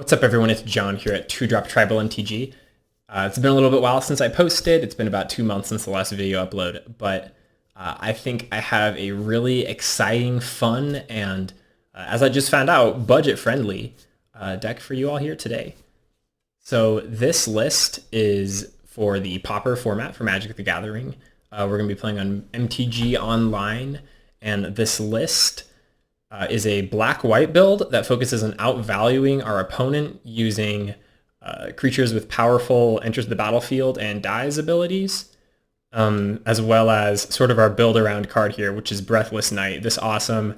What's up, everyone? It's John here at 2-Drop Tribal MTG. It's been a little bit while since I posted. It's been about 2 months since the last video upload, but I think I have a really exciting, fun, and as I just found out, budget-friendly deck for you all here today. So this list is for the Pauper format for Magic the Gathering. We're going to be playing on MTG Online, and this list is a black-white build that focuses on outvaluing our opponent using creatures with powerful enters the battlefield and dies abilities, as well as sort of our build-around card here, which is Breathless Knight, this awesome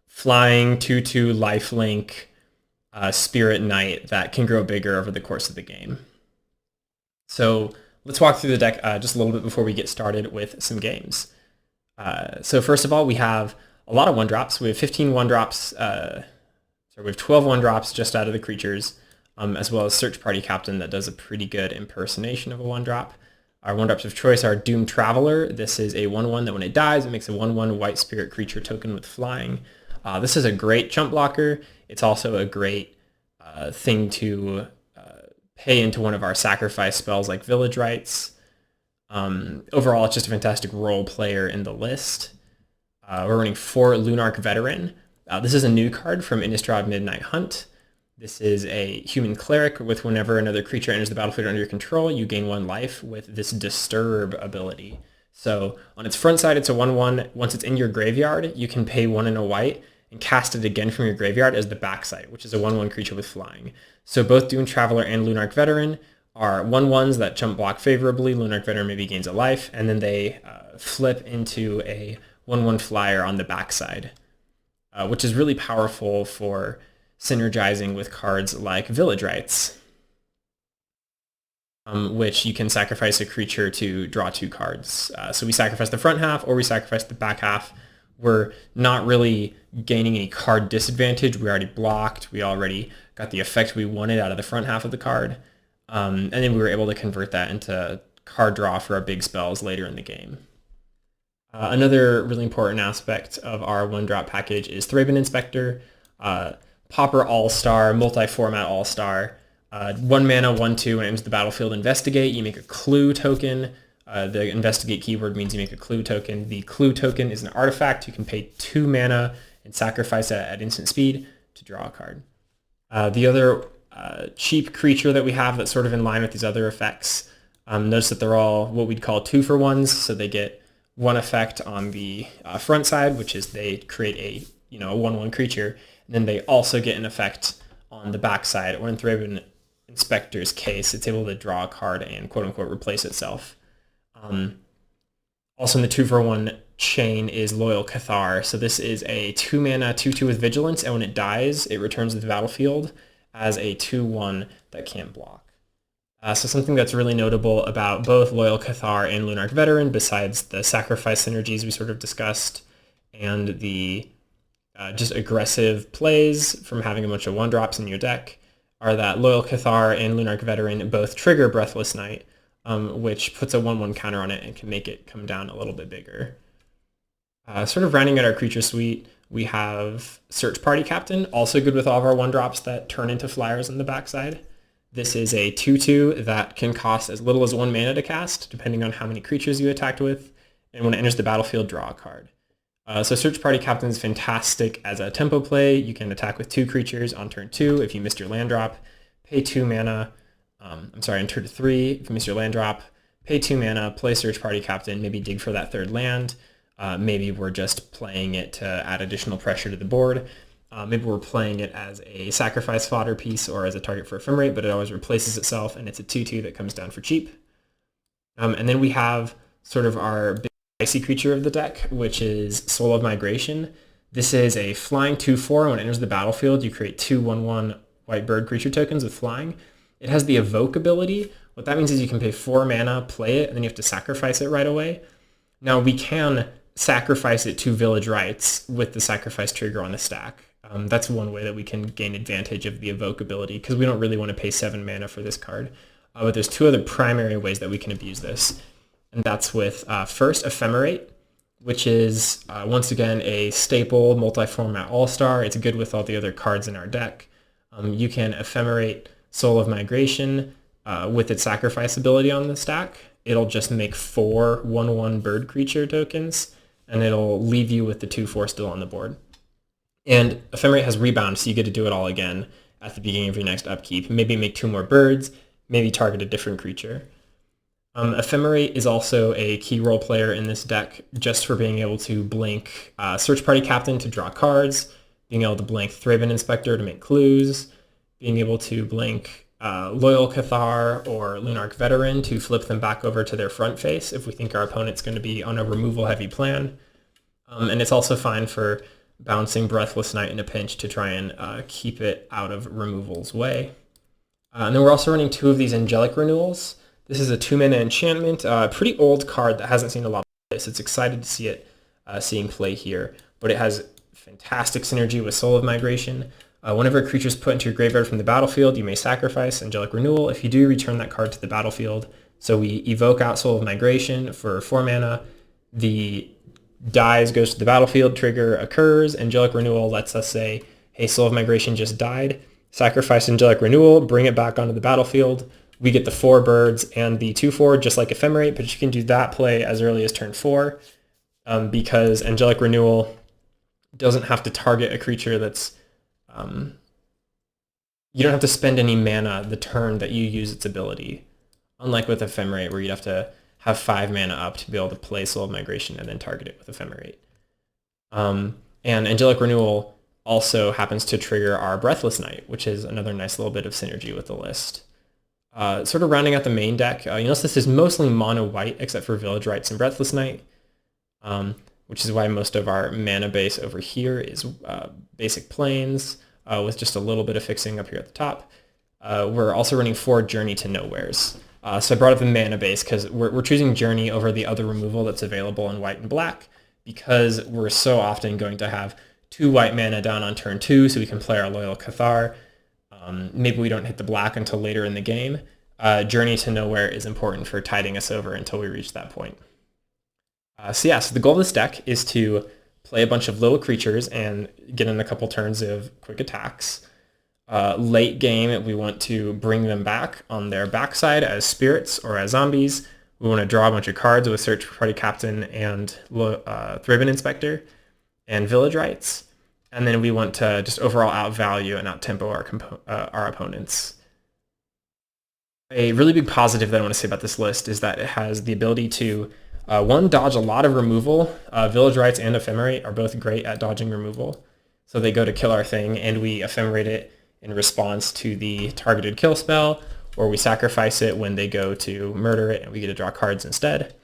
flying 2/2 lifelink spirit knight that can grow bigger over the course of the game. So let's walk through the deck just a little bit before we get started with some games. So first of all, we have a lot of 1-drops. We have 15 1-drops, we have 12 1-drops just out of the creatures, as well as Search Party Captain that does a pretty good impersonation of a 1-drop. Our 1-drops of choice are Doom Traveler. This is a 1/1 that when it dies, it makes a 1/1 white spirit creature token with flying. This is a great chump blocker. It's also a great thing to pay into one of our sacrifice spells like Village Rites. Overall, it's just a fantastic role player in the list. We're running 4 Lunarch Veteran. This is a new card from Innistrad Midnight Hunt. This is a human cleric with whenever another creature enters the battlefield under your control, you gain 1 life with this Disturb ability. So on its front side, it's a 1/1. Once it's in your graveyard, you can pay 1 and a white and cast it again from your graveyard as the backside, which is a 1/1 creature with flying. So both Doom Traveler and Lunarch Veteran are 1/1s that chump block favorably. Lunarch Veteran maybe gains a life, and then they flip into a 1/1 flyer on the backside, which is really powerful for synergizing with cards like Village Rites, which you can sacrifice a creature to draw 2 cards. So we sacrifice the front half or we sacrifice the back half. We're not really gaining any card disadvantage. We already blocked. We already got the effect we wanted out of the front half of the card. And then we were able to convert that into card draw for our big spells later in the game. Another really important aspect of our 1-drop package is Thraben Inspector, Pauper All-Star, multi-format All-Star. 1 mana, 1/2, when it enters the battlefield, investigate. You make a clue token. The investigate keyword means you make a clue token. The clue token is an artifact. You can pay 2 mana and sacrifice it at instant speed to draw a card. The other cheap creature that we have that's sort of in line with these other effects, notice that they're all what we'd call 2-for-1s, so they get 1 effect on the front side, which is they create a 1/1 creature, and then they also get an effect on the back side, or in Thraben Inspector's case, it's able to draw a card and quote-unquote replace itself. Also in the 2-for-1 chain is Loyal Cathar. So this is a 2 mana 2/2 with Vigilance, and when it dies, it returns to the battlefield as a 2/1 that can't block. So something that's really notable about both Loyal Cathar and Lunarch Veteran, besides the sacrifice synergies we sort of discussed, and the just aggressive plays from having a bunch of 1-drops in your deck, are that Loyal Cathar and Lunarch Veteran both trigger Breathless Knight, which puts a 1/1 counter on it and can make it come down a little bit bigger. Sort of rounding out our creature suite, we have Search Party Captain, also good with all of our 1-drops that turn into flyers on the backside. This is a 2/2 that can cost as little as 1 mana to cast, depending on how many creatures you attacked with, and when it enters the battlefield, draw a card. So Search Party Captain is fantastic as a tempo play. You can attack with 2 creatures on turn 2 if you missed your land drop, pay 2 mana, on turn 3 if you missed your land drop, pay 2 mana, play Search Party Captain, maybe dig for that 3rd land. Maybe we're just playing it to add additional pressure to the board. Maybe we're playing it as a sacrifice fodder piece or as a target for ephemerate, but it always replaces itself, and it's a 2/2 that comes down for cheap. And then we have sort of our big icy creature of the deck, which is Soul of Migration. This is a flying 2/4. When it enters the battlefield, you create 2 1/1 white bird creature tokens with flying. It has the Evoke ability. What that means is you can pay 4 mana, play it, and then you have to sacrifice it right away. Now, we can sacrifice it to Village Rites with the sacrifice trigger on the stack. That's one way that we can gain advantage of the Evoke ability, because we don't really want to pay 7 mana for this card. But there's 2 other primary ways that we can abuse this. And that's with, first, Ephemerate, which is, once again, a staple multi-format all-star. It's good with all the other cards in our deck. You can ephemerate Soul of Migration with its sacrifice ability on the stack. It'll just make 4 1/1 bird creature tokens, and it'll leave you with the 2/4 still on the board. And Ephemerate has Rebound, so you get to do it all again at the beginning of your next upkeep. Maybe make 2 more birds, maybe target a different creature. Ephemerate is also a key role player in this deck just for being able to blink Search Party Captain to draw cards, being able to blink Thraben Inspector to make clues, being able to blink Loyal Cathar or Lunarch Veteran to flip them back over to their front face if we think our opponent's going to be on a removal-heavy plan. And it's also fine for bouncing Breathless Knight in a pinch to try and keep it out of removal's way. And then we're also running 2 of these Angelic Renewals. This is a 2-mana enchantment, a pretty old card that hasn't seen a lot of play, so it's excited to see it seeing play here. But it has fantastic synergy with Soul of Migration. Whenever a creature is put into your graveyard from the battlefield, you may sacrifice Angelic Renewal. If you do, return that card to the battlefield. So we evoke out Soul of Migration for 4 mana. The dies, goes to the battlefield, trigger occurs. Angelic Renewal lets us say, hey, Soul of Migration just died. Sacrifice Angelic Renewal, bring it back onto the battlefield. We get the 4 birds and the 2/4, just like Ephemerate, but you can do that play as early as turn 4 because Angelic Renewal doesn't have to target a creature that's... you don't have to spend any mana the turn that you use its ability, unlike with Ephemerate, where you'd have to have 5 mana up to be able to play Soul of Migration and then target it with Ephemerate. And Angelic Renewal also happens to trigger our Breathless Knight, which is another nice little bit of synergy with the list. Sort of rounding out the main deck, you notice this is mostly mono-white except for Village Rites and Breathless Knight, which is why most of our mana base over here is basic plains with just a little bit of fixing up here at the top. We're also running 4 Journey to Nowheres. So I brought up the mana base because we're choosing Journey over the other removal that's available in white and black because we're so often going to have 2 white mana down on turn 2 so we can play our Loyal Cathar. Maybe we don't hit the black until later in the game. Journey to Nowhere is important for tiding us over until we reach that point. So the goal of this deck is to play a bunch of little creatures and get in a couple turns of quick attacks. Late game, we want to bring them back on their backside as spirits or as zombies. We want to draw a bunch of cards with Search Party Captain and Thraben Inspector and Village Rites. And then we want to just overall outvalue and outtempo our opponents. A really big positive that I want to say about this list is that it has the ability to, one, dodge a lot of removal. Village Rites and Ephemerate are both great at dodging removal. So they go to kill our thing, and we Ephemerate it in response to the targeted kill spell, or we sacrifice it when they go to murder it, and we get to draw cards instead.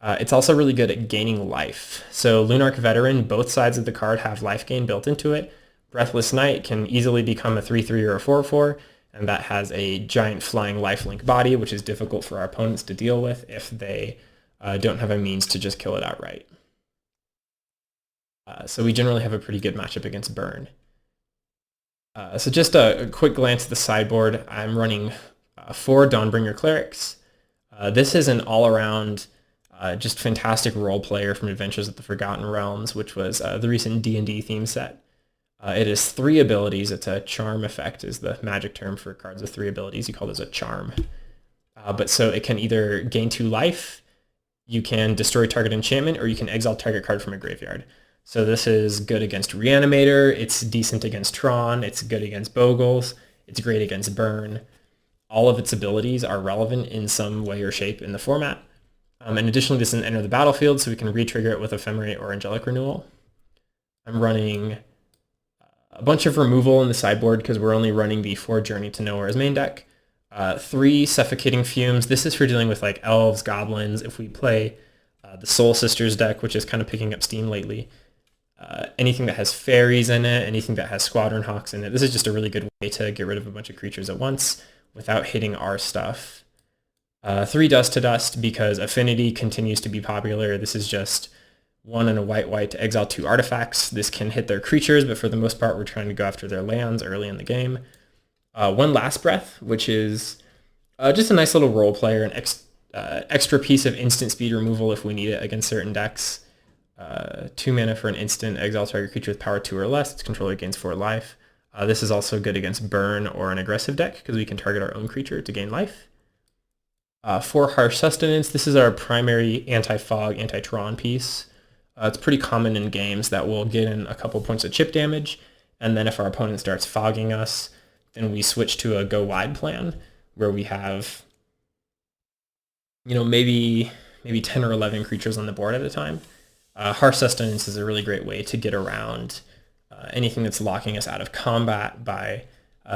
It's also really good at gaining life. So Lunarch Veteran, both sides of the card have life gain built into it. Breathless Knight can easily become a 3/3 or a 4/4, and that has a giant flying lifelink body, which is difficult for our opponents to deal with if they don't have a means to just kill it outright. So we generally have a pretty good matchup against Burn. So just a quick glance at the sideboard. I'm running 4 Dawnbringer Clerics. This is an all-around just fantastic role player from Adventures of the Forgotten Realms, which was the recent D&D theme set. It has 3 abilities. It's a charm effect is the magic term for cards with 3 abilities. You call those a charm. But so it can either gain 2 life, you can destroy target enchantment, or you can exile target card from a graveyard. So this is good against Reanimator, it's decent against Tron, it's good against Bogles, it's great against Burn. All of its abilities are relevant in some way or shape in the format. And additionally, this doesn't enter the battlefield, so we can re-trigger it with Ephemerate or Angelic Renewal. I'm running a bunch of removal in the sideboard because we're only running the 4 Journey to Nowhere's main deck. 3 Suffocating Fumes. This is for dealing with like elves, goblins. If we play the Soul Sisters deck, which is kind of picking up steam lately, anything that has fairies in it, anything that has Squadron Hawks in it, this is just a really good way to get rid of a bunch of creatures at once without hitting our stuff. 3 Dust to Dust because Affinity continues to be popular. This is just 1 and a white to exile 2 artifacts. This can hit their creatures, but for the most part, we're trying to go after their lands early in the game. 1 Last Breath, which is just a nice little role player, an extra piece of instant speed removal if we need it against certain decks. 2 mana for an instant, exile target creature with power 2 or less. Its controller gains 4 life. This is also good against burn or an aggressive deck because we can target our own creature to gain life. For Harsh Sustenance, this is our primary anti-fog, anti-Tron piece. It's pretty common in games that we'll get in a couple points of chip damage, and then if our opponent starts fogging us, then we switch to a go wide plan where we have, maybe 10 or 11 creatures on the board at a time. Harsh Sustenance is a really great way to get around anything that's locking us out of combat by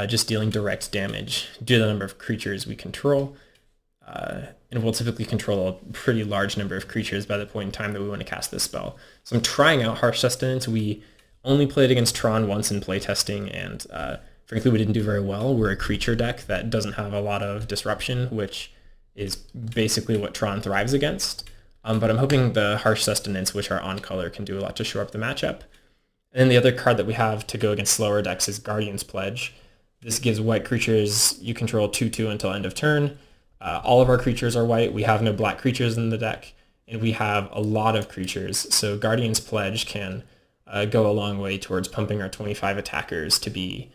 just dealing direct damage due to the number of creatures we control. And we'll typically control a pretty large number of creatures by the point in time that we want to cast this spell. So I'm trying out Harsh Sustenance. We only played against Tron once in playtesting, and frankly, we didn't do very well. We're a creature deck that doesn't have a lot of disruption, which is basically what Tron thrives against. But I'm hoping the Harsh Sustenance, which are on color, can do a lot to shore up the matchup. And then the other card that we have to go against slower decks is Guardian's Pledge. This gives white creatures you control 2/2 until end of turn. All of our creatures are white. We have no black creatures in the deck, and we have a lot of creatures. So Guardian's Pledge can go a long way towards pumping our 25 attackers to be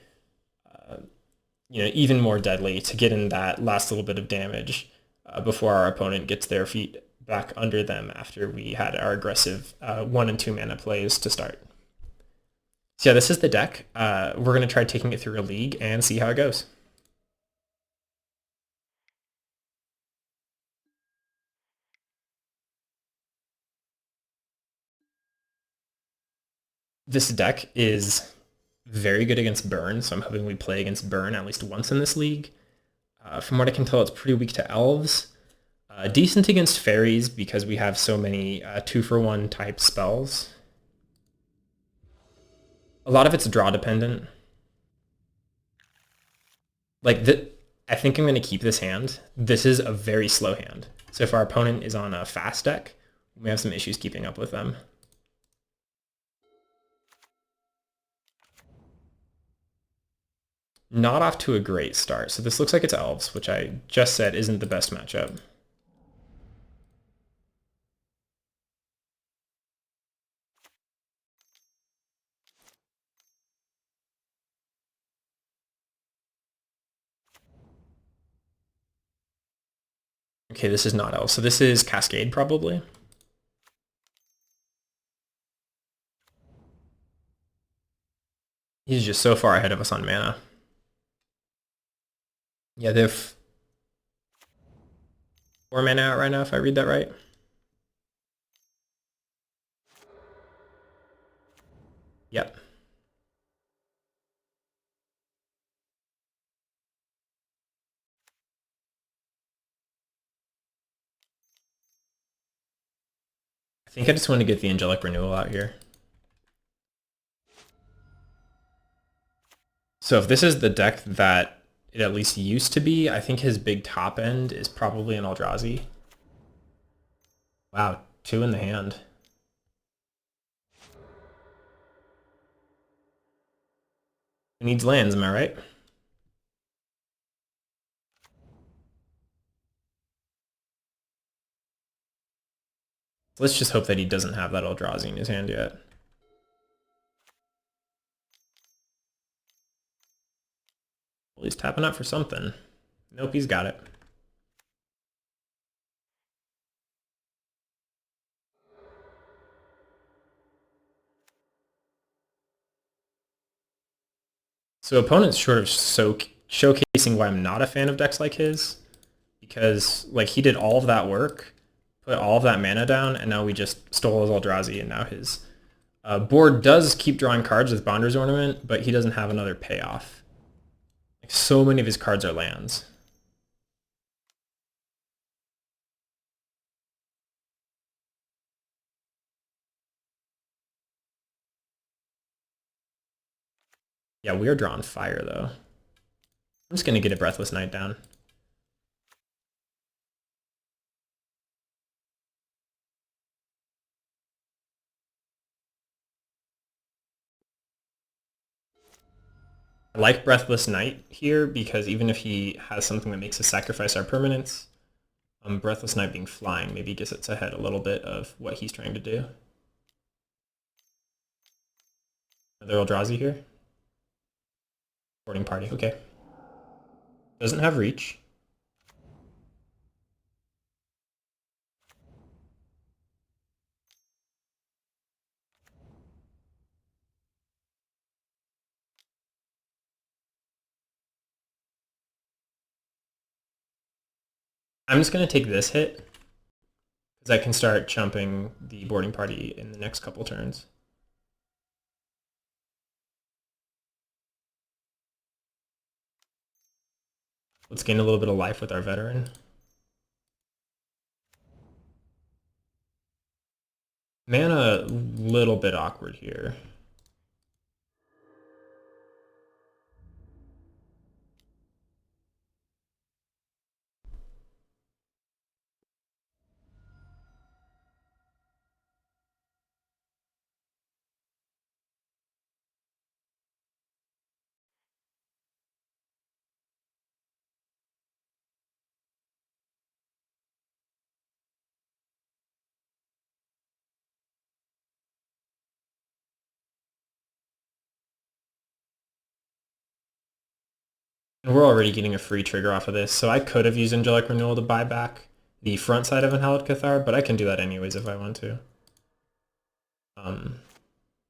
even more deadly, to get in that last little bit of damage before our opponent gets their feet back under them after we had our aggressive 1 and 2 mana plays to start. So yeah, this is the deck. We're going to try taking it through a league and see how it goes. This deck is very good against burn, so I'm hoping we play against burn at least once in this league. From what I can tell, it's pretty weak to elves. Decent against fairies because we have so many 2-for-1 type spells. A lot of it's draw dependent. I think I'm going to keep this hand. This is a very slow hand. So if our opponent is on a fast deck, we have some issues keeping up with them. Not off to a great start. So this looks like it's elves, which I just said isn't the best matchup. Okay, this is not elves. So this is Cascade probably. He's just so far ahead of us on mana. Yeah, they have 4 mana out right now, if I read that right. Yep. I think I just want to get the Angelic Renewal out here. So if this is the deck that it at least used to be, I think his big top end is probably an Eldrazi. Wow, 2 in the hand. Who needs lands, am I right? Let's just hope that he doesn't have that Eldrazi in his hand yet. Well, he's tapping up for something. Nope, he's got it. So opponents sort of showcasing why I'm not a fan of decks like his, because he did all of that work, put all of that mana down, and now we just stole his Eldrazi, and now his board does keep drawing cards with Bonder's Ornament, but he doesn't have another payoff. So many of his cards are lands. Yeah, we are drawing fire, though. I'm just going to get a Breathless Knight down. I like Breathless Knight here because even if he has something that makes us sacrifice our permanents, Breathless Knight being flying maybe gets us ahead a little bit of what he's trying to do. Another Eldrazi here. Boarding party, okay. Doesn't have reach. I'm just going to take this hit because I can start chumping the boarding party in the next couple turns. Let's gain a little bit of life with our veteran. Mana, a little bit awkward here. And we're already getting a free trigger off of this, so I could have used Angelic Renewal to buy back the front side of Unhallowed Cathar, but I can do that anyways if I want to.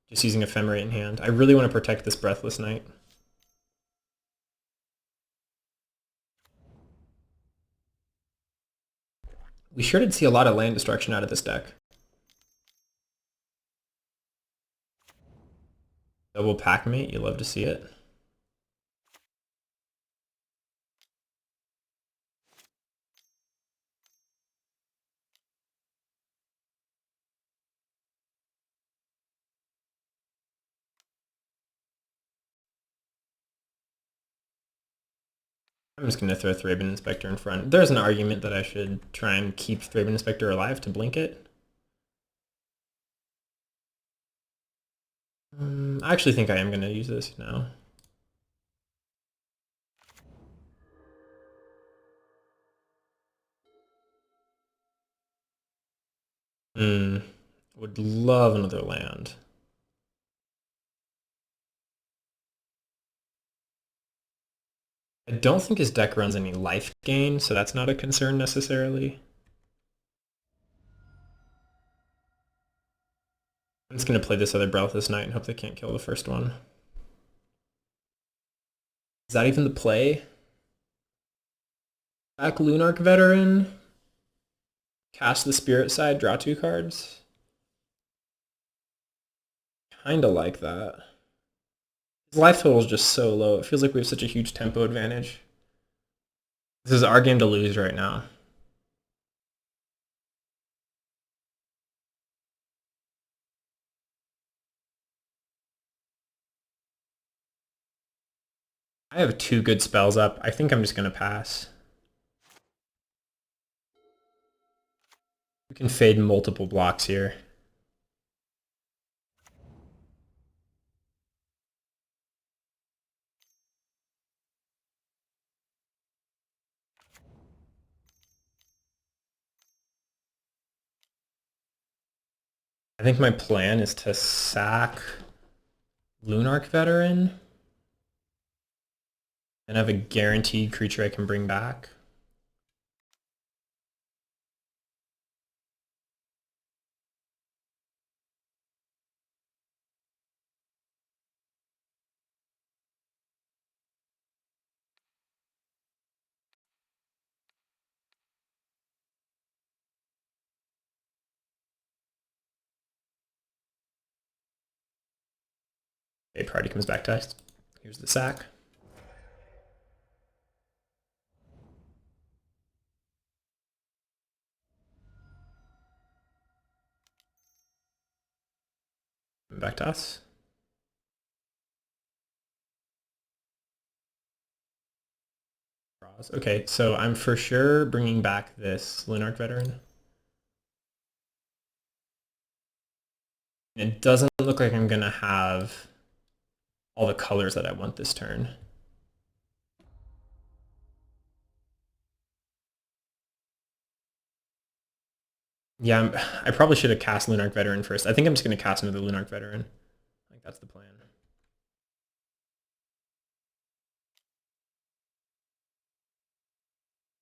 Just using Ephemerate in hand. I really want to protect this Breathless Knight. We sure did see a lot of land destruction out of this deck. Double Packmate, you love to see it. I'm just going to throw Thraben Inspector in front. There's an argument that I should try and keep Thraben Inspector alive to blink it. I actually think I am going to use this now. Would love another land. I don't think his deck runs any life gain, so that's not a concern necessarily. I'm just going to play this other Breathless Knight and hope they can't kill the first one. Is that even the play? Back Lunarch Veteran. Cast the Spirit side, draw 2 cards. Kinda like that. His life total is just so low. It feels like we have such a huge tempo advantage. This is our game to lose right now. I have 2 good spells up. I think I'm just going to pass. We can fade multiple blocks here. I think my plan is to sack Lunarch Veteran and have a guaranteed creature I can bring back. Okay, party comes back to us. Here's the sack. Back to us. Okay, so I'm for sure bringing back this Lunarch Veteran. It doesn't look like I'm going to have all the colors that I want this turn. Yeah, I probably should have cast Lunarch Veteran first. I think I'm just going to cast another Lunarch Veteran. I think that's the plan.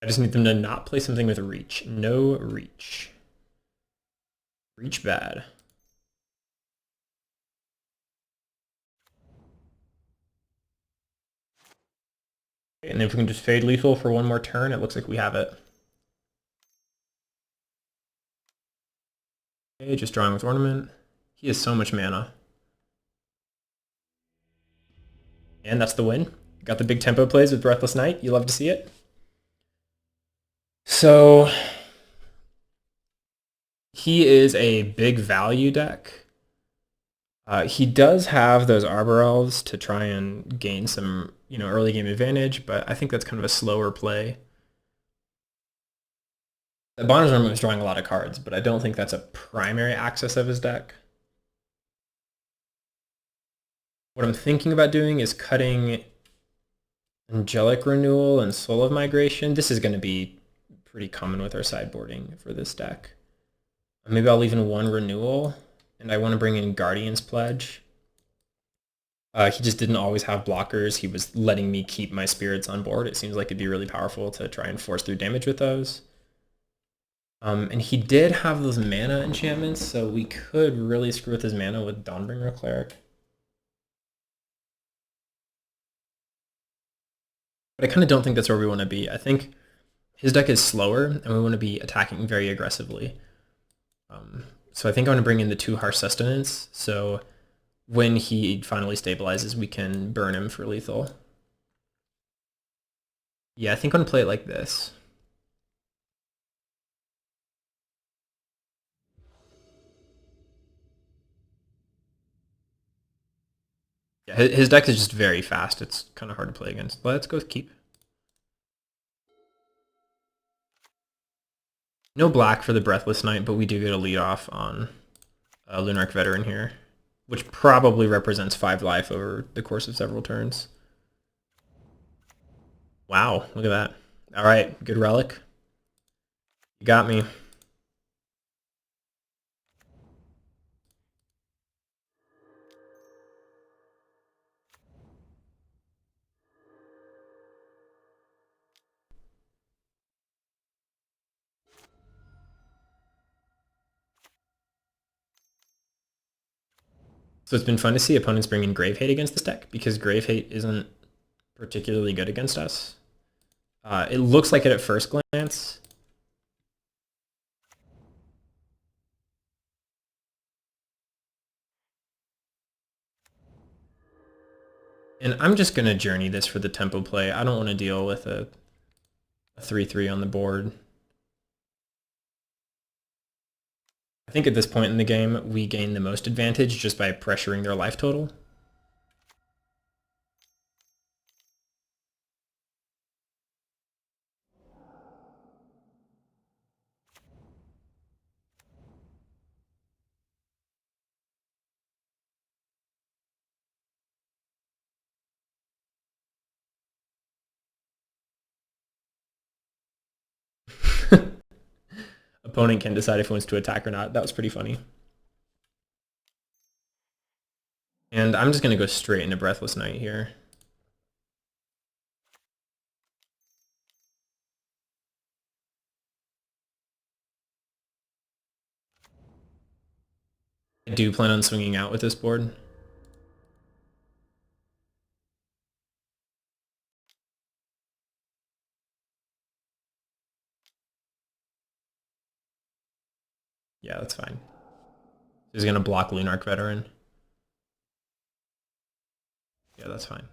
I just need them to not play something with reach. No reach. Reach bad. Okay, and if we can just fade lethal for one more turn, it looks like we have it. Okay, just drawing with ornament. He has so much mana. And that's the win. Got the big tempo plays with Breathless Knight. You love to see it. So he is a big value deck. He does have those Arbor Elves to try and gain some, early game advantage, but I think that's kind of a slower play. The Bonner's Ornament is drawing a lot of cards, but I don't think that's a primary axis of his deck. What I'm thinking about doing is cutting Angelic Renewal and Soul of Migration. This is going to be pretty common with our sideboarding for this deck. Maybe I'll leave in one Renewal, and I want to bring in Guardian's Pledge. He just didn't always have blockers. He was letting me keep my spirits on board. It seems like it'd be really powerful to try and force through damage with those. And he did have those mana enchantments, so we could really screw with his mana with Dawnbringer Cleric. But I kind of don't think that's where we want to be. I think his deck is slower, and we want to be attacking very aggressively. So I think I want to bring in the 2 Harsh Sustenance, so when he finally stabilizes, we can burn him for lethal. Yeah, I think I'm going to play it like this. Yeah, his deck is just very fast. It's kind of hard to play against. Let's go with keep. No black for the Breathless Knight, but we do get a lead off on Lunarch Veteran here, which probably represents 5 life over the course of several turns. Wow, look at that. All right, good relic. You got me. So it's been fun to see opponents bring in Grave Hate against this deck, because Grave Hate isn't particularly good against us. It looks like it at first glance. And I'm just going to journey this for the tempo play. I don't want to deal with a 3-3 on the board. I think at this point in the game, we gain the most advantage just by pressuring their life total. Opponent can decide if he wants to attack or not. That was pretty funny. And I'm just going to go straight into Breathless Knight here. I do plan on swinging out with this board. Yeah, that's fine. He's going to block Lunarch Veteran. Yeah, that's fine.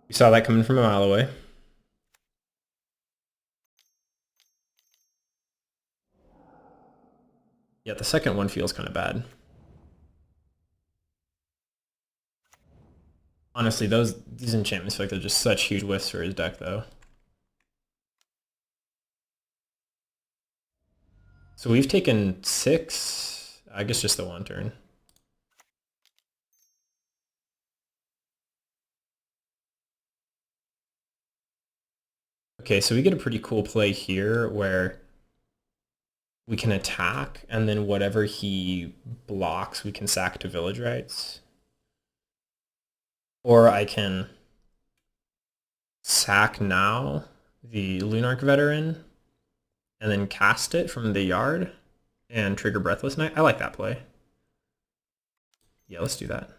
We saw that coming from a mile away. Yeah, the second one feels kind of bad. Honestly, these enchantments feel like they're just such huge whiffs for his deck, though. So we've taken 6, I guess just the one turn. Okay, so we get a pretty cool play here where we can attack, and then whatever he blocks, we can sack to Village Rites. Or I can sack now the Lunarch Veteran and then cast it from the yard and trigger Breathless Knight. I like that play. Yeah, let's do that.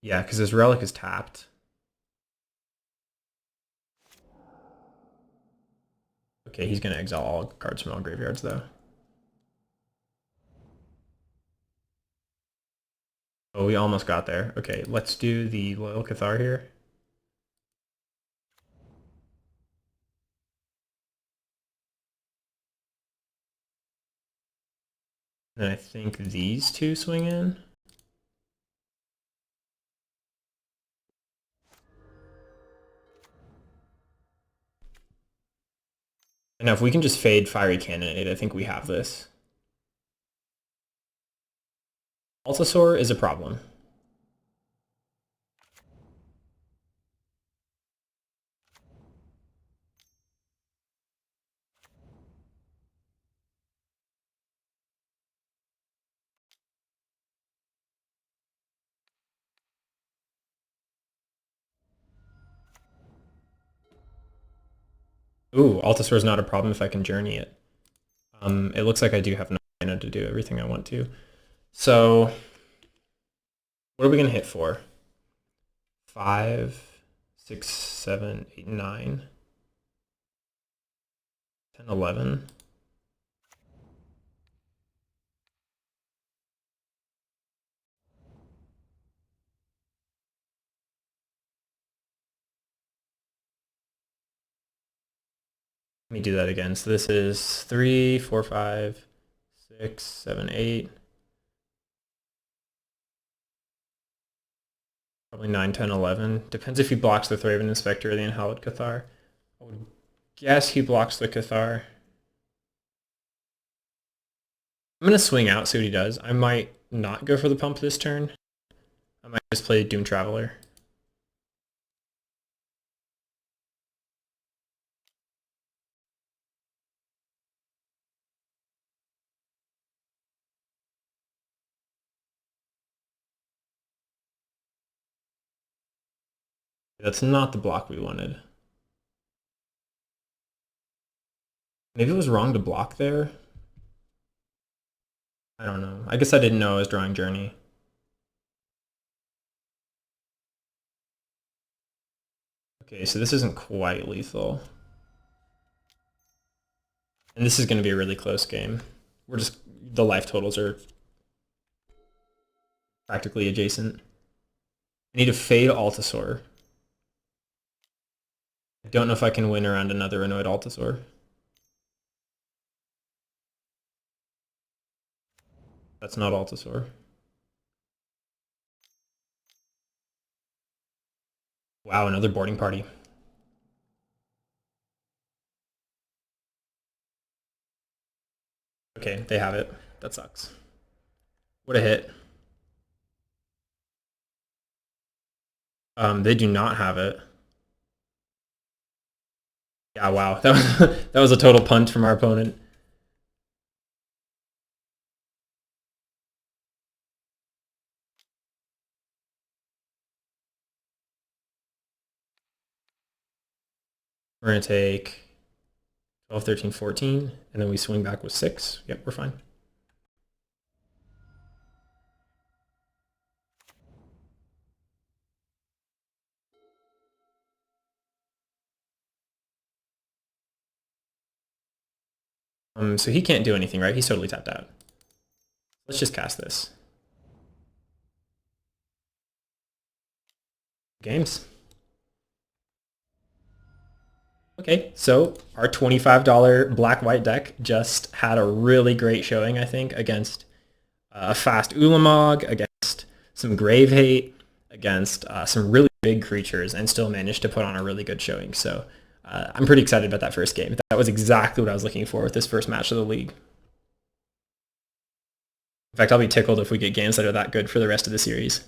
Yeah, because his relic is tapped. Okay, he's going to exile all cards from all graveyards, though. Oh, we almost got there. Okay, let's do the Loyal Cathar here. And I think these two swing in. And now if we can just fade Fiery Cannonade, I think we have this. Altasaur is a problem. Ooh, Altasaur is not a problem if I can journey it. It looks like I do have enough mana to do everything I want to. So, what are we going to hit for? 5, 6, 7, 8, 9, 10, 11. Let me do that again. So this is 3, 4, 5, 6, 7, 8. Probably 9, 10, 11. Depends if he blocks the Thraben Inspector or the Unhallowed Cathar. I would guess he blocks the Cathar. I'm going to swing out, see what he does. I might not go for the pump this turn. I might just play Doom Traveler. That's not the block we wanted. Maybe it was wrong to block there. I don't know. I guess I didn't know I was drawing Journey. Okay, so this isn't quite lethal. And this is going to be a really close game. The life totals are practically adjacent. I need to fade Altasaur. I don't know if I can win around another annoyed Altasaur. That's not Altasaur. Wow, another boarding party. Okay, they have it. That sucks. What a hit. They do not have it. Yeah, wow. That was a total punt from our opponent. We're going to take 12, 13, 14, and then we swing back with 6. Yep, we're fine. So he can't do anything, right? He's totally tapped out. Let's just cast this. Games. Okay, so our $25 black-white deck just had a really great showing, I think, against a fast Ulamog, against some Grave Hate, against some really big creatures, and still managed to put on a really good showing. So I'm pretty excited about that first game. That was exactly what I was looking for with this first match of the league. In fact, I'll be tickled if we get games that are that good for the rest of the series.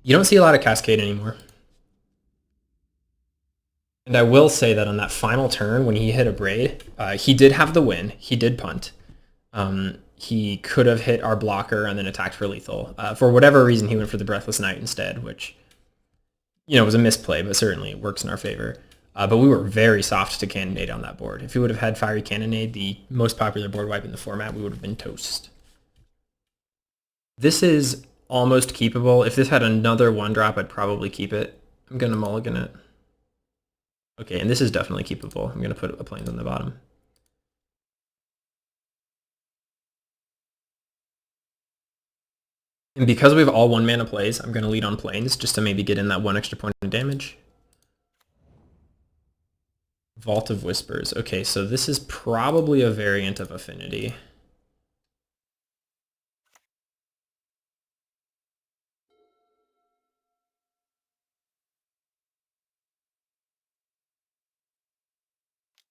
You don't see a lot of Cascade anymore. And I will say that on that final turn, when he hit a braid, he did have the win. He did punt. He could have hit our blocker and then attacked for lethal. For whatever reason, he went for the Breathless Knight instead, which, was a misplay, but certainly works in our favor. But we were very soft to Cannonade on that board. If he would have had Fiery Cannonade, the most popular board wipe in the format, we would have been toast. This is almost keepable. If this had another 1-drop, I'd probably keep it. I'm going to mulligan it. Okay, and this is definitely keepable. I'm going to put a plains on the bottom. And because we have all 1-mana plays, I'm going to lead on plains just to maybe get in that 1 extra point of damage. Vault of Whispers. Okay, so this is probably a variant of Affinity.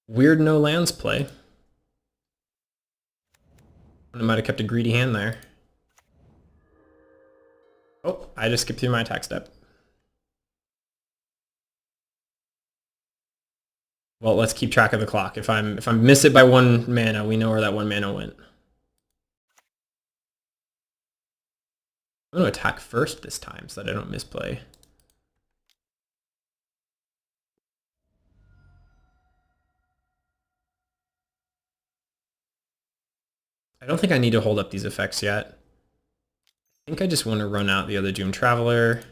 Weird no lands play. I might have kept a greedy hand there. Oh, I just skipped through my attack step. Well, let's keep track of the clock. If I miss it by 1 mana, we know where that 1 mana went. I'm going to attack first this time so that I don't misplay. I don't think I need to hold up these effects yet. I think I just want to run out the other Doomed Traveler.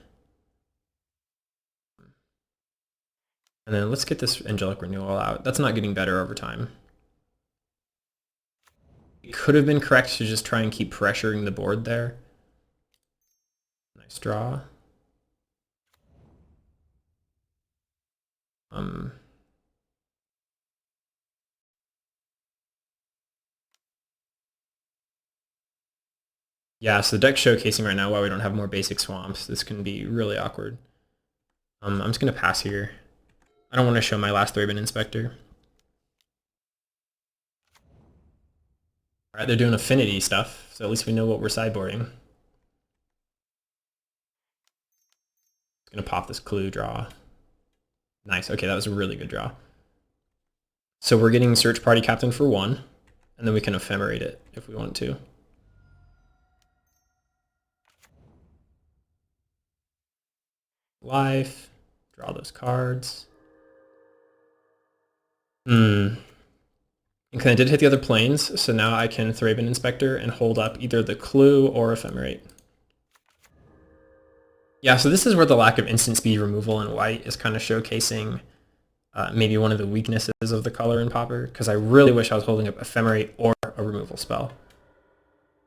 And then let's get this Angelic Renewal out. That's not getting better over time. It could have been correct to just try and keep pressuring the board there. Nice draw. Yeah, so the deck's showcasing right now why we don't have more basic swamps. This can be really awkward. I'm just going to pass here. I don't want to show my last Thraben Inspector. Alright, they're doing affinity stuff, so at least we know what we're sideboarding. Just going to pop this clue draw. Nice, okay, that was a really good draw. So we're getting Search Party Captain for 1, and then we can ephemerate it if we want to. Life, draw those cards. And I did hit the other planes, so now I can Thraben Inspector and hold up either the clue or ephemerate. Yeah, so this is where the lack of instant speed removal in white is kind of showcasing maybe one of the weaknesses of the color in Pauper, because I really wish I was holding up ephemerate or a removal spell.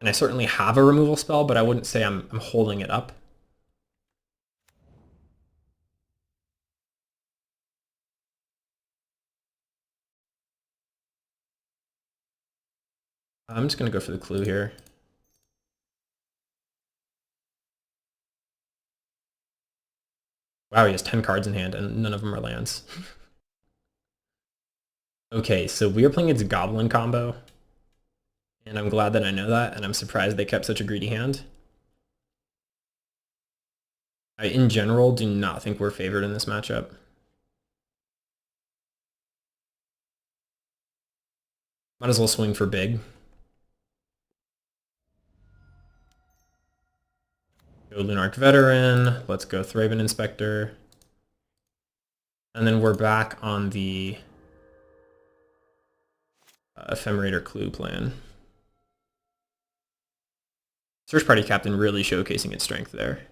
And I certainly have a removal spell, but I wouldn't say I'm holding it up. I'm just going to go for the clue here. Wow, he has 10 cards in hand, and none of them are lands. Okay, so we are playing its Goblin combo. And I'm glad that I know that, and I'm surprised they kept such a greedy hand. I, in general, do not think we're favored in this matchup. Might as well swing for big. Go Lunarch Veteran. Let's go Thraben Inspector. And then we're back on the Ephemerator Clue plan. Search Party Captain really showcasing its strength there.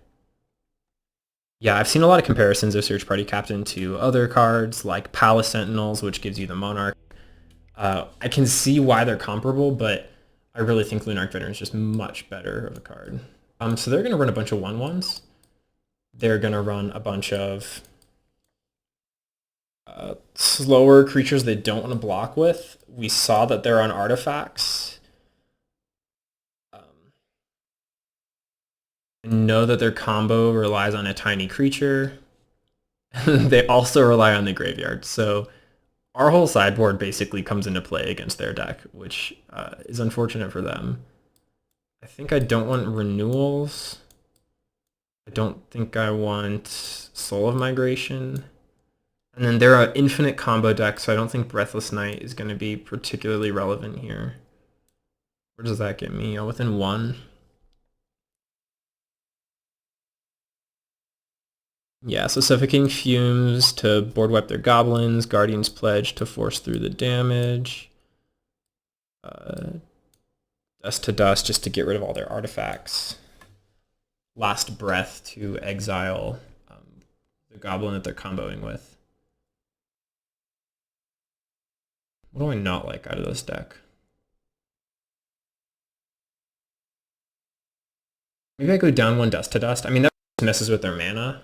Yeah, I've seen a lot of comparisons of Search Party Captain to other cards like Palace Sentinels, which gives you the Monarch. I can see why they're comparable, but I really think Lunarch Veteran is just much better of a card. So they're going to run a bunch of 1/1s. They're going to run a bunch of slower creatures they don't want to block with. We saw that they're on artifacts. Know that their combo relies on a tiny creature. They also rely on the graveyard. So our whole sideboard basically comes into play against their deck, which is unfortunate for them. I think I don't want renewals. I don't think I want Soul of Migration. And then they're an infinite combo deck, so I don't think Breathless Knight is going to be particularly relevant here. Where does that get me? Oh, within 1. Yeah, so Suffocating Fumes to board wipe their goblins, Guardian's Pledge to force through the damage, Dust to Dust just to get rid of all their artifacts, Last Breath to exile the goblin that they're comboing with. What do I not like out of this deck? Maybe I go down 1 Dust to Dust. I mean, that messes with their mana.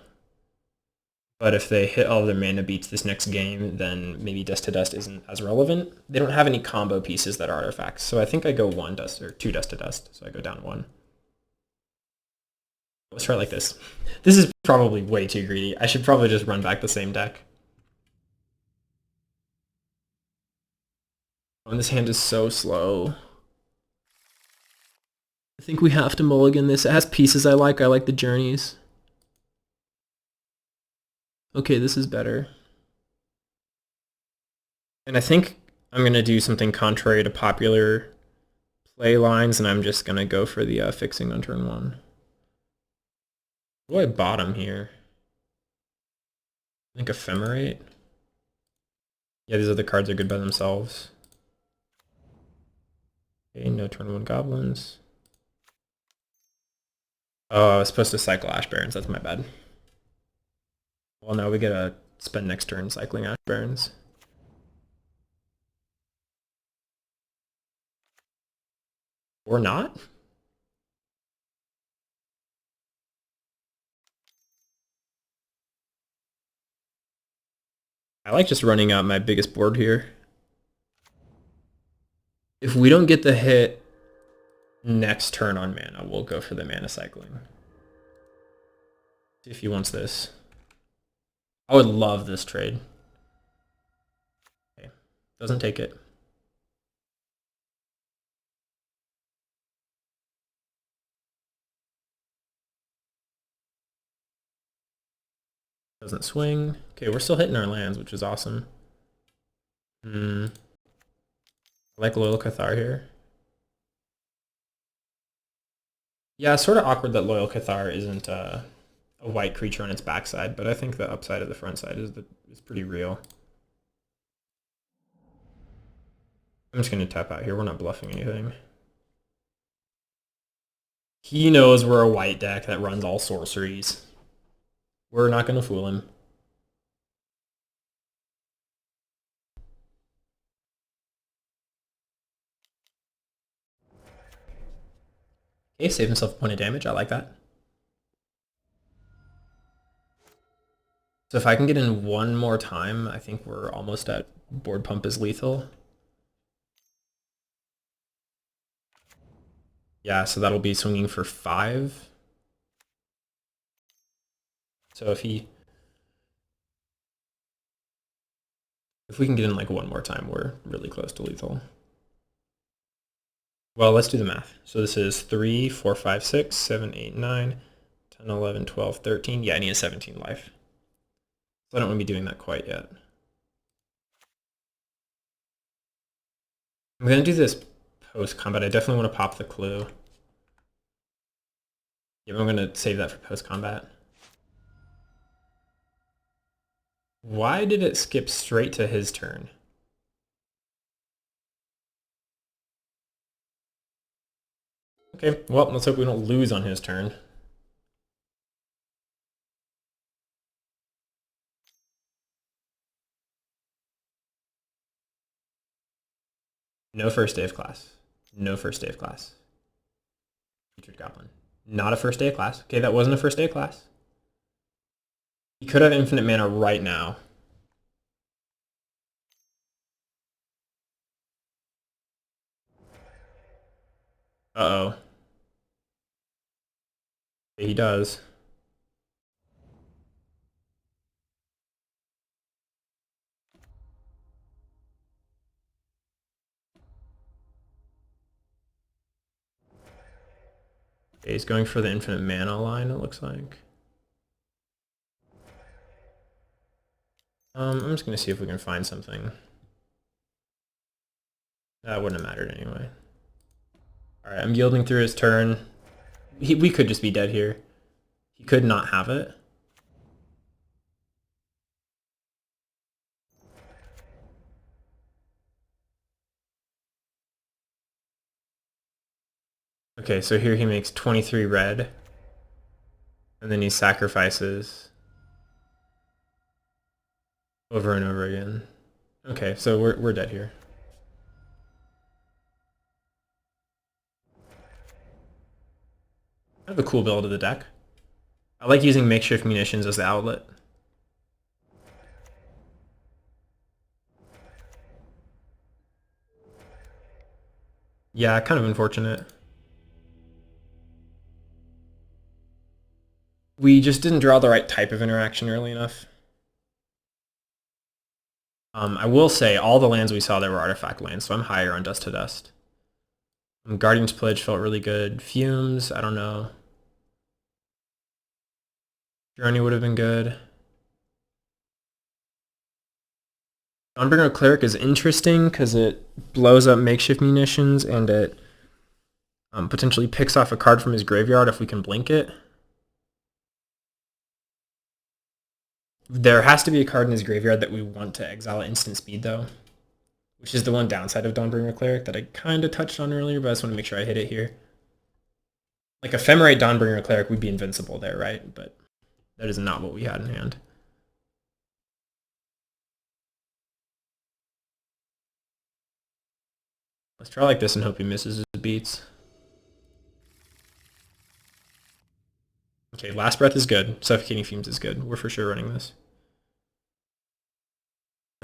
But if they hit all of their mana beats this next game, then maybe Dust to Dust isn't as relevant. They don't have any combo pieces that are artifacts. So I think I go 1 Dust or 2 Dust to Dust. So I go down 1. Let's try it like this. This is probably way too greedy. I should probably just run back the same deck. Oh, and this hand is so slow. I think we have to mulligan this. It has pieces I like. I like the journeys. Okay, this is better. And I think I'm going to do something contrary to popular play lines, and I'm just going to go for the fixing on turn 1. What do I bottom here? I think Ephemerate. Yeah, these other cards are good by themselves. Okay, no turn 1 goblins. Oh, I was supposed to cycle Ash Barrens. That's my bad. Well, now we get to spend next turn cycling Ash Barrens. Or not? I like just running out my biggest board here. If we don't get the hit next turn on mana, we'll go for the mana cycling. See if he wants this. I would love this trade. Okay, doesn't take it. Doesn't swing. Okay, we're still hitting our lands, which is awesome. I like Loyal Cathar here. Yeah, it's sort of awkward that Loyal Cathar isn't a white creature on its backside, but I think the upside of the front side is pretty real. I'm just going to tap out here. We're not bluffing anything. He knows we're a white deck that runs all sorceries. We're not going to fool him. Okay, save himself a point of damage. I like that. So if I can get in 1 more time, I think we're almost at board pump is lethal. Yeah, so that'll be swinging for 5. So if we can get in like 1 more time, we're really close to lethal. Well, let's do the math. So this is 3, 4, 5, 6, 7, 8, 9, 10, 11, 12, 13. Yeah, I need a 17 life. So I don't want to be doing that quite yet. I'm going to do this post-combat. I definitely want to pop the clue. Yeah, I'm going to save that for post-combat. Why did it skip straight to his turn? Okay, well, let's hope we don't lose on his turn. No first day of class. No first day of class. Featured Goblin. Not a first day of class. Okay, that wasn't a first day of class. He could have infinite mana right now. Uh-oh. Okay, he does. Okay, he's going for the infinite mana line, it looks like. I'm just going to see if we can find something. That wouldn't have mattered anyway. Alright, I'm yielding through his turn. We could just be dead here. He could not have it. Okay, so here he makes 23 red. And then he sacrifices over and over again. Okay, so we're dead here. Kind of a cool build of the deck. I like using makeshift munitions as the outlet. Yeah, kind of unfortunate. We just didn't draw the right type of interaction early enough. I will say all the lands we saw there were artifact lands, so I'm higher on Dust to Dust. Guardian's Pledge felt really good. Fumes, I don't know. Journey would have been good. Dawnbringer Cleric is interesting because it blows up makeshift munitions and it potentially picks off a card from his graveyard if we can blink it. There has to be a card in his graveyard that we want to exile at instant speed, though, which is the one downside of Dawnbringer Cleric that I kind of touched on earlier, but I just want to make sure I hit it here. Like Ephemerate Dawnbringer Cleric, we'd be invincible there, right? But that is not what we had in hand. Let's try like this and hope he misses his beats. Okay, Last Breath is good. Suffocating Fumes is good. We're for sure running this.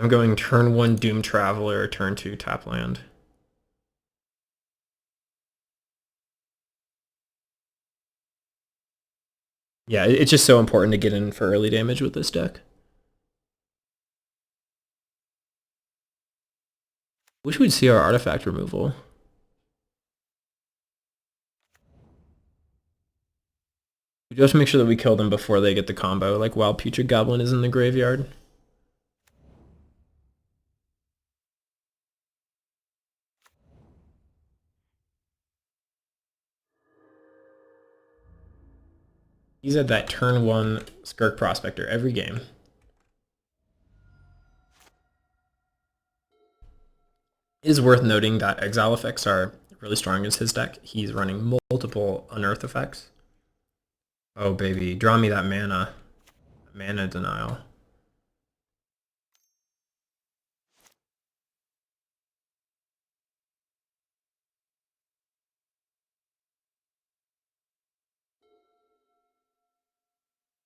I'm going turn 1 Doom Traveler, turn 2 tap land. Yeah, it's just so important to get in for early damage with this deck. Wish we'd see our artifact removal. We just make sure that we kill them before they get the combo, like while Putrid Goblin is in the graveyard. He's at that turn 1 Skirk Prospector every game. It is worth noting that exile effects are really strong against his deck. He's running multiple unearth effects. Oh baby, draw me that mana. Mana denial.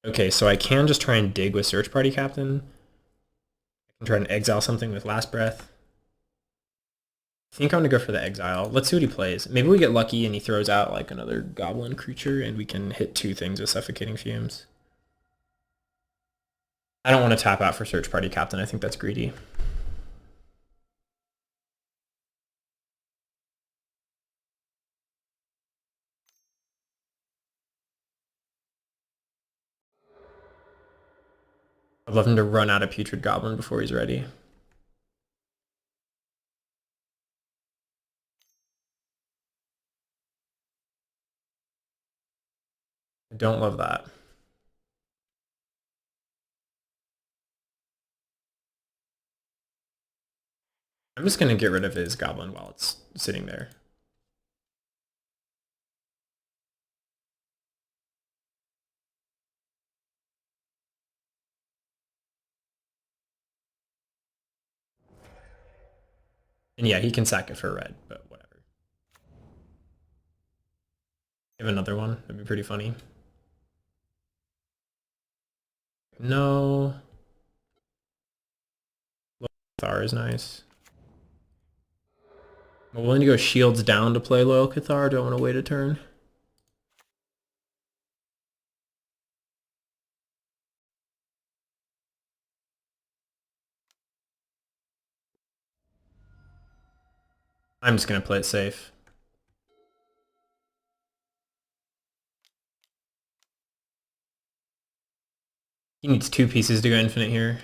Okay, so I can just try and dig with Search Party Captain. I can try and exile something with Last Breath. I think I'm going to go for the exile. Let's see what he plays. Maybe we get lucky and he throws out like another goblin creature and we can hit 2 things with Suffocating Fumes. I don't want to tap out for Search Party Captain. I think that's greedy. I'd love him to run out of Putrid Goblin before he's ready. I don't love that. I'm just going to get rid of his Goblin while it's sitting there. And yeah, he can sack it for red, but whatever. Give another one. That'd be pretty funny. No. Loyal Cathar is nice. I'm willing to go shields down to play Loyal Cathar. Do I want to wait a turn? I'm just going to play it safe. He needs 2 pieces to go infinite here.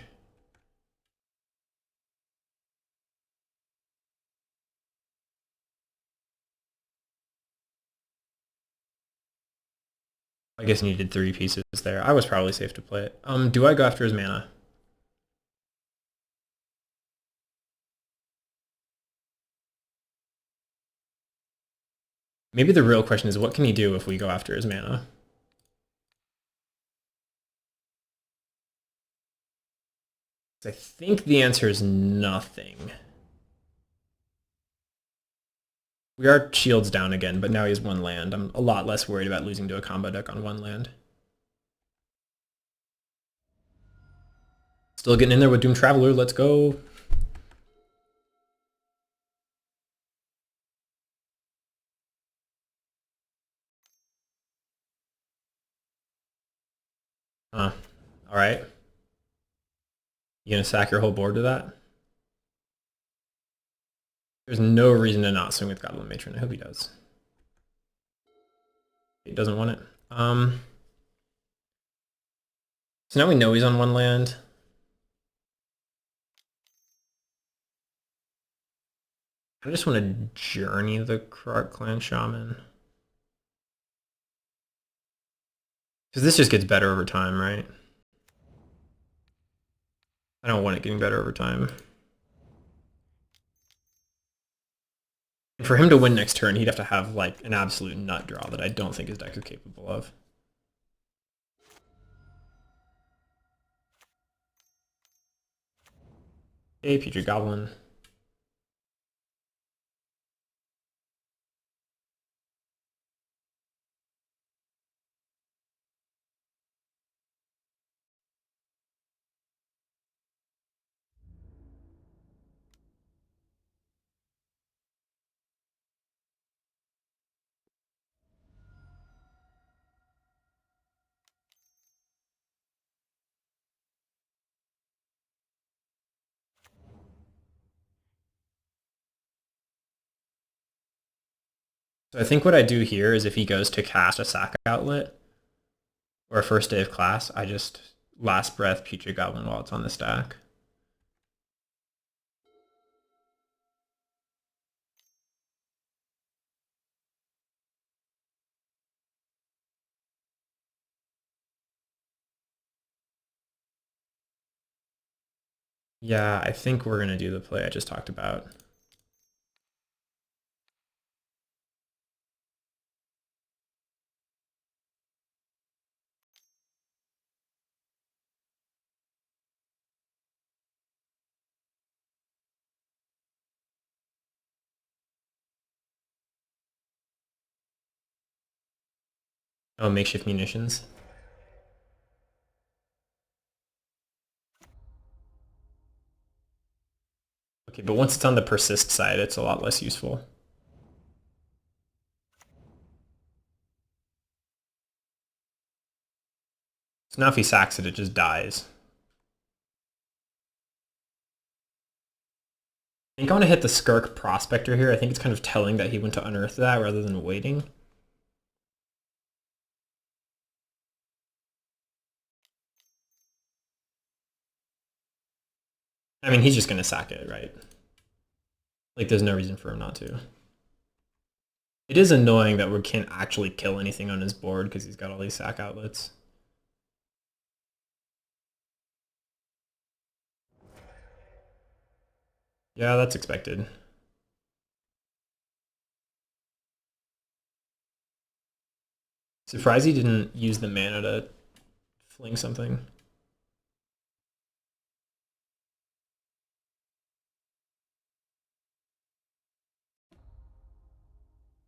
I guess you needed 3 pieces there. I was probably safe to play it. Do I go after his mana? Maybe the real question is, what can he do if we go after his mana? I think the answer is nothing. We are shields down again, but now he has 1 land. I'm a lot less worried about losing to a combo deck on 1 land. Still getting in there with Doom Traveler. Let's go. All right. You gonna sack your whole board to that? There's no reason to not swing with Goblin Matron. I hope he does. He doesn't want it. So now we know he's on 1 land. I just want to journey the Krark Clan Shaman. Because this just gets better over time, right? I don't want it getting better over time. And for him to win next turn, he'd have to have like an absolute nut draw that I don't think his deck is capable of. Hey, Petri Goblin. So I think what I do here is if he goes to cast a sack outlet or a first day of class, I just last breath Petri Goblin while it's on the stack. Yeah, I think we're going to do the play I just talked about. Oh, makeshift munitions. Okay, but once it's on the persist side, it's a lot less useful. So now if he sacks it, it just dies. I think I want to hit the Skirk Prospector here. I think it's kind of telling that he went to unearth that rather than waiting. I mean, he's just going to sack it, right? Like, there's no reason for him not to. It is annoying that we can't actually kill anything on his board because he's got all these sack outlets. Yeah, that's expected. Surprised he didn't use the mana to fling something.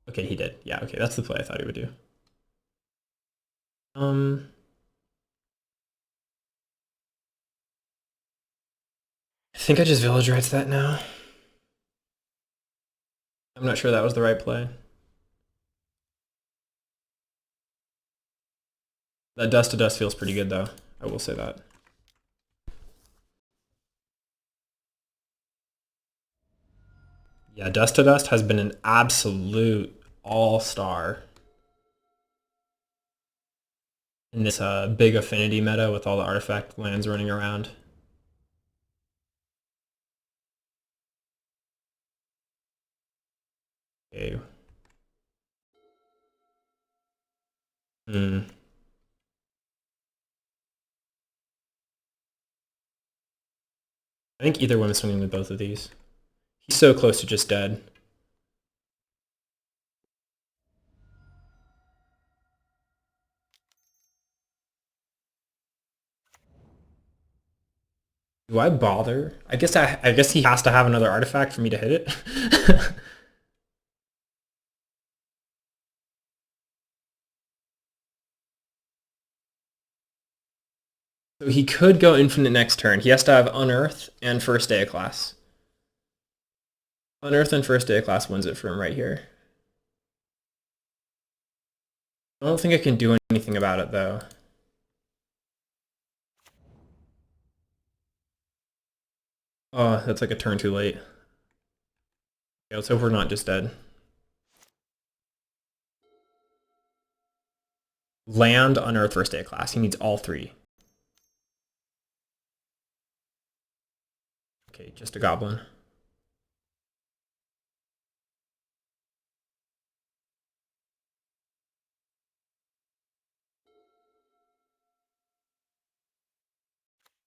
Okay, he did. Yeah, okay, that's the play I thought he would do. I think I just Village Rights that now. I'm not sure that was the right play. That Dust to Dust feels pretty good, though. I will say that. Yeah, Dust to Dust has been an absolute all-star in this big affinity meta with all the artifact lands running around. Okay. I think either one is swinging with both of these. He's so close to just dead. Do I bother? I guess he has to have another artifact for me to hit it. So he could go infinite next turn. He has to have Unearth and First Day of Class. Unearth and First Day of Class wins it for him right here. I don't think I can do anything about it, though. Oh, that's like a turn too late. Okay, let's hope we're not just dead. Land, Unearth, First Day of Class. He needs all three. Okay, just a goblin.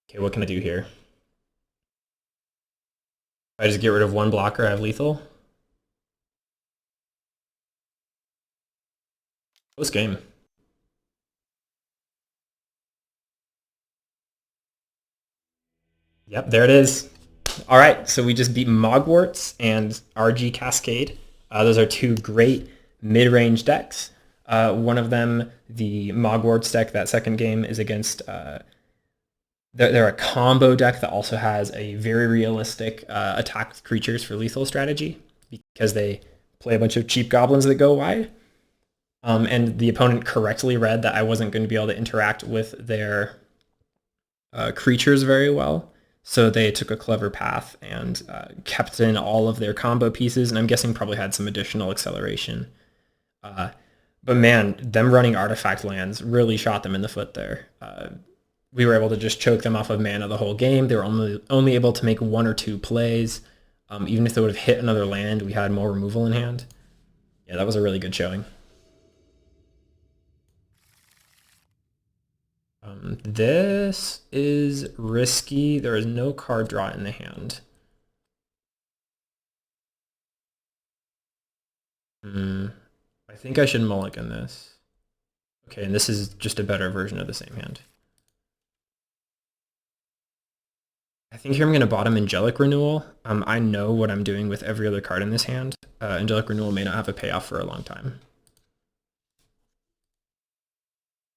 Okay, what can I do here? If I just get rid of one blocker, I have lethal. Close game. Yep, there it is. All right, so we just beat Mogwarts and RG Cascade. Those are two great mid-range decks. One of them, the Mogwarts deck, that second game is against... they're a combo deck that also has a very realistic attack with creatures for lethal strategy because they play a bunch of cheap goblins that go wide. And the opponent correctly read that I wasn't going to be able to interact with their creatures very well. So they took a clever path and kept in all of their combo pieces, and I'm guessing probably had some additional acceleration. But man, them running artifact lands really shot them in the foot there. We were able to just choke them off of mana the whole game. They were only able to make one or two plays. Even if they would have hit another land, we had more removal in hand. Yeah, that was a really good showing. This is risky. There is no card draw in the hand. I think I should mulligan this. Okay, and this is just a better version of the same hand. I think here I'm going to bottom Angelic Renewal. I know what I'm doing with every other card in this hand. Angelic Renewal may not have a payoff for a long time.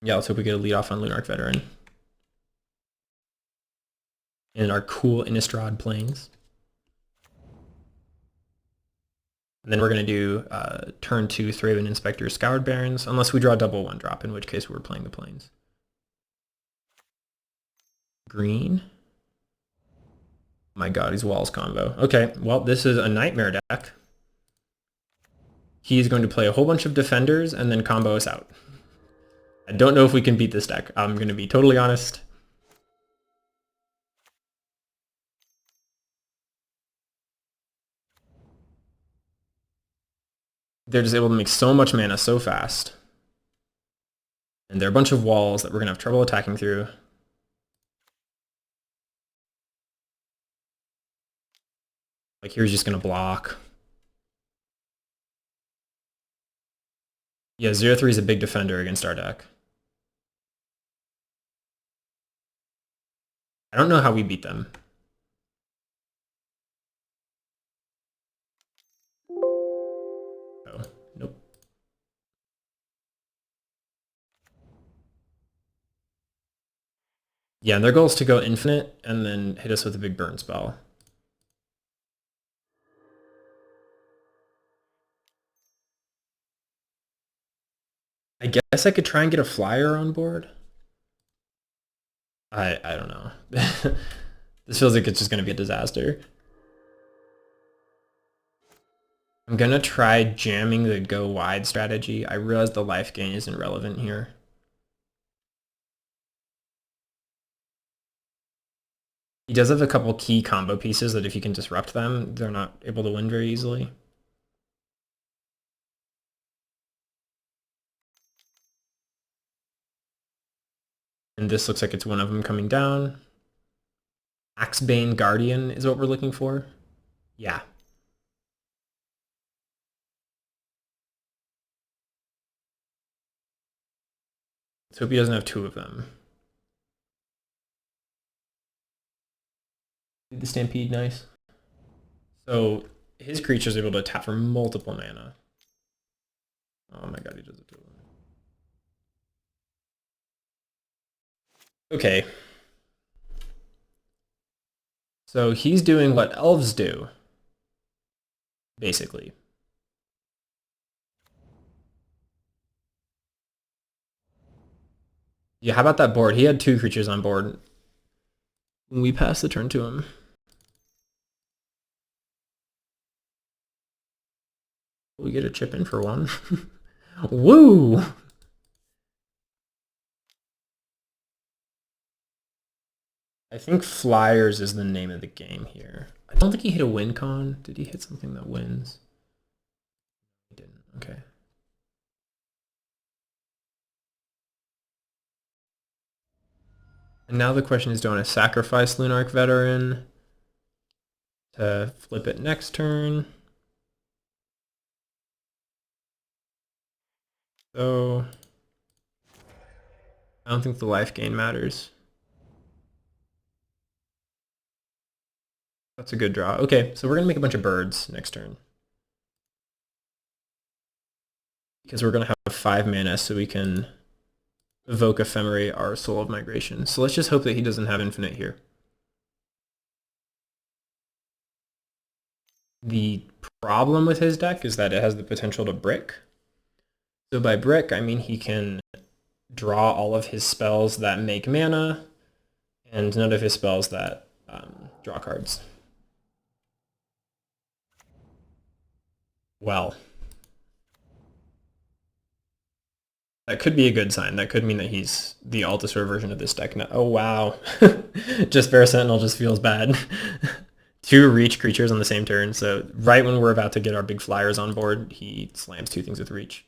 Yeah, let's hope we get a lead off on Lunarch Veteran. And our cool Innistrad Plains. And then we're going to do turn 2 Thraben Inspector Scoured Barrens, unless we draw double 1-drop, in which case we're playing the Plains. Green. Oh my god, he's Walls combo. Okay, well, this is a Nightmare deck. He's going to play a whole bunch of Defenders and then combo us out. I don't know if we can beat this deck. I'm going to be totally honest. They're just able to make so much mana so fast. And there are a bunch of walls that we're going to have trouble attacking through. Like here's just going to block. Yeah, 0-3 is a big defender against our deck. I don't know how we beat them. Oh, nope. Yeah, and their goal is to go infinite and then hit us with a big burn spell. I guess I could try and get a flyer on board. I don't know. This feels like it's just going to be a disaster. I'm going to try jamming the go wide strategy. I realize the life gain isn't relevant here. He does have a couple key combo pieces that if you can disrupt them, they're not able to win very easily. And this looks like it's one of them coming down. Axebane Guardian is what we're looking for. Yeah. Let's hope he doesn't have two of them. The Stampede, nice. So his creature is able to tap for multiple mana. Oh my god, he does it too. Okay. So he's doing what elves do, basically. Yeah, how about that board? He had two creatures on board. We pass the turn to him. We get a chip in for one. Woo! I think Flyers is the name of the game here. I don't think he hit a win con. Did he hit something that wins? He didn't. Okay. And now the question is, do I want to sacrifice Lunarch Veteran to flip it next turn? So I don't think the life gain matters. That's a good draw. Okay, so we're going to make a bunch of birds next turn. Because we're going to have 5 mana, so we can evoke Ephemerate, our Soul of Migration. So let's just hope that he doesn't have infinite here. The problem with his deck is that it has the potential to brick. So by brick, I mean he can draw all of his spells that make mana, and none of his spells that draw cards. Well, that could be a good sign. That could mean that he's the Altasaur version of this deck now. Oh, wow. Just Bear Sentinel just feels bad. 2 reach creatures on the same turn. So right when we're about to get our big flyers on board, he slams 2 things with reach.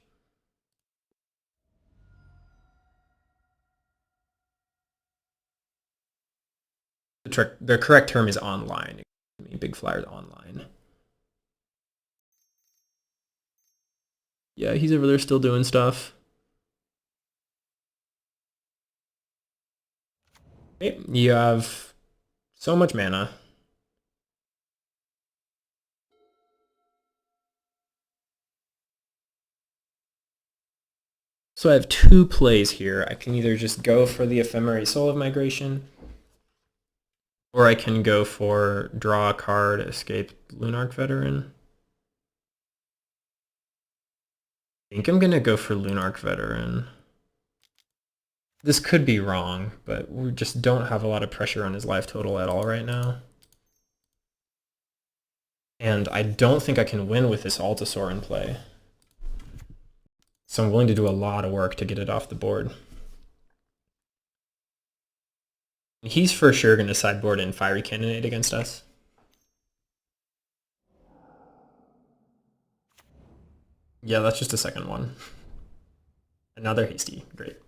The correct term is online. Big flyers online. Yeah, he's over there still doing stuff. Okay, you have so much mana. So I have 2 plays here. I can either just go for the Ephemerate Soul of Migration, or I can go for draw a card, escape Lunarch Veteran. I think I'm going to go for Lunarch Veteran. This could be wrong, but we just don't have a lot of pressure on his life total at all right now. And I don't think I can win with this Altasaur in play. So I'm willing to do a lot of work to get it off the board. He's for sure going to sideboard in Fiery Cannonade against us. Yeah, that's just a second one. Another hasty. Great.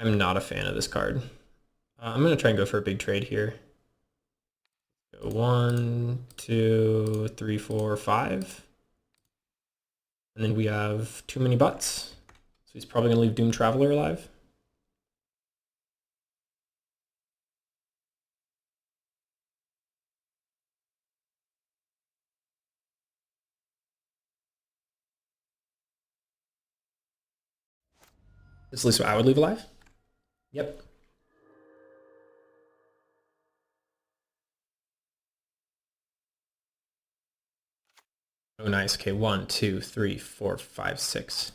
I'm not a fan of this card. I'm going to try and go for a big trade here. Go 1, 2, 3, 4, 5. And then we have too many butts. So he's probably going to leave Doom Traveler alive. This is at least what I would leave alive. Yep. Oh, nice. Okay, 1, 2, 3, 4, 5, 6.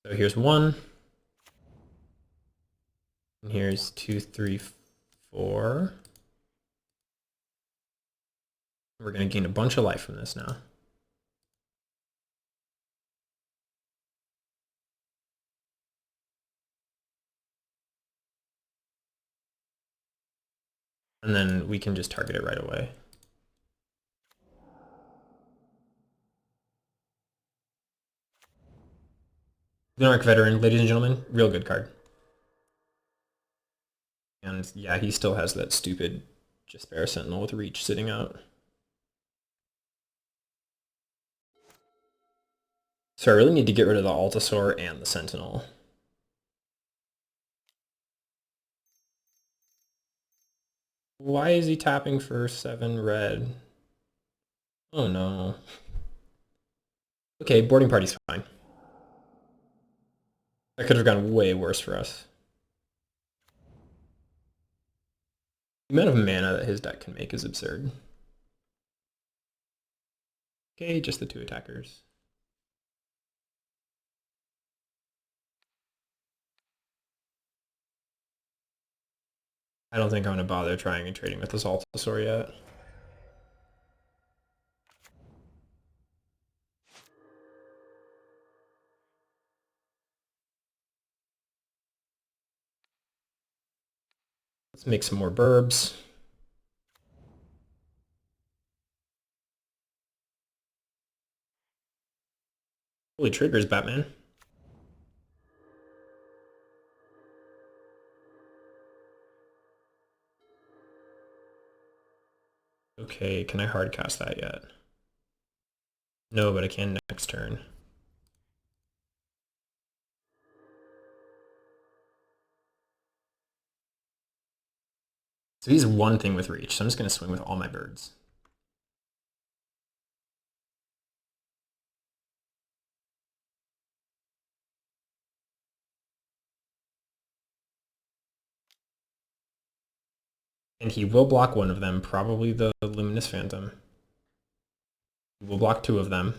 So here's 1. And here's 2, 3, 4. We're going to gain a bunch of life from this now. And then we can just target it right away. Lunarch Veteran, ladies and gentlemen, real good card. And yeah, he still has that stupid Despair Sentinel with Reach sitting out. So I really need to get rid of the Altasaur and the Sentinel. Why is he tapping for 7 red? Oh no. Okay, boarding party's fine. That could have gone way worse for us. The amount of mana that his deck can make is absurd. Okay, just the 2 attackers. I don't think I'm going to bother trying and trading with this Altasaur yet. Let's make some more burbs. Holy triggers, Batman. Okay, can I hardcast that yet? No, but I can next turn. So he's one thing with reach, so I'm just going to swing with all my birds. And he will block one of them, probably the Luminous Phantom. He will block 2 of them.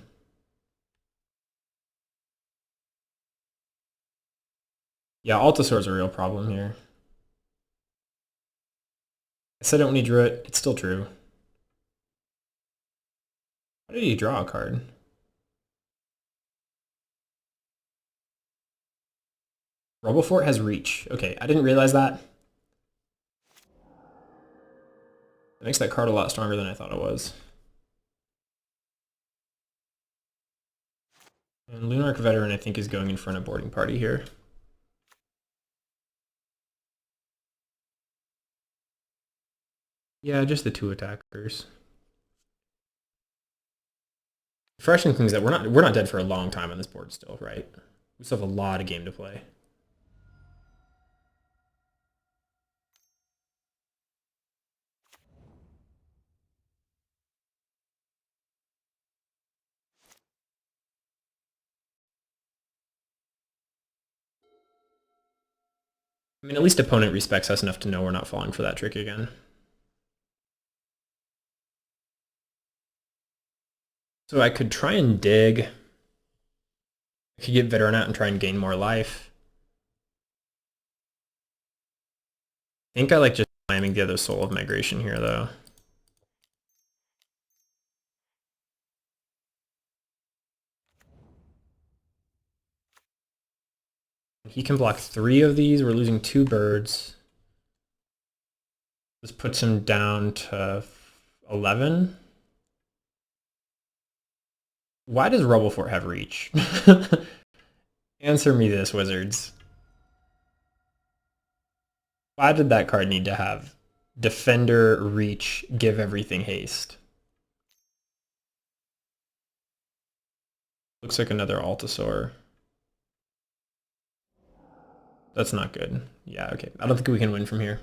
Yeah, Altasaur's a real problem here. I said it when he drew it. It's still true. How did he draw a card? Robofort has reach. Okay, I didn't realize that. That makes that card a lot stronger than I thought it was. And Lunarch Veteran, I think, is going in front of boarding party here. Yeah, just the 2 attackers. Refreshing things that we're not dead for a long time on this board still, right? We still have a lot of game to play. I mean, at least opponent respects us enough to know we're not falling for that trick again. So I could try and dig. I could get Veteran out and try and gain more life. I think I like just slamming the other Soul of Migration here, though. He can block 3 of these. We're losing 2 birds. This puts him down to 11. Why does Robofort have reach? Answer me this, Wizards. Why did that card need to have Defender, Reach, Give Everything Haste? Looks like another Altasaur. That's not good. Yeah, okay. I don't think we can win from here.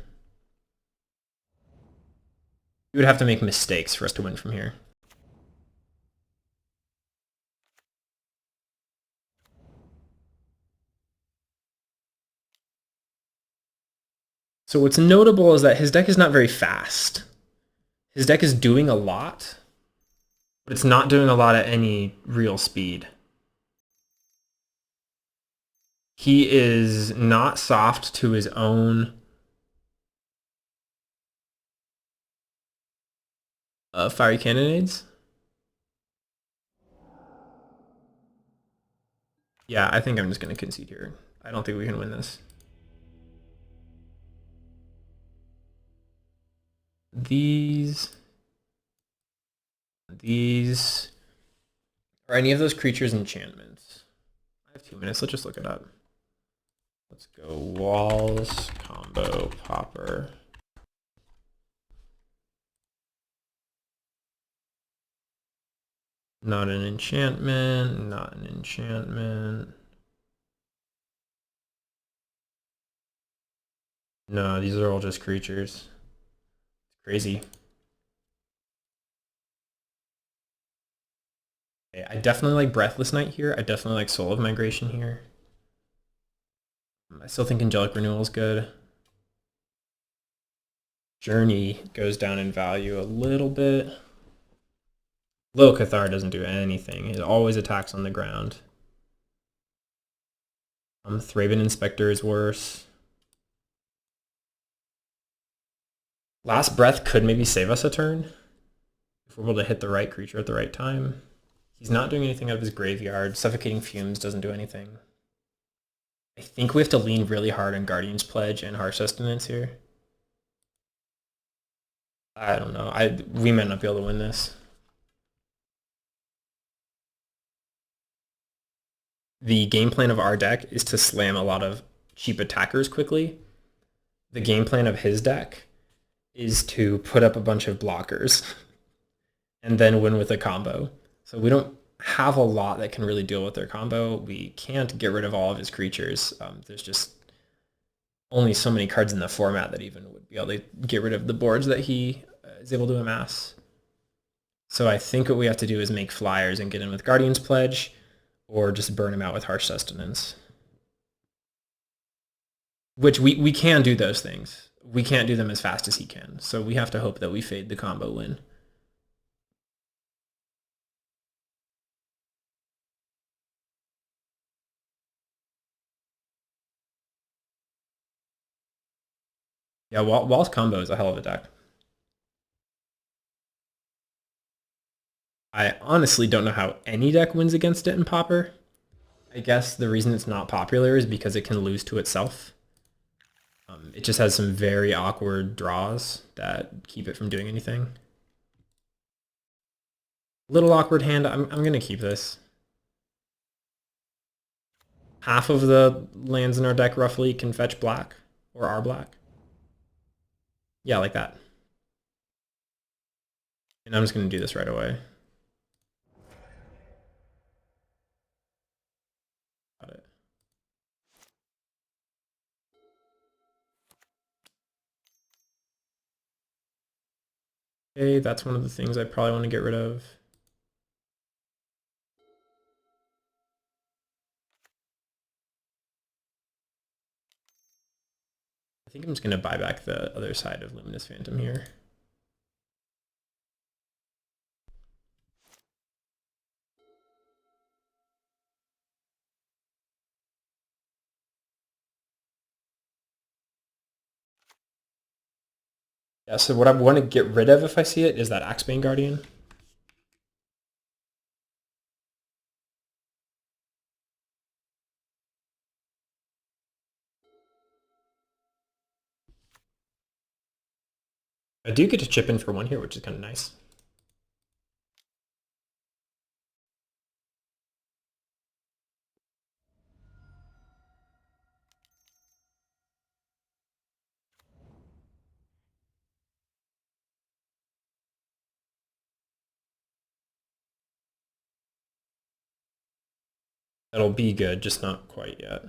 You would have to make mistakes for us to win from here. So what's notable is that his deck is not very fast. His deck is doing a lot, but it's not doing a lot at any real speed. He is not soft to his own fiery cannonades. Yeah, I think I'm just going to concede here. I don't think we can win this. These. Are any of those creatures enchantments? I have 2 minutes. Let's just look it up. Let's go walls combo Pauper. Not an enchantment, not an enchantment. No, these are all just creatures. It's crazy. Okay, I definitely like Breathless Knight here. I definitely like Soul of Migration here. I still think Angelic Renewal is good. Journey goes down in value a little bit. Loyal Cathar doesn't do anything. It always attacks on the ground. Thraben Inspector is worse. Last Breath could maybe save us a turn if we're able to hit the right creature at the right time. He's not doing anything out of his graveyard. Suffocating Fumes doesn't do anything. I think we have to lean really hard on Guardian's Pledge and Harsh Sustenance here. I don't know. We might not be able to win this. The game plan of our deck is to slam a lot of cheap attackers quickly. The game plan of his deck is to put up a bunch of blockers and then win with a combo. So we don't have a lot that can really deal with their combo. We can't get rid of all of his creatures. There's just only so many cards in the format that even would be able to get rid of the boards that he is able to amass. So I think what we have to do is make flyers and get in with Guardian's Pledge, or just burn him out with Harsh Sustenance. Which we can do those things. We can't do them as fast as he can. So we have to hope that we fade the combo win. Yeah, Wall's combo is a hell of a deck. I honestly don't know how any deck wins against it in Pauper. I guess the reason it's not popular is because it can lose to itself. It just has some very awkward draws that keep it from doing anything. Little awkward hand. I'm going to keep this. Half of the lands in our deck roughly can fetch black, or are black. Yeah, like that. And I'm just going to do this right away. Got it. Okay, that's one of the things I probably want to get rid of. I think I'm just going to buy back the other side of Luminous Phantom here. Yeah, so what I want to get rid of if I see it is that Axebane Guardian. I do get to chip in for one here, which is kind of nice. That'll be good, just not quite yet.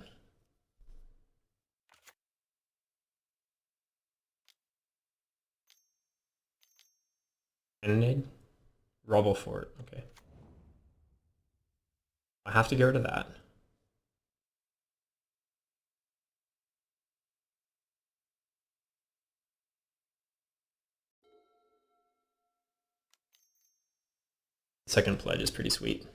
Cannonade? Rubble Fort, okay. I have to get rid of that. Second pledge is pretty sweet.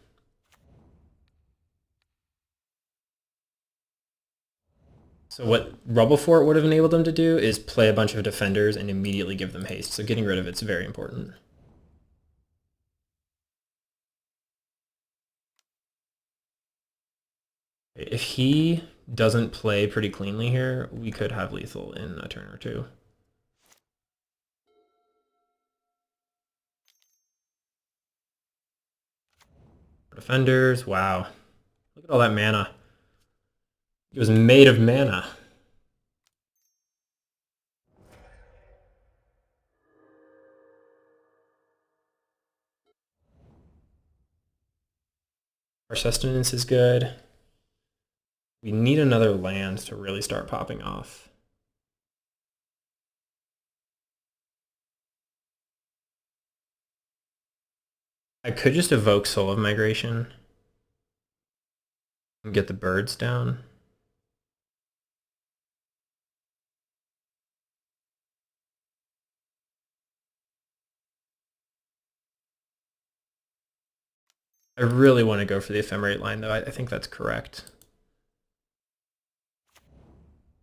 So what Rubble Fort would have enabled them to do is play a bunch of defenders and immediately give them haste. So getting rid of it's very important. If he doesn't play pretty cleanly here, we could have lethal in a turn or two. Defenders, wow. Look at all that mana. He was made of mana. Our sustenance is good. We need another land to really start popping off. I could just evoke Soul of Migration and get the birds down. I really want to go for the Ephemerate line, though. I think that's correct.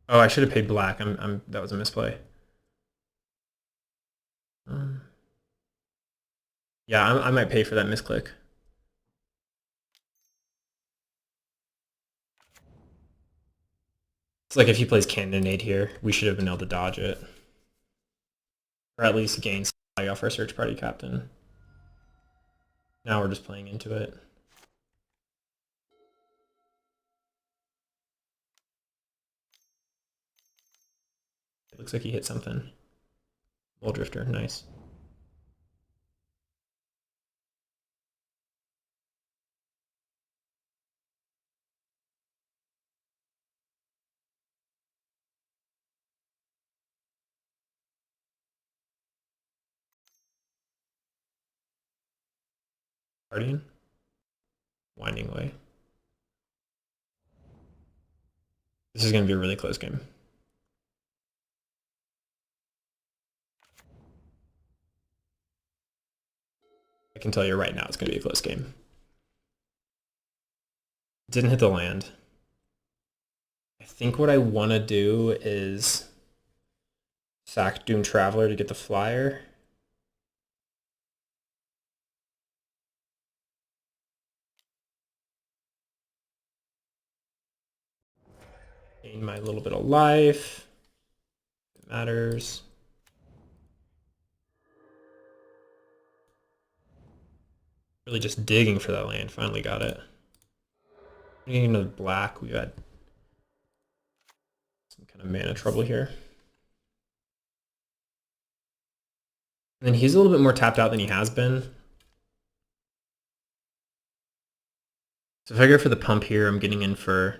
Oh, I should have paid black. That was a misplay. Yeah, I might pay for that misclick. It's like if he plays Cannonade here, we should have been able to dodge it. Or at least gain value off our search party captain. Now we're just playing into it. It looks like he hit something. Bull Drifter, nice. Guardian. Winding Way. This is going to be a really close game. I can tell you right now it's going to be a close game. Didn't hit the land. I think what I want to do is sack Doom Traveler to get the flyer. Gain my little bit of life. It matters. Really just digging for that land. Finally got it. Getting another black. We've had some kind of mana trouble here. And then he's a little bit more tapped out than he has been. So if I go for the pump here, I'm getting in for...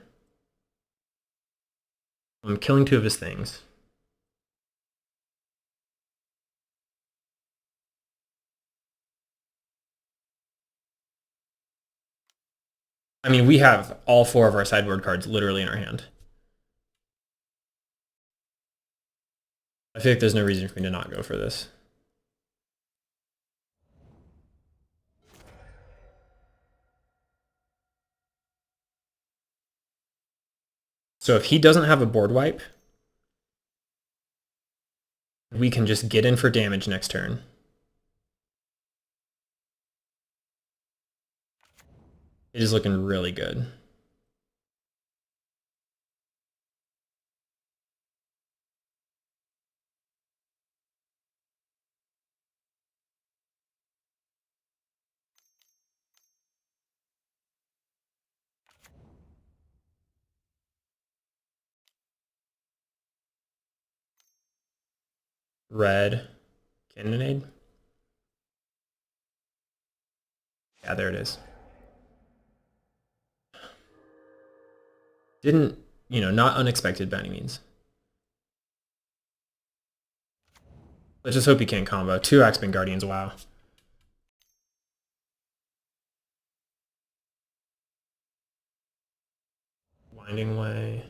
I'm killing two of his things. I mean, we have all four of our sideboard cards literally in our hand. I feel like there's no reason for me to not go for this. So if he doesn't have a board wipe, we can just get in for damage next turn. It is looking really good. Red Cannonade. Yeah, there it is. Didn't, not unexpected by any means. Let's just hope he can't combo. 2 Axeman Guardians, wow. Winding Way.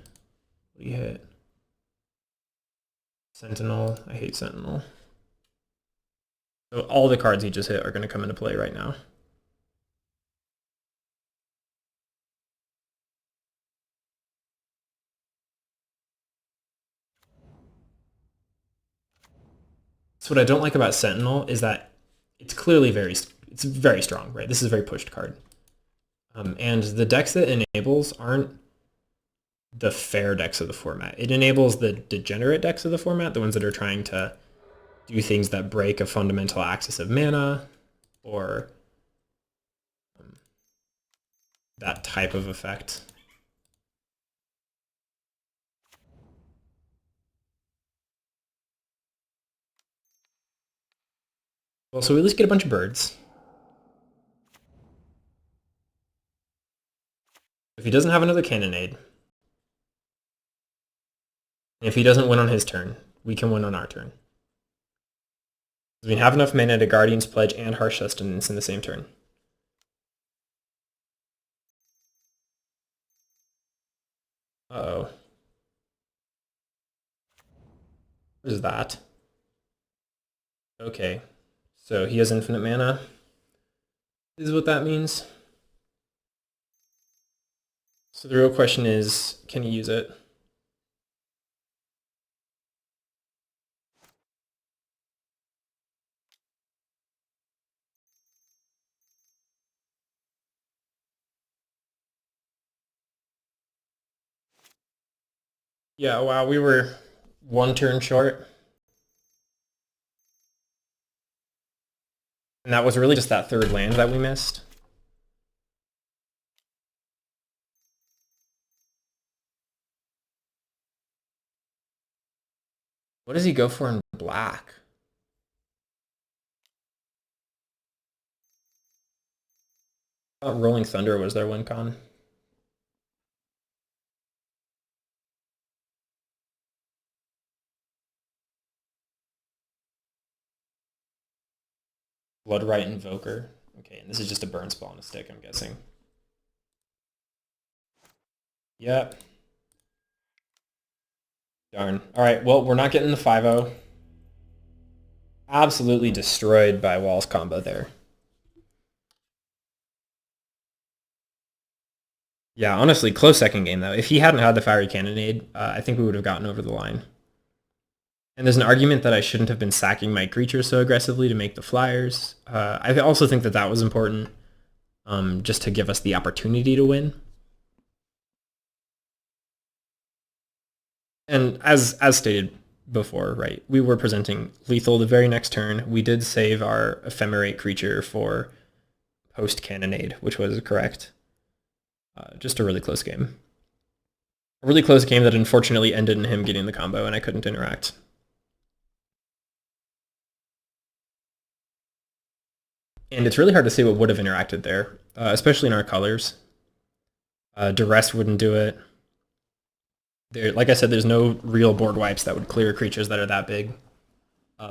What do you hit? Sentinel. I hate Sentinel. So all the cards he just hit are going to come into play right now. So what I don't like about Sentinel is that it's clearly very strong, right? This is a very pushed card. And the decks that enables aren't the fair decks of the format. It enables the degenerate decks of the format, the ones that are trying to do things that break a fundamental axis of mana, or that type of effect. Well, so we at least get a bunch of birds. If he doesn't have another cannonade, and if he doesn't win on his turn, we can win on our turn. We have enough mana to Guardian's Pledge and Harsh Sustenance in the same turn. Uh-oh. What is that? Okay. So he has infinite mana. This is what that means. So the real question is, can he use it? Yeah, wow, we were one turn short. And that was really just that third land that we missed. What does he go for in black? I thought Rolling Thunder was their win con. Bloodright Invoker. Okay, and this is just a burn spell on a stick, I'm guessing. Yep. Darn. Alright, well, we're not getting the 5-0. Absolutely destroyed by Wall's combo there. Yeah, honestly, close second game, though. If he hadn't had the Fiery Cannonade, I think we would have gotten over the line. And there's an argument that I shouldn't have been sacking my creatures so aggressively to make the flyers. I also think that that was important, just to give us the opportunity to win. And as stated before, right, we were presenting lethal the very next turn. We did save our ephemerate creature for post-cannonade, which was correct. Just a really close game. A really close game that unfortunately ended in him getting the combo and I couldn't interact. And it's really hard to say what would have interacted there, especially in our colors. Duress wouldn't do it. Like I said, there's no real board wipes that would clear creatures that are that big.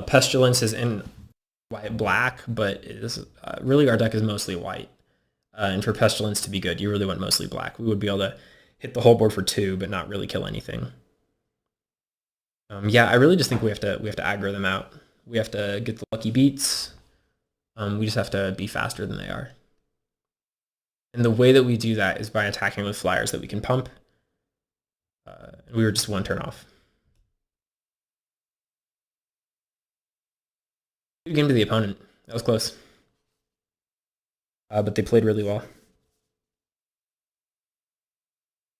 Pestilence is in white-black, but really our deck is mostly white. And for Pestilence to be good, you really want mostly black. We would be able to hit the whole board for 2, but not really kill anything. Yeah, I really just think we have to aggro them out. We have to get the lucky beats. We just have to be faster than they are. And the way that we do that is by attacking with flyers that we can pump. We were just one turn off. Good game to the opponent. That was close. But they played really well.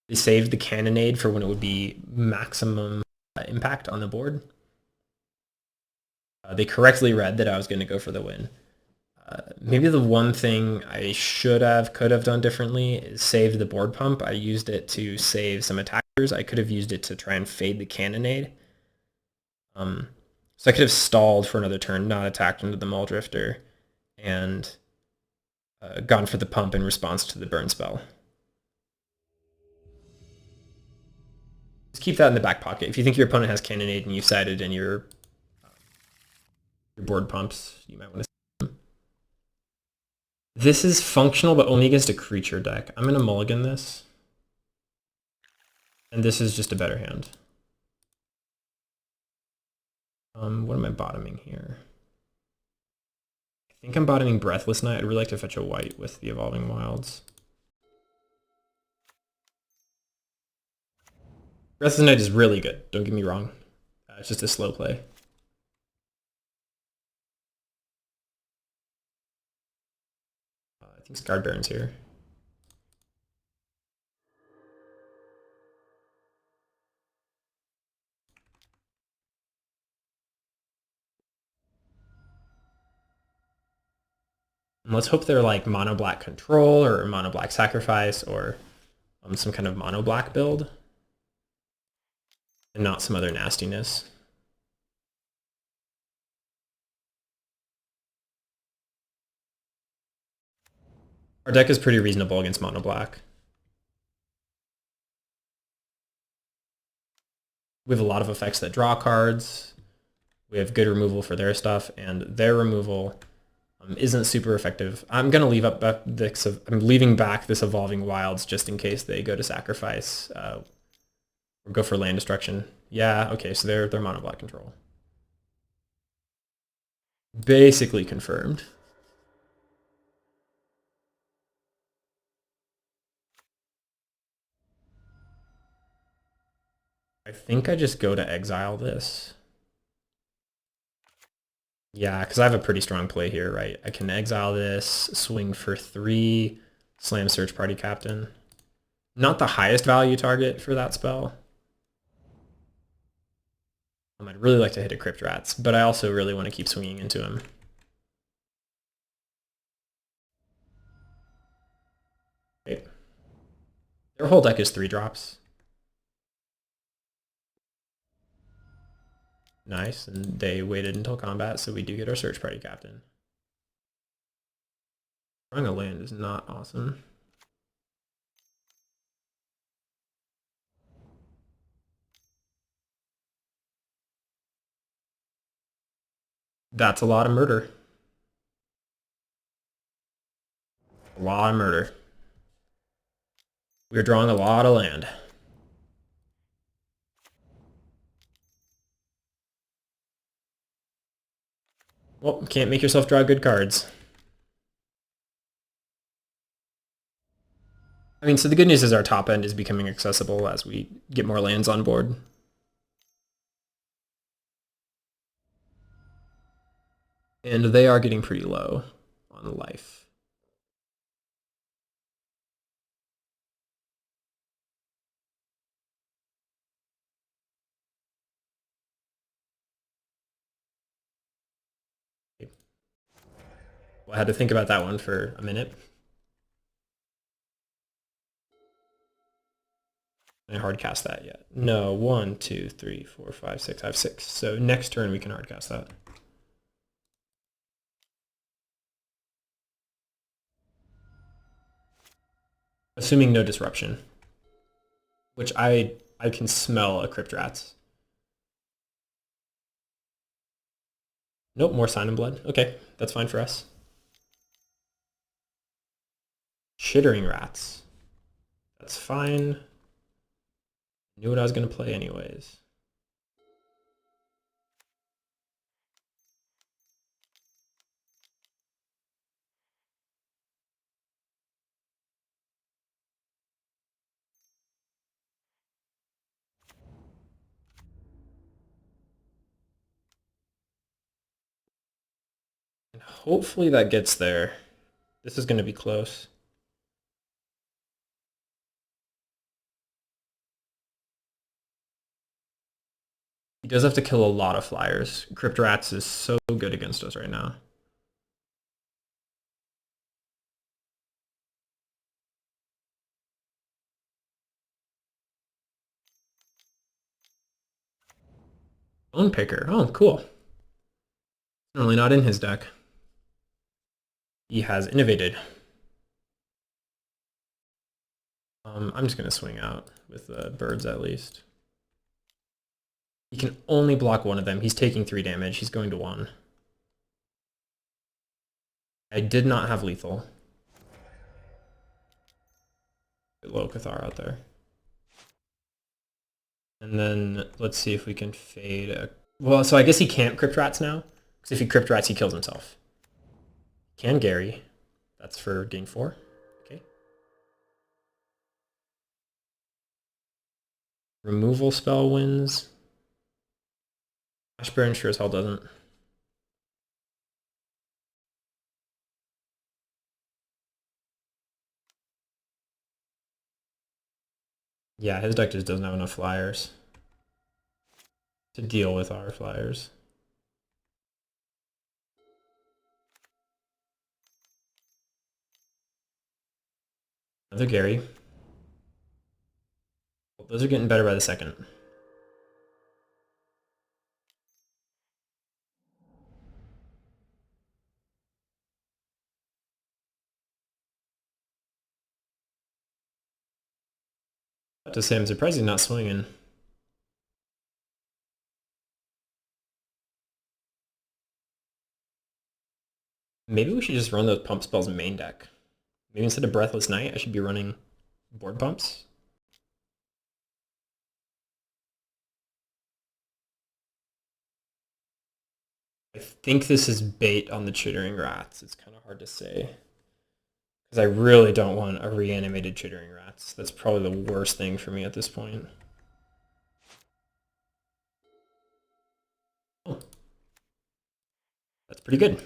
They saved the cannonade for when it would be maximum impact on the board. They correctly read that I was going to go for the win. Maybe the one thing I could have done differently is saved the board pump. I used it to save some attackers. I could have used it to try and fade the cannonade. So I could have stalled for another turn, not attacked into the Maul Drifter, and gone for the pump in response to the burn spell. Just keep that in the back pocket. If you think your opponent has cannonade and you've sided in your board pumps, you might want to. This is functional, but only against a creature deck. I'm going to mulligan this. And this is just a better hand. What am I bottoming here? I think I'm bottoming Breathless Knight. I'd really like to fetch a white with the Evolving Wilds. Breathless Knight is really good, don't get me wrong. It's just a slow play. I think Scarred Baron's here. And let's hope they're like mono black control or mono black sacrifice or some kind of mono black build. And not some other nastiness. Our deck is pretty reasonable against mono black. We have a lot of effects that draw cards. We have good removal for their stuff, and their removal isn't super effective. I'm gonna leave up this. I'm leaving back this Evolving Wilds just in case they go to sacrifice or go for land destruction. Yeah, okay, so they're mono black control. Basically confirmed. I think I just go to exile this. Yeah, because I have a pretty strong play here, right? I can exile this, swing for 3, slam Search Party Captain. Not the highest value target for that spell. I'd really like to hit a Crypt Rats, but I also really want to keep swinging into him. Okay. Their whole deck is 3 drops. Nice, and they waited until combat, so we do get our Search Party Captain. Drawing a land is not awesome. That's a lot of murder. A lot of murder. We're drawing a lot of land. Well, can't make yourself draw good cards. I mean, so the good news is our top end is becoming accessible as we get more lands on board. And they are getting pretty low on life. Well, I had to think about that one for a minute. Can I hard cast that yet? No, 1, 2, 3, 4, 5, 6. I have 6. So next turn we can hard cast that. Assuming no disruption. Which I can smell a Crypt Rats. Nope, more Sign in Blood. Okay, that's fine for us. Chittering Rats. That's fine. Knew what I was going to play anyways. And hopefully that gets there. This is going to be close. He does have to kill a lot of flyers. Crypt Rats is so good against us right now. Bone Picker. Oh, cool. Normally not in his deck. He has innovated. I'm just going to swing out with the birds at least. He can only block one of them. He's taking 3 damage. He's going to 1. I did not have lethal. Loyal Cathar out there. And then let's see if we can fade a... Well, so I guess he can't Crypt Rats now. Because if he Crypt Rats, he kills himself. Can Gary. That's for gain 4. Okay. Removal spell wins. Ashburn sure as hell doesn't. Yeah, his deck just doesn't have enough flyers to deal with our flyers. Another Gary. Well, those are getting better by the second. I have to say, I'm surprised he's not swinging. Maybe we should just run those pump spells main deck. Maybe instead of Breathless Knight, I should be running board pumps. I think this is bait on the Chittering Rats. It's kind of hard to say. Because I really don't want a reanimated Chittering Rats. That's probably the worst thing for me at this point. Oh. That's pretty good.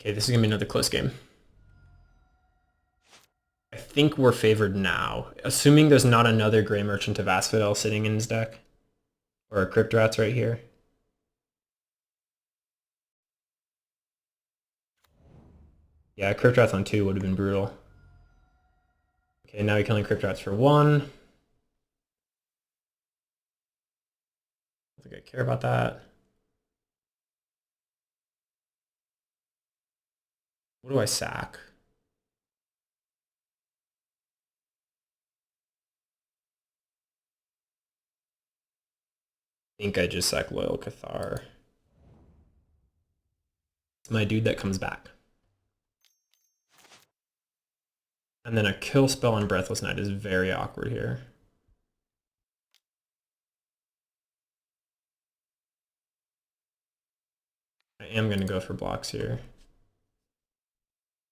Okay, this is going to be another close game. I think we're favored now, assuming there's not another Grey Merchant of Asphodel sitting in his deck. Or a Crypt Rats right here. Yeah, Crypt Rats on 2 would have been brutal. Okay, now we can only Crypt Rats for 1. I don't think I care about that. What do I sack? I think I just sack Loyal Cathar. It's my dude that comes back. And then a kill spell on Breathless Knight is very awkward here. I am going to go for blocks here.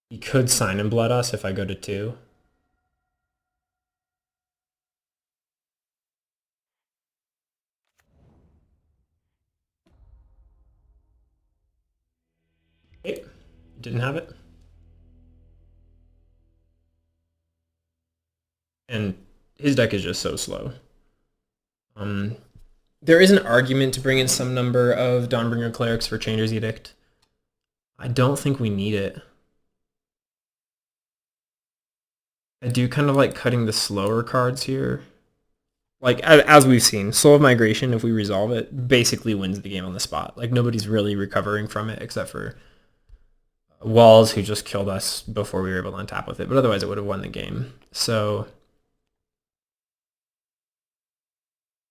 He could Sign and Blood us if I go to 2. Okay, didn't have it. And his deck is just so slow. There is an argument to bring in some number of Dawnbringer Clerics for Changer's Edict. I don't think we need it. I do kind of like cutting the slower cards here. Like, as we've seen, Soul of Migration, if we resolve it, basically wins the game on the spot. Like, nobody's really recovering from it except for Walls, who just killed us before we were able to untap with it. But otherwise, it would have won the game. So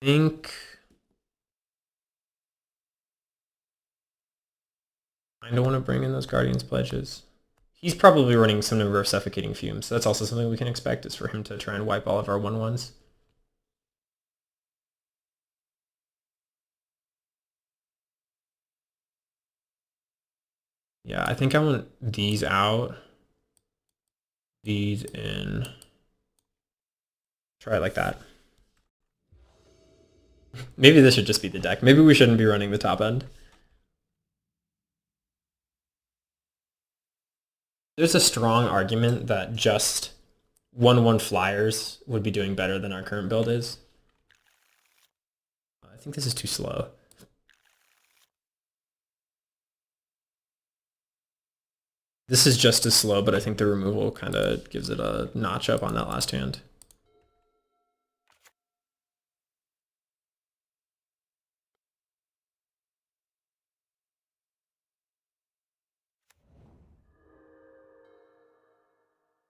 I think I don't want to bring in those Guardian's Pledges. He's probably running some number of Suffocating Fumes. So that's also something we can expect, is for him to try and wipe all of our 1/1s. Yeah, I think I want these out. These in. Try it like that. Maybe this should just be the deck. Maybe we shouldn't be running the top end. There's a strong argument that just 1/1 flyers would be doing better than our current build is. I think this is too slow. This is just as slow, but I think the removal kind of gives it a notch up on that last hand.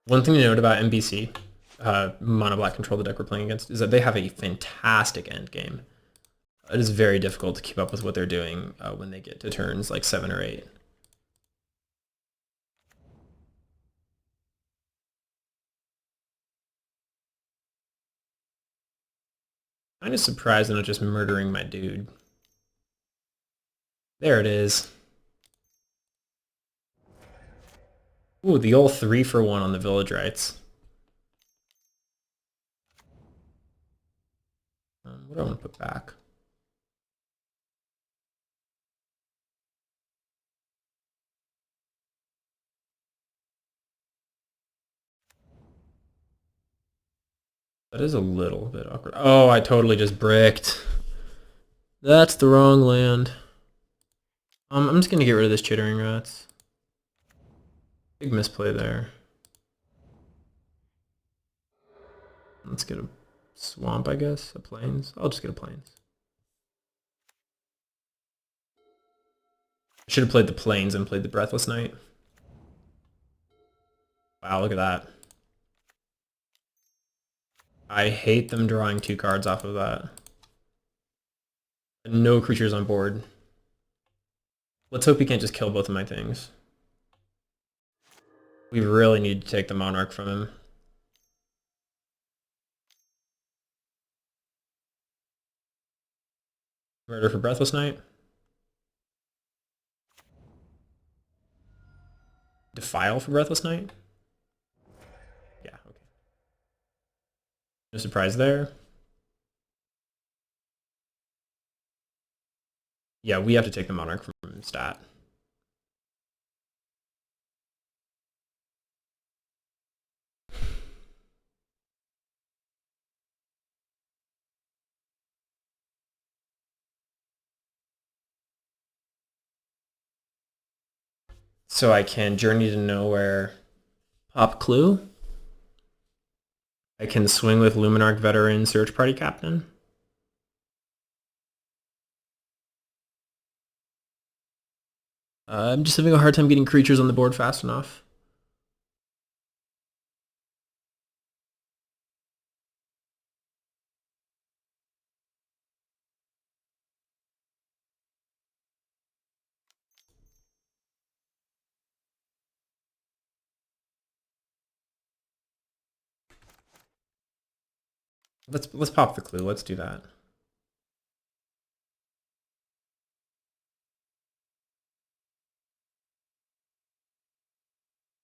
One thing to note about MBC, Mono Black Control, the deck we're playing against, is that they have a fantastic end game. It is very difficult to keep up with what they're doing when they get to turns like 7 or 8. Kind of surprised I'm not just murdering my dude. There it is. Ooh, the old 3-for-1 on the Village Rites. What do I want to put back? That is a little bit awkward. Oh, I totally just bricked. That's the wrong land. I'm just going to get rid of this Chittering Rats. Big misplay there. Let's get a swamp, I guess. A plains. I'll just get a plains. I should have played the Plains and played the Breathless Knight. Wow, look at that. I hate them drawing 2 cards off of that. No creatures on board. Let's hope he can't just kill both of my things. We really need to take the Monarch from him. Murder for Breathless Knight. Defile for Breathless Knight? Yeah, okay. No surprise there. Yeah, we have to take the Monarch from stat. So I can Journey to Nowhere, pop Clue. I can swing with Lunarch Veteran, Search Party Captain. I'm just having a hard time getting creatures on the board fast enough. Let's pop the Clue. Let's do that.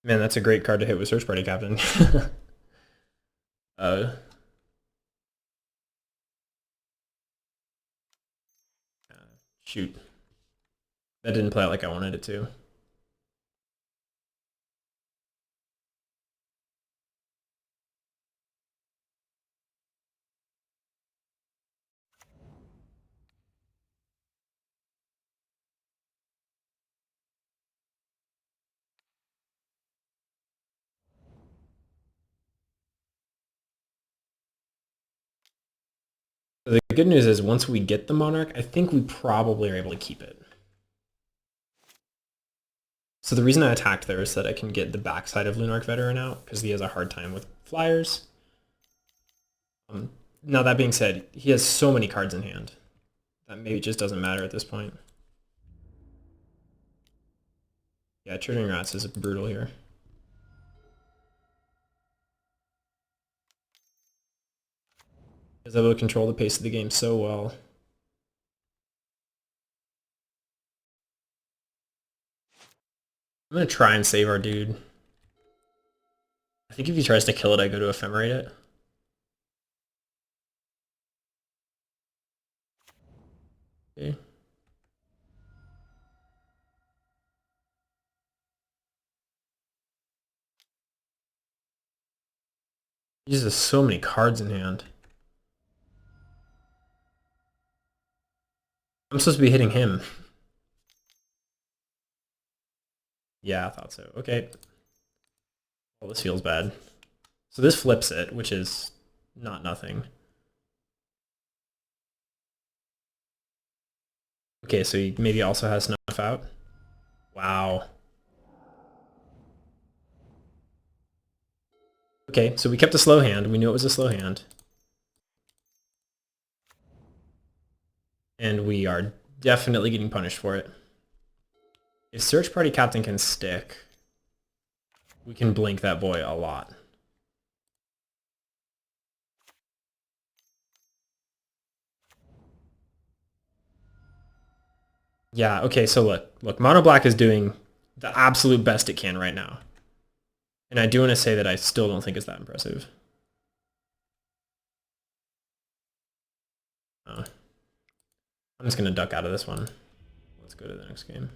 Man, that's a great card to hit with Search Party Captain. Shoot. That didn't play out like I wanted it to. The good news is once we get the Monarch, I think we probably are able to keep it. So the reason I attacked there is that I can get the backside of Lunarch Veteran out because he has a hard time with flyers. Now that being said, he has so many cards in hand that maybe it just doesn't matter at this point. Yeah, Triggering Rats is brutal here. He's able to control the pace of the game so well. I'm going to try and save our dude. I think if he tries to kill it, I go to Ephemerate it. Okay. He uses so many cards in hand. I'm supposed to be hitting him. Yeah, I thought so. Okay. Well, this feels bad. So this flips it, which is not nothing. Okay, so he maybe also has Snuff out. Wow. Okay, so we kept a slow hand. We knew it was a slow hand. And we are definitely getting punished for it. If Search Party Captain can stick, we can blink that boy a lot. Yeah, okay, so look, Mono Black is doing the absolute best it can right now. And I do want to say that I still don't think it's that impressive. I'm just going to duck out of this one. Let's go to the next game.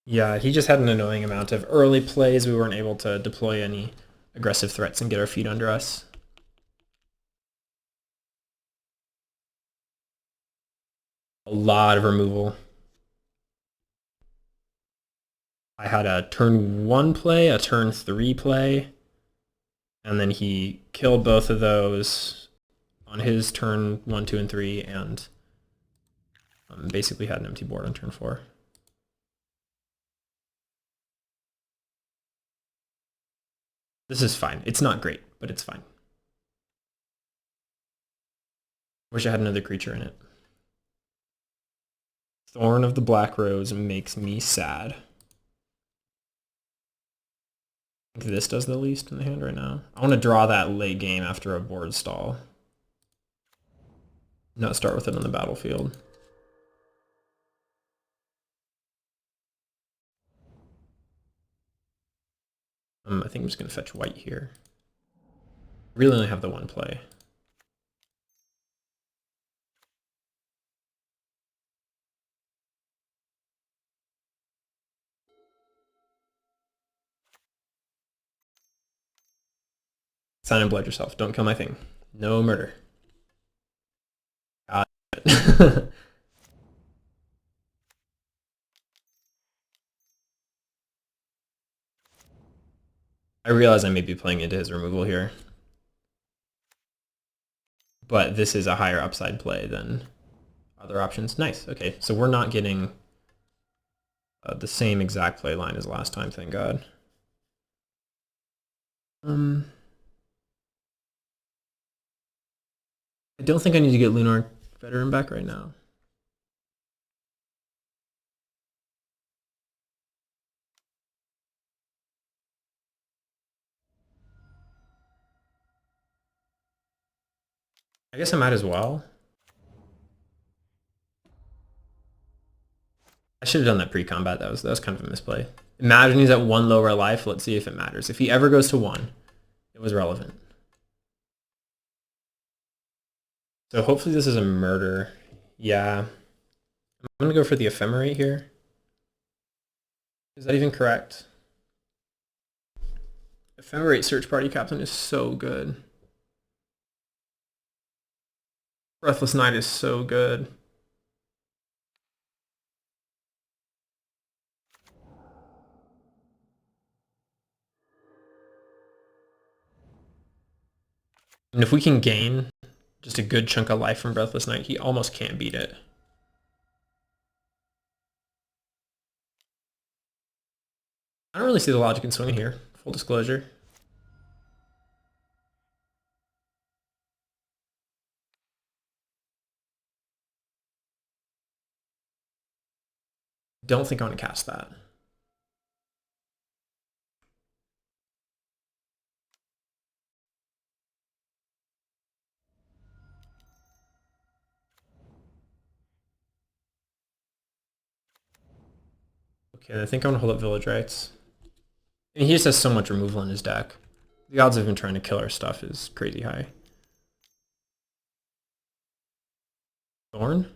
Yeah, he just had an annoying amount of early plays. We weren't able to deploy any aggressive threats and get our feet under us. A lot of removal. I had a turn 1 play, a turn 3 play, And then he killed both of those on his turn 1, 2, and 3, and basically had an empty board on turn 4. This is fine. It's not great, but it's fine. Wish I had another creature in it. Thorn of the Black Rose makes me sad. I think this does the least in the hand right now. I want to draw that late game after a board stall. Not start with it on the battlefield. I think I'm just going to fetch white here. I really only have the one play. Sign and blood yourself. Don't kill my thing. No murder. God. I realize I may be playing into his removal here. But this is a higher upside play than other options. Nice. Okay, so we're not getting the same exact play line as last time, thank God. I don't think I need to get Lunarch Veteran back right now. I guess I might as well. I should have done that pre-combat. That was kind of a misplay. Imagine he's at 1 lower life. Let's see if it matters. If he ever goes to 1, it was relevant. So hopefully this is a murder. Yeah. I'm going to go for the Ephemerate here. Is that even correct? Ephemerate Search Party Captain is so good. Breathless Knight is so good. And if we can gain just a good chunk of life from Breathless Knight, he almost can't beat it. I don't really see the logic in swinging here, full disclosure. Don't think I want to cast that. Okay, I think I want to hold up Village Rites. And he just has so much removal in his deck. The odds of him trying to kill our stuff is crazy high. Thorn?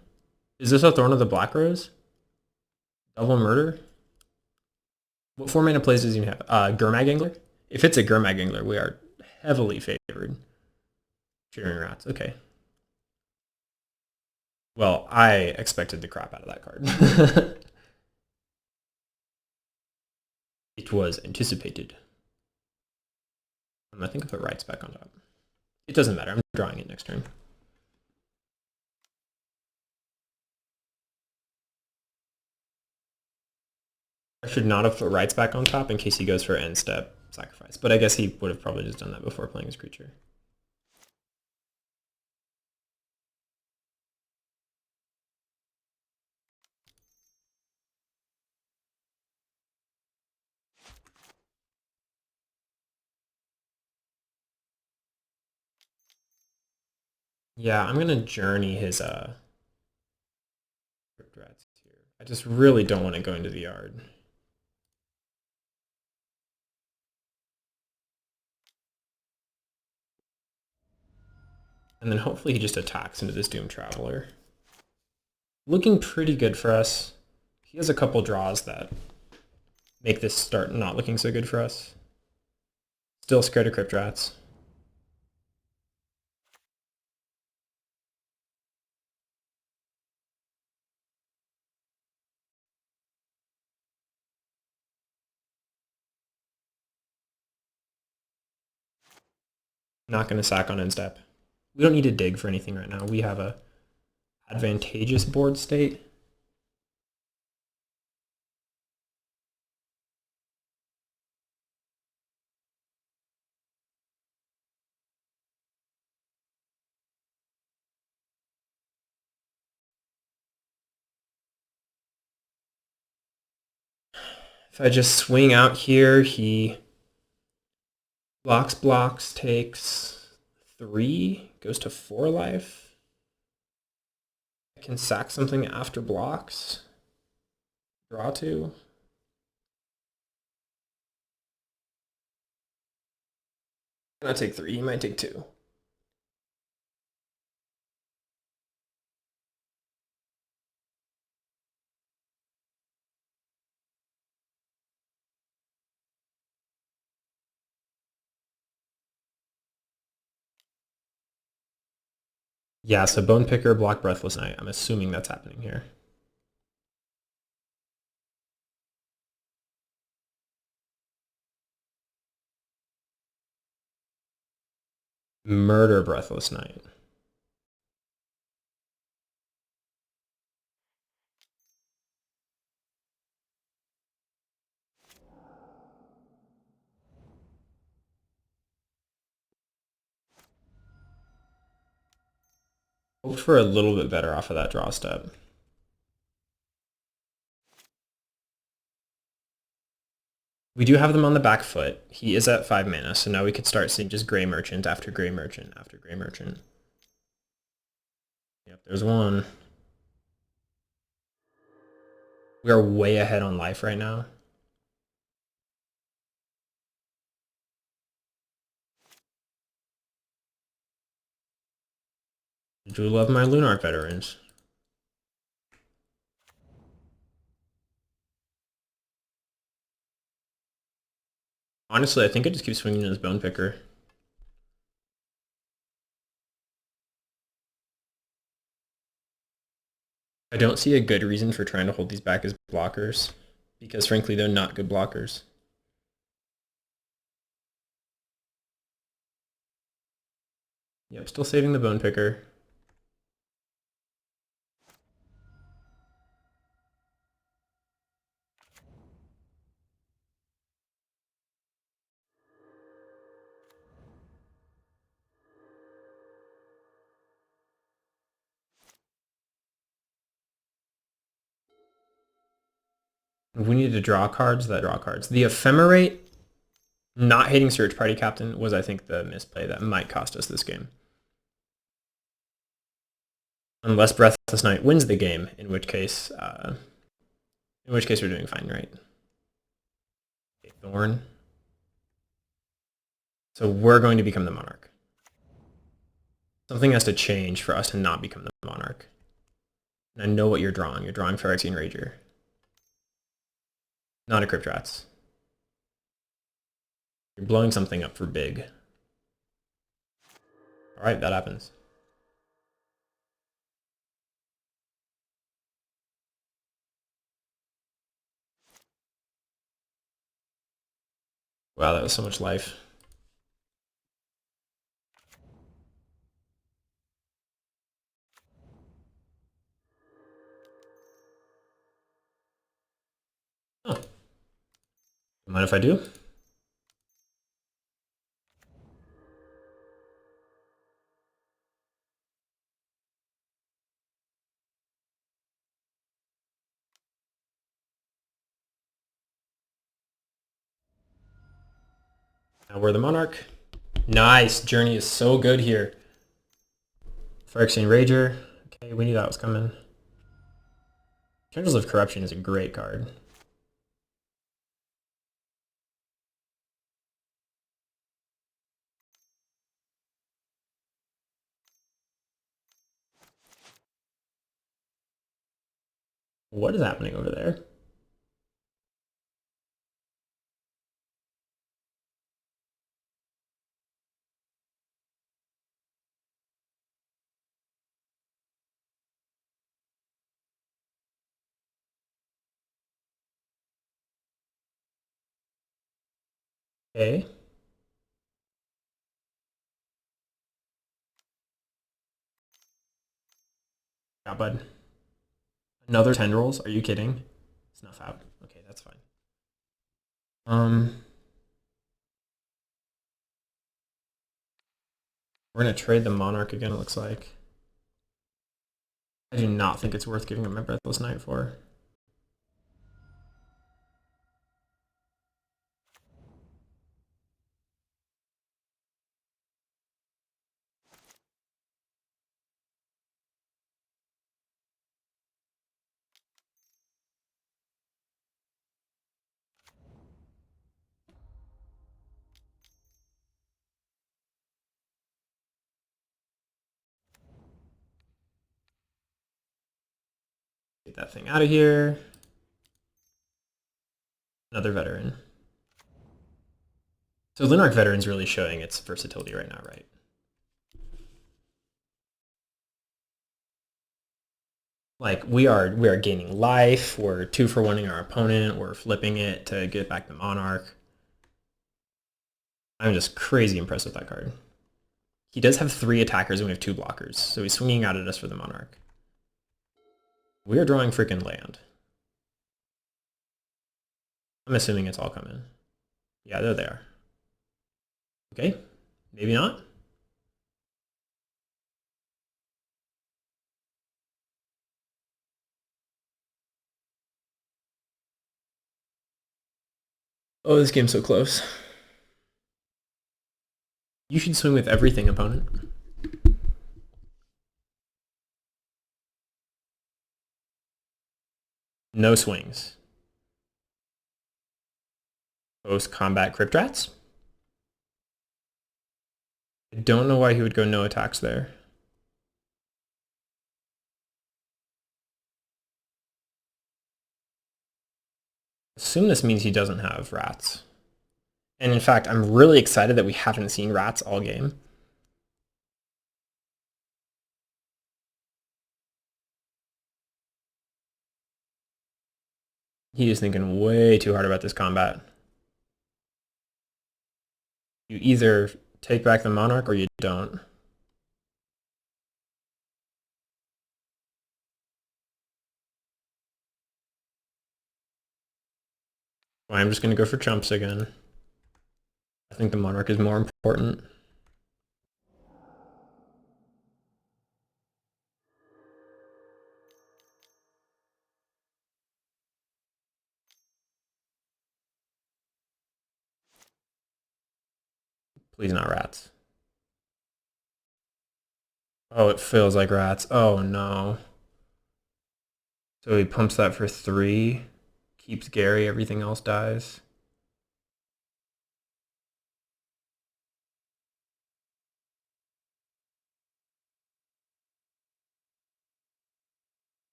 Is this a Thorn of the Black Rose? Double murder? What 4-mana plays does he have? Gurmag Angler? If it's a Gurmag Angler, we are heavily favored. Cheering Rats, okay. Well, I expected the crap out of that card. It was anticipated. I think I'll put Rights back on top. It doesn't matter, I'm drawing it next turn. I should not have put Rights back on top in case he goes for end step sacrifice, but I guess he would have probably just done that before playing his creature. Yeah, I'm gonna journey his Crypt Rats here. I just really don't want to go into the yard. And then hopefully he just attacks into this Doom Traveler. Looking pretty good for us. He has a couple draws that make this start not looking so good for us. Still scared of Crypt Rats. Not going to sack on end step. We don't need to dig for anything right now. We have a advantageous board state. If I just swing out here, he blocks, takes 3, goes to 4 life. I can sack something after blocks. Draw 2. Gonna take 3, he might take 2. Yeah, so Bone Picker, block Breathless Knight. I'm assuming that's happening here. Murder Breathless Knight. Hope for a little bit better off of that draw step. We do have them on the back foot. He is at 5 mana, so now we could start seeing just Gray Merchant after Gray Merchant after Gray Merchant. Yep, there's one. We are way ahead on life right now. I do love my Lunarch Veterans. Honestly, I think I just keep swinging as Bone Picker. I don't see a good reason for trying to hold these back as blockers, because frankly, they're not good blockers. Yep, still saving the Bone Picker. If we needed to draw cards, that draw cards. The Ephemerate not hitting Search Party Captain was, I think, the misplay that might cost us this game. Unless Breathless Knight wins the game, in which case we're doing fine, right? Okay, Thorn. So we're going to become the Monarch. Something has to change for us to not become the Monarch. And I know what you're drawing. You're drawing Phyrexian Rager. Not a Crypt Rats. You're blowing something up for big. Alright, that happens. Wow, that was so much life. Oh. Mind if I do? Now we're the Monarch. Nice. Journey is so good here. Phyrexian Rager. Okay, we knew that was coming. Tendrils of Corruption is a great card. What is happening over there? Okay. Yeah, bud. Another tendrils? Are you kidding? Snuff out. Okay, that's fine. We're gonna trade the Monarch again, it looks like. I do not think it's worth giving up my Breathless Knight for. Get that thing out of here. Another veteran. So Lunarch Veteran's really showing its versatility right now, right? Like we are gaining life, we're 2-for-1ing our opponent, we're flipping it to get back the Monarch. I'm just crazy impressed with that card. He does have 3 attackers and we have 2 blockers, so he's swinging out at us for the Monarch. We are drawing freaking land. I'm assuming it's all coming. Yeah, they're there. Okay, maybe not. Oh, this game's so close. You should swing with everything, opponent. No swings. Post-combat Crypt Rats? I don't know why he would go no attacks there. Assume this means he doesn't have rats. And in fact, I'm really excited that we haven't seen rats all game. He is thinking way too hard about this combat. You either take back the Monarch or you don't. Well, I'm just going to go for chumps again. I think the Monarch is more important. Please not rats. Oh, it feels like rats. Oh no. So he pumps that for 3, keeps Gary, everything else dies.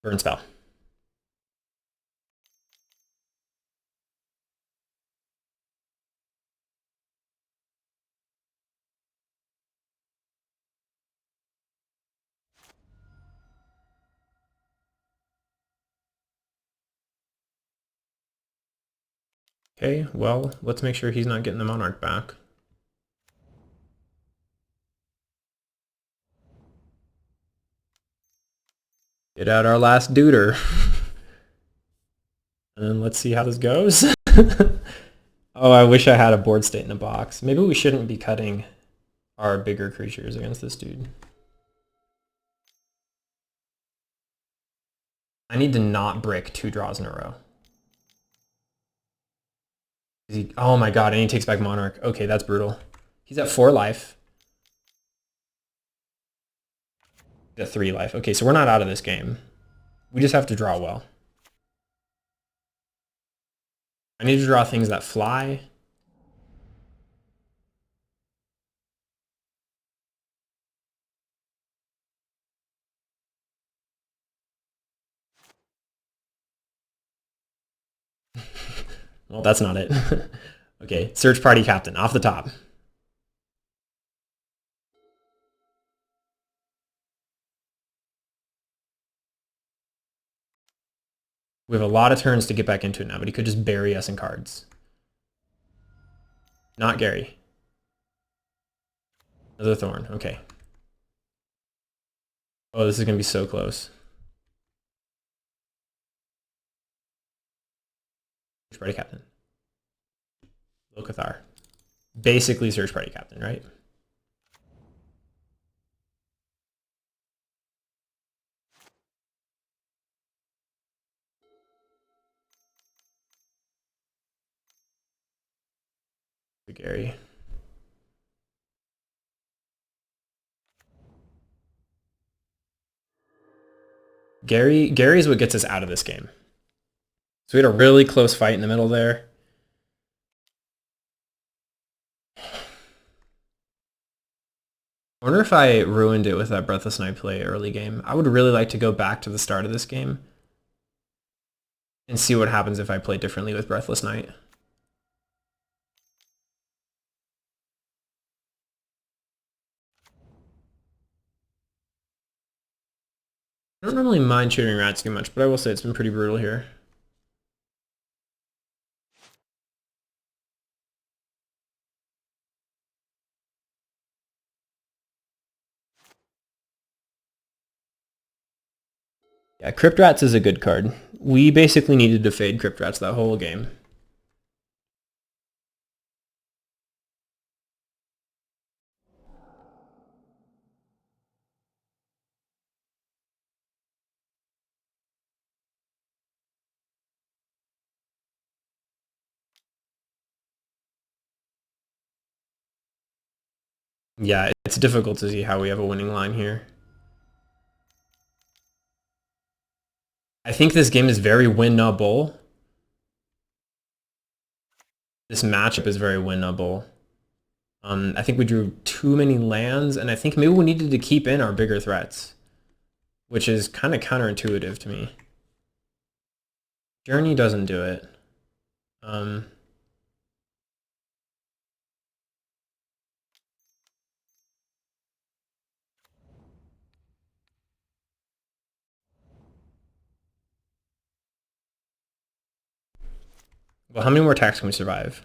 Burn spell. Okay, well, let's make sure he's not getting the Monarch back. Get out our last duder. And let's see how this goes. Oh, I wish I had a board state in a box. Maybe we shouldn't be cutting our bigger creatures against this dude. I need to not brick 2 draws in a row. Oh my god, and he takes back Monarch. Okay, that's brutal. He's at 4 life. He's at 3 life. Okay, so we're not out of this game. We just have to draw well. I need to draw things that fly. Well, that's not it. Okay, search party captain, off the top. We have a lot of turns to get back into it now, but he could just bury us in cards. Not Gary. Another Thorn, okay. Oh, this is going to be so close. Search Party Captain. Loyal Cathar. Basically Search Party Captain, right? Gary. Gary's what gets us out of this game. So we had a really close fight in the middle there. I wonder if I ruined it with that Breathless Knight play early game. I would really like to go back to the start of this game and see what happens if I play differently with Breathless Knight. I don't normally mind shooting rats too much, but I will say it's been pretty brutal here. Yeah, Crypt Rats is a good card. We basically needed to fade Crypt Rats that whole game. Yeah, it's difficult to see how we have a winning line here. I think this game is very winnable. This matchup is very winnable. I think we drew too many lands, and I think maybe we needed to keep in our bigger threats, which is kind of counterintuitive to me. Journey doesn't do it. Well, how many more attacks can we survive?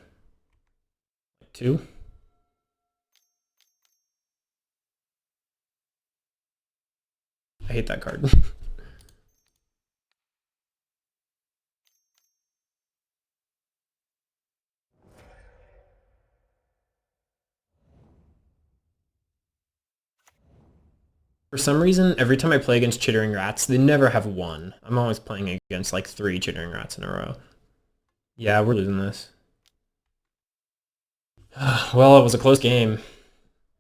2? I hate that card. For some reason, every time I play against Chittering Rats, they never have one. I'm always playing against like 3 Chittering Rats in a row. Yeah, we're losing this. Well, it was a close game.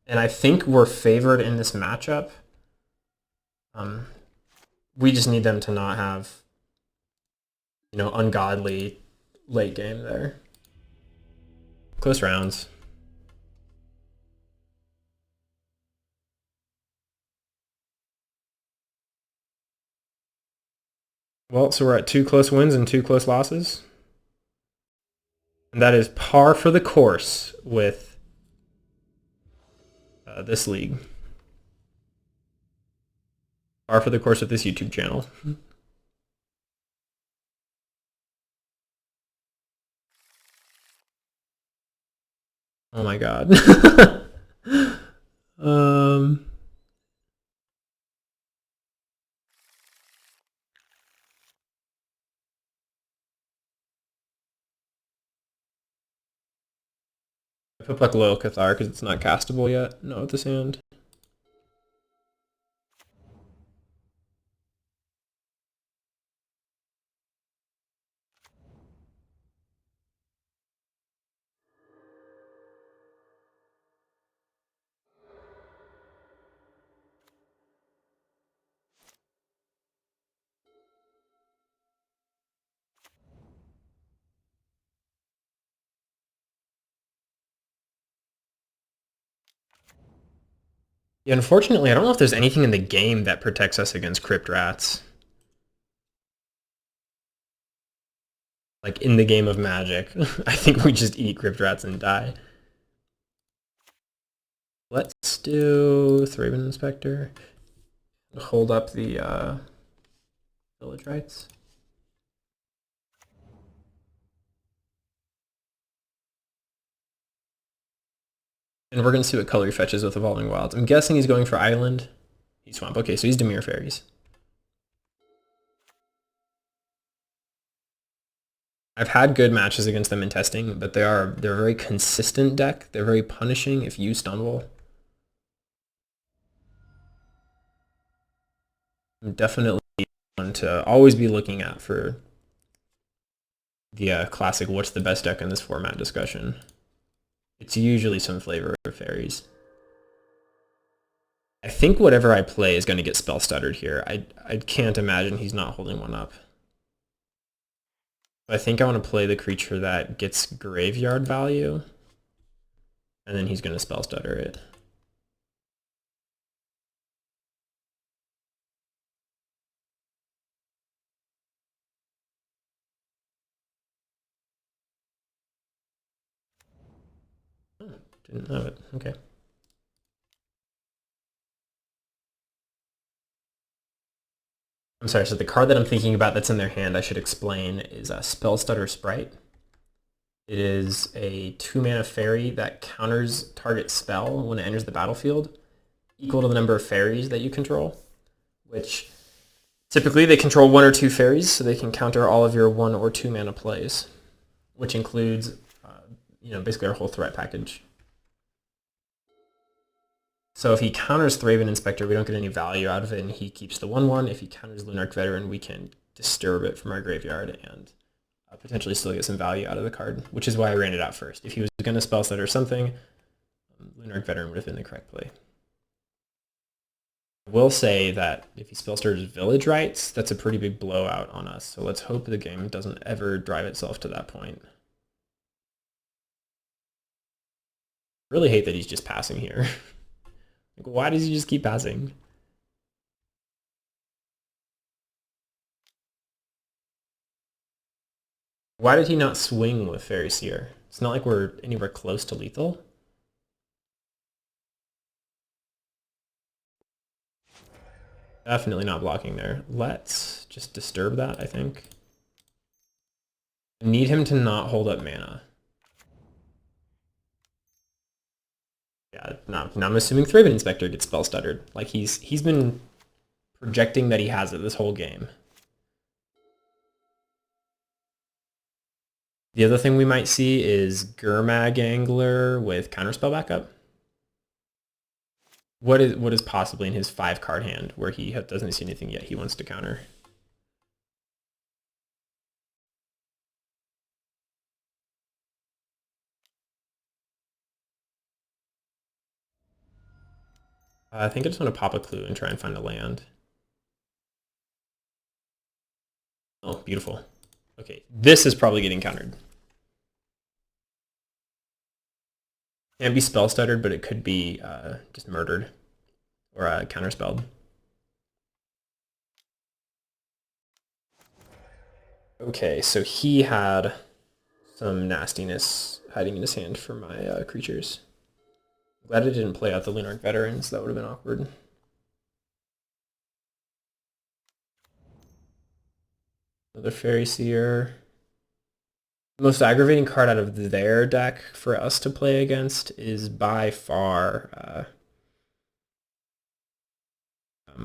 And I think we're favored in this matchup. We just need them to not have, ungodly late game there. Close rounds. Well, so we're at 2 close wins and 2 close losses. And that is par for the course with this league. Par for the course with this YouTube channel. Oh my god. I put like Loyal Cathar because it's not castable yet. No, with this hand. Yeah, unfortunately, I don't know if there's anything in the game that protects us against Crypt Rats. Like in the game of Magic. I think we just eat Crypt Rats and die. Let's do Thraben Inspector. Hold up the village rights. And we're going to see what color he fetches with Evolving Wilds. I'm guessing he's going for Island. Swamp. Okay, so he's Dimir Fairies. I've had good matches against them in testing, but they're a very consistent deck. They're very punishing if you stumble. I'm definitely one to always be looking at for the classic what's the best deck in this format discussion. It's usually some flavor of fairies. I think whatever I play is going to get spell stuttered here. I can't imagine he's not holding one up. I think I want to play the creature that gets graveyard value, and then he's going to spell stutter it. Oh, didn't know it. Okay. I'm sorry, so the card that I'm thinking about that's in their hand, I should explain, is a Spell Stutter Sprite. It is a 2-mana fairy that counters target spell when it enters the battlefield, equal to the number of fairies that you control, which typically they control 1 or 2 fairies, so they can counter all of your 1 or 2 mana plays, which includes, basically our whole threat package. So if he counters Thraben Inspector, we don't get any value out of it, and he keeps the 1/1. If he counters Lunarch Veteran, we can disturb it from our graveyard and potentially still get some value out of the card, which is why I ran it out first. If he was going to spell set or something, Lunarch Veteran would have been the correct play. I will say that if he spell starters Village Rites, that's a pretty big blowout on us, so let's hope the game doesn't ever drive itself to that point. I really hate that he's just passing here. Why does he just keep passing? Why did he not swing with Fairy Seer? It's not like we're anywhere close to lethal. Definitely not blocking there. Let's just disturb that, I think. I need him to not hold up mana. Yeah, now I'm assuming Thraben Inspector gets spell stuttered. Like he's been projecting that he has it this whole game. The other thing we might see is Gurmag Angler with counterspell backup. What is possibly in his 5-card hand where he doesn't see anything yet he wants to counter? I think I just want to pop a clue and try and find a land. Oh, beautiful. Okay, this is probably getting countered. Can't be spell stuttered, but it could be just murdered or counterspelled. Okay, so he had some nastiness hiding in his hand for my creatures. Glad I didn't play out the Lunarch Veterans. That would have been awkward. Another Fairy Seer. The most aggravating card out of their deck for us to play against is by far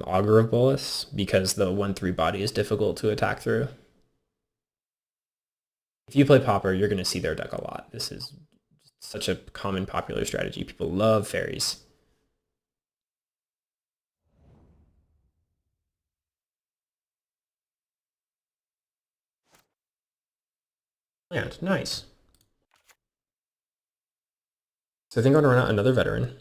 Augur of Bolas, because the 1/3 body is difficult to attack through. If you play Pauper, you're going to see their deck a lot. This is such a common popular strategy. People love fairies. Land, nice. So I think I'm going to run out another veteran.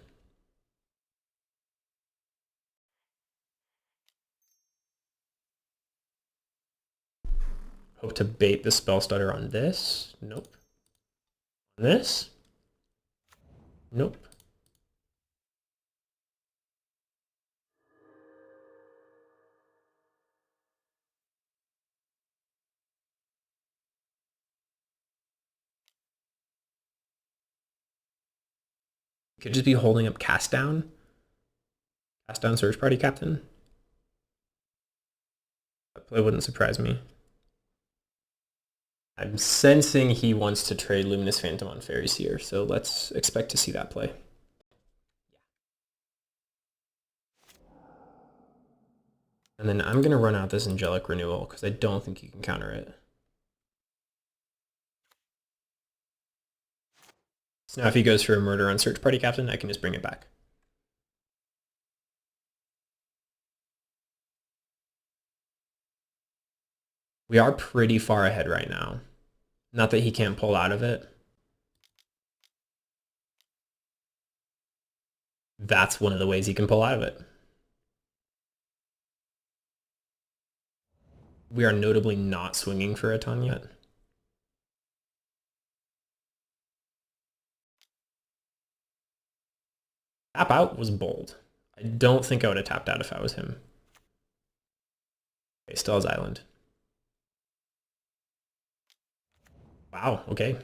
Hope to bait the spell stutter on this. Nope. On this? Nope. Could just be holding up Cast Down. Cast Down Search Party Captain. That play wouldn't surprise me. I'm sensing he wants to trade Luminous Phantom on Fairy Seer, so let's expect to see that play. And then I'm going to run out this Angelic Renewal because I don't think you can counter it. So now if he goes for a murder on Search Party Captain, I can just bring it back. We are pretty far ahead right now. Not that he can't pull out of it. That's one of the ways he can pull out of it. We are notably not swinging for a ton yet. Tap out was bold. I don't think I would have tapped out if I was him. Okay, still has Island. Wow, okay.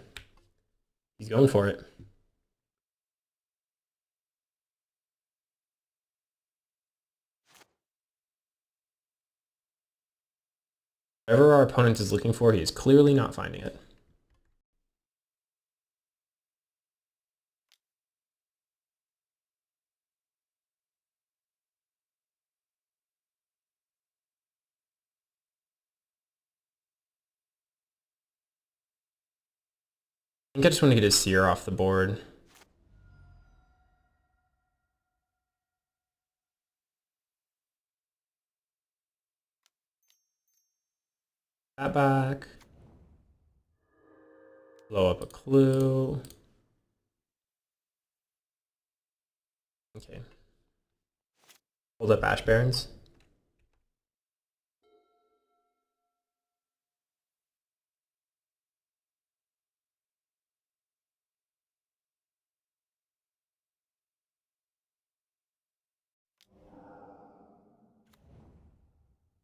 He's going for it. Whatever our opponent is looking for, he is clearly not finding it. I think I just want to get his Seer off the board. That back. Blow up a clue. Okay. Hold up Ash Barrens.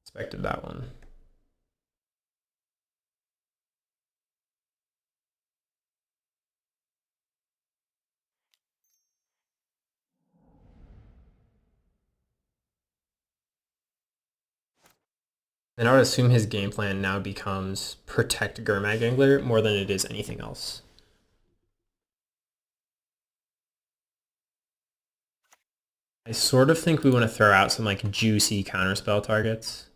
Expected that one. And I would assume his game plan now becomes protect Gurmag Angler more than it is anything else. I sort of think we want to throw out some like juicy counterspell targets.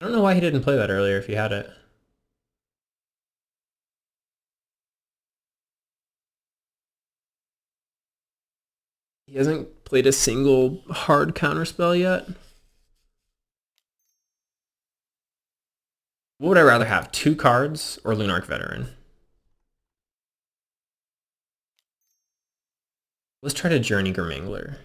I don't know why he didn't play that earlier if he had it. He hasn't played a single hard counterspell yet. What would I rather have, 2 cards or Lunarch Veteran? Let's try to Journey Gurmangler.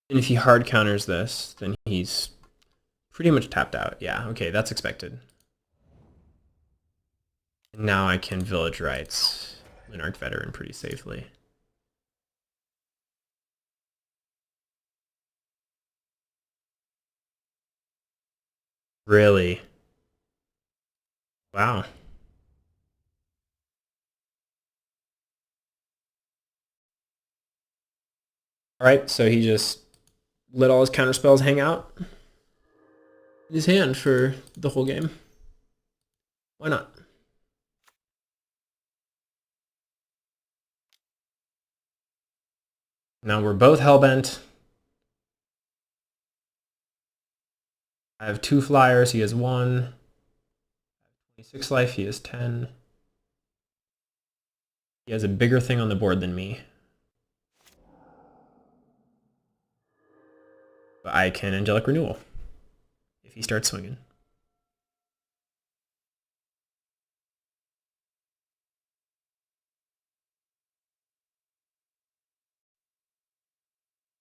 And if he hard counters this, then he's pretty much tapped out. Yeah, okay, that's expected. And now I can Village Rites Lunarch Veteran pretty safely. Really? Wow. All right, so he just let all his counterspells hang out in his hand for the whole game. Why not? Now we're both hellbent. I have 2 flyers, he has 1. 26 life, he has 10. He has a bigger thing on the board than me. But I can Angelic Renewal if he starts swinging.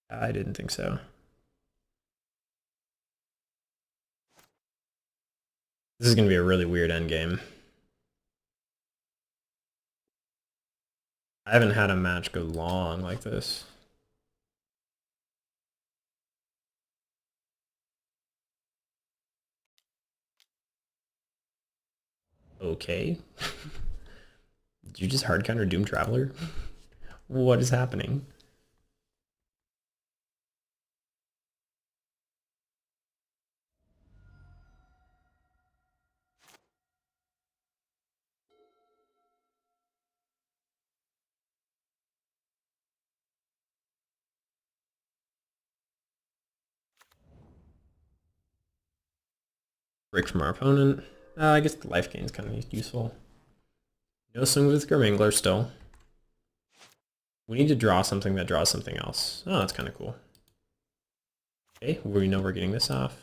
I didn't think so. This is going to be a really weird endgame. I haven't had a match go long like this. Okay. Did you just hard counter Doom Traveler? What is happening? Break from our opponent. I guess the life gain is kind of useful. No swing with Grimangler still. We need to draw something that draws something else. Oh, that's kind of cool. Okay, we know we're getting this off.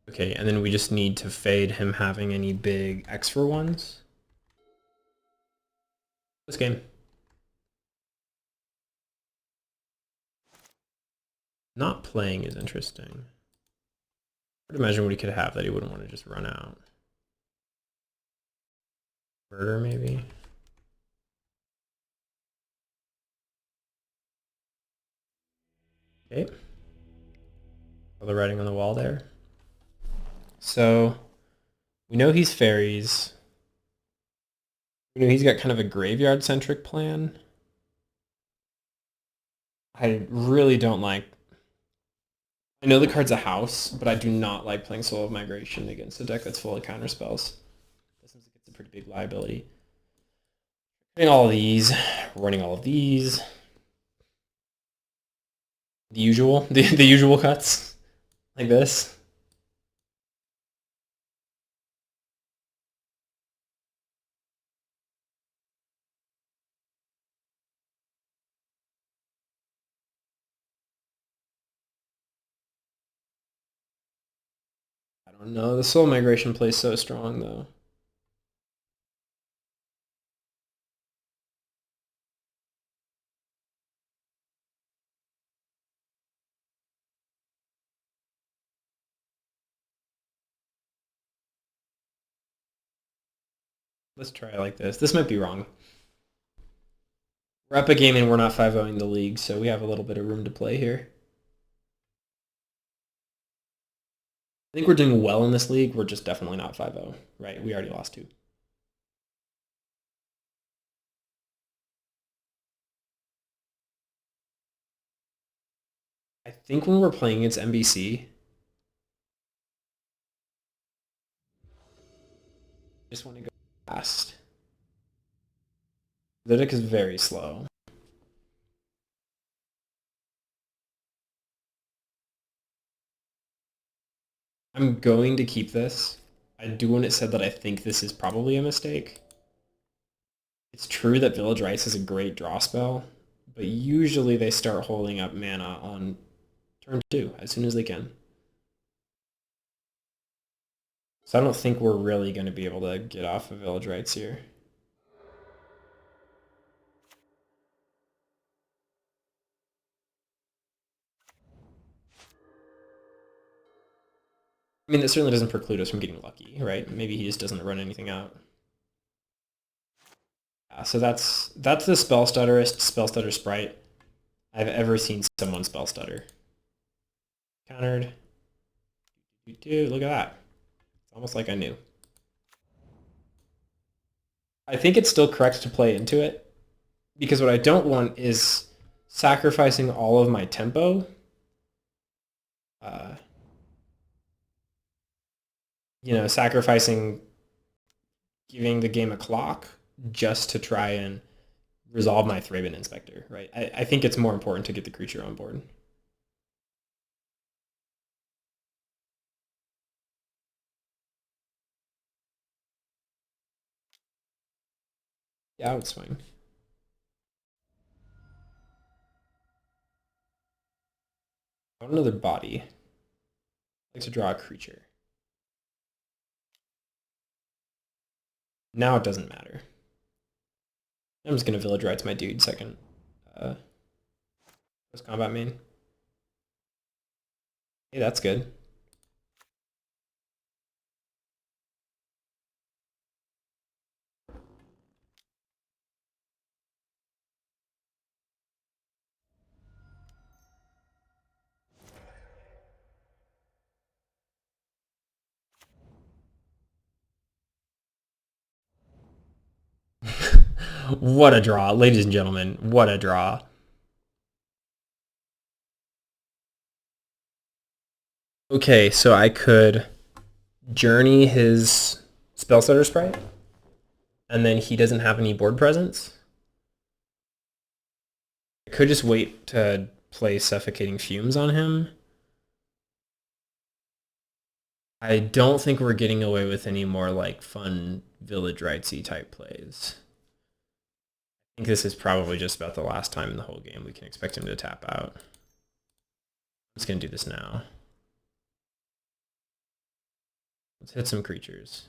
Okay, and then we just need to fade him having any big X for ones. This game. Not playing is interesting. I would imagine what he could have that he wouldn't want to just run out. Murder, maybe? Okay. All the writing on the wall there. So, we know he's fairies. We know he's got kind of a graveyard-centric plan. I really don't like... I know the card's a house, but I do not like playing Soul of Migration against a deck that's full of counterspells. This seems like it's a pretty big liability. Running all of these, running all of these. The usual cuts, like this. I don't know, the Soul Migration plays so strong though. Let's try it like this. This might be wrong. We're up a game and we're not 5-0ing the league, so we have a little bit of room to play here. I think we're doing well in this league. We're just definitely not 5-0, right? We already lost 2. I think when we're playing against MBC, I just want to go fast. The deck is very slow. I'm going to keep this. I do want it said that I think this is probably a mistake. It's true that Village Rites is a great draw spell, but usually they start holding up mana on turn 2 as soon as they can. So I don't think we're really going to be able to get off of Village Rites here. I mean, that certainly doesn't preclude us from getting lucky, right? Maybe he just doesn't run anything out. Yeah, so that's the spell stutter sprite I've ever seen someone spell stutter. Countered. Look at that. It's almost like I knew. I think it's still correct to play into it, because what I don't want is sacrificing all of my tempo. Sacrificing giving the game a clock just to try and resolve my Thraben Inspector, right? I think it's more important to get the creature on board. Yeah, I would swing. I want another body. I'd like to draw a creature. Now it doesn't matter. I'm just going to Village Rites my dude second. First combat main. Hey, that's good. What a draw, ladies and gentlemen. What a draw. Okay, so I could journey his Spellstutter sprite, and then he doesn't have any board presence. I could just wait to play Suffocating Fumes on him. I don't think we're getting away with any more like fun Village Rights-y type plays. I think this is probably just about the last time in the whole game we can expect him to tap out. I'm just gonna do this now. Let's hit some creatures.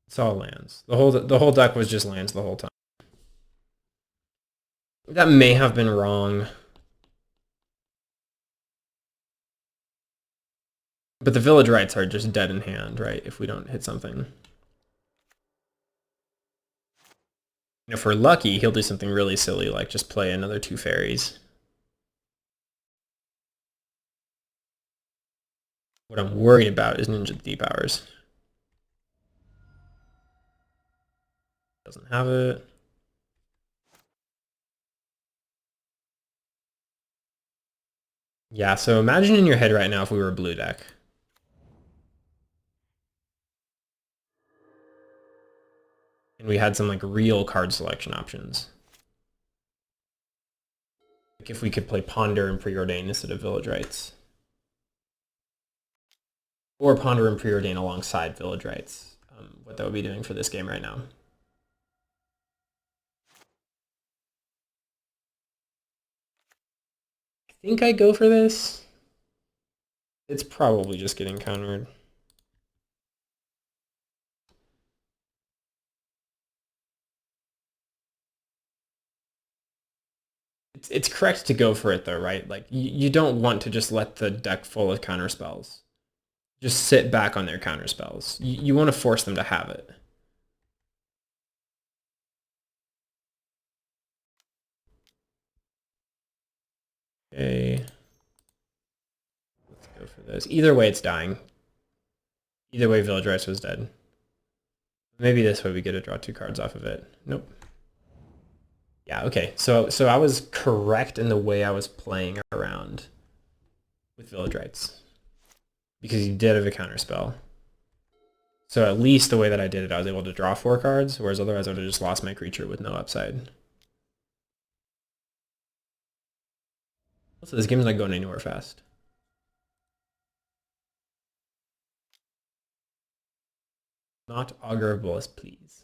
It's all lands. The whole deck was just lands the whole time. That may have been wrong. But the Village Rights are just dead in hand, right? If we don't hit something. If we're lucky, he'll do something really silly, like just play another 2 fairies. What I'm worried about is Ninja Deep Hours. Doesn't have it. Yeah, so imagine in your head right now if we were a blue deck. And we had some like real card selection options. Like if we could play Ponder and Preordain instead of Village Rights. Or Ponder and Preordain alongside Village Rights. What that would be doing for this game right now. I think I go for this. It's probably just getting countered. It's correct to go for it though, right? Like you don't want to just let the deck full of counter spells just sit back on their counter spells. You want to force them to have it. Okay. Let's go for this. Either way, it's dying. Either way, Village Rights was dead. Maybe this way we get to draw 2 cards off of it. Nope. Yeah, okay. So I was correct in the way I was playing around with Village Rights. Because he did have a counter spell. So at least the way that I did it, I was able to draw 4 cards, whereas otherwise I would have just lost my creature with no upside. Also, this game's not going anywhere fast. Not Augur of Bolas, please.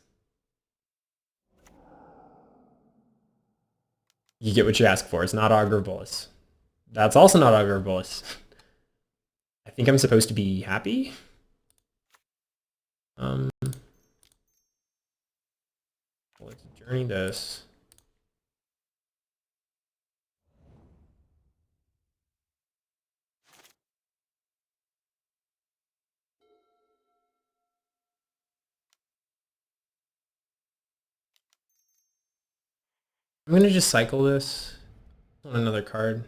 You get what you ask for. It's not Augur of Bolas. That's also not Augur of Bolas. I think I'm supposed to be happy. Let's journey this. I'm gonna just cycle this on another card.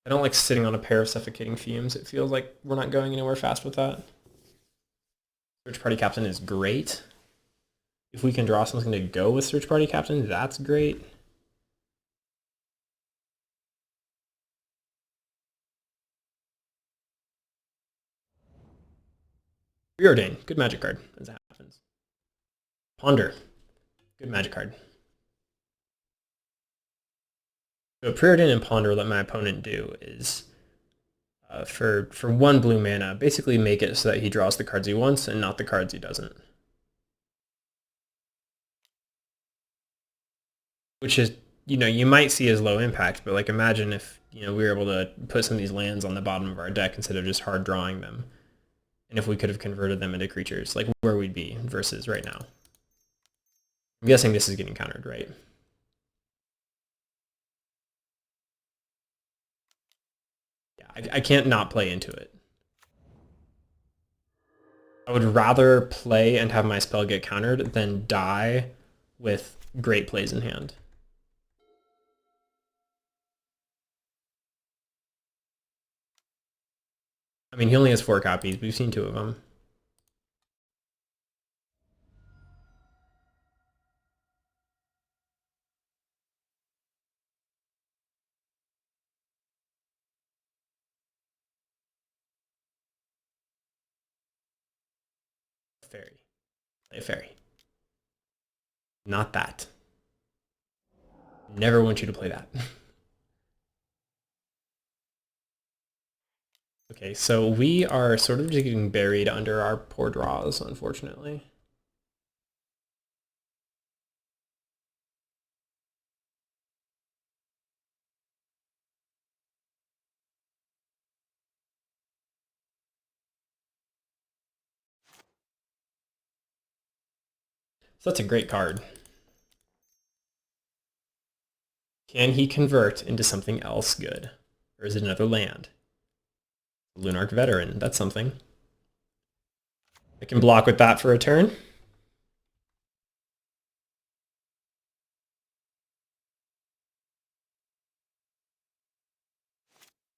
I don't like sitting on a pair of Suffocating Fumes. It feels like we're not going anywhere fast with that. Search Party Captain is great. If we can draw something to go with Search Party Captain, that's great. Preordain, good magic card, as it happens. Ponder, good magic card. So Preordain and Ponder, what my opponent do is, for 1 blue mana, basically make it so that he draws the cards he wants and not the cards he doesn't. Which is, you might see as low impact, but like imagine if, we were able to put some of these lands on the bottom of our deck instead of just hard drawing them. And if we could have converted them into creatures, like where we'd be versus right now. I'm guessing this is getting countered, right? Yeah, I can't not play into it. I would rather play and have my spell get countered than die with great plays in hand. I mean, he only has 4 copies. We've seen 2 of them. Fairy. Play a fairy. Not that. Never want you to play that. Okay, so we are sort of just getting buried under our poor draws, unfortunately. So that's a great card. Can he convert into something else good? Or is it another land? Lunarch Veteran, that's something. I can block with that for a turn.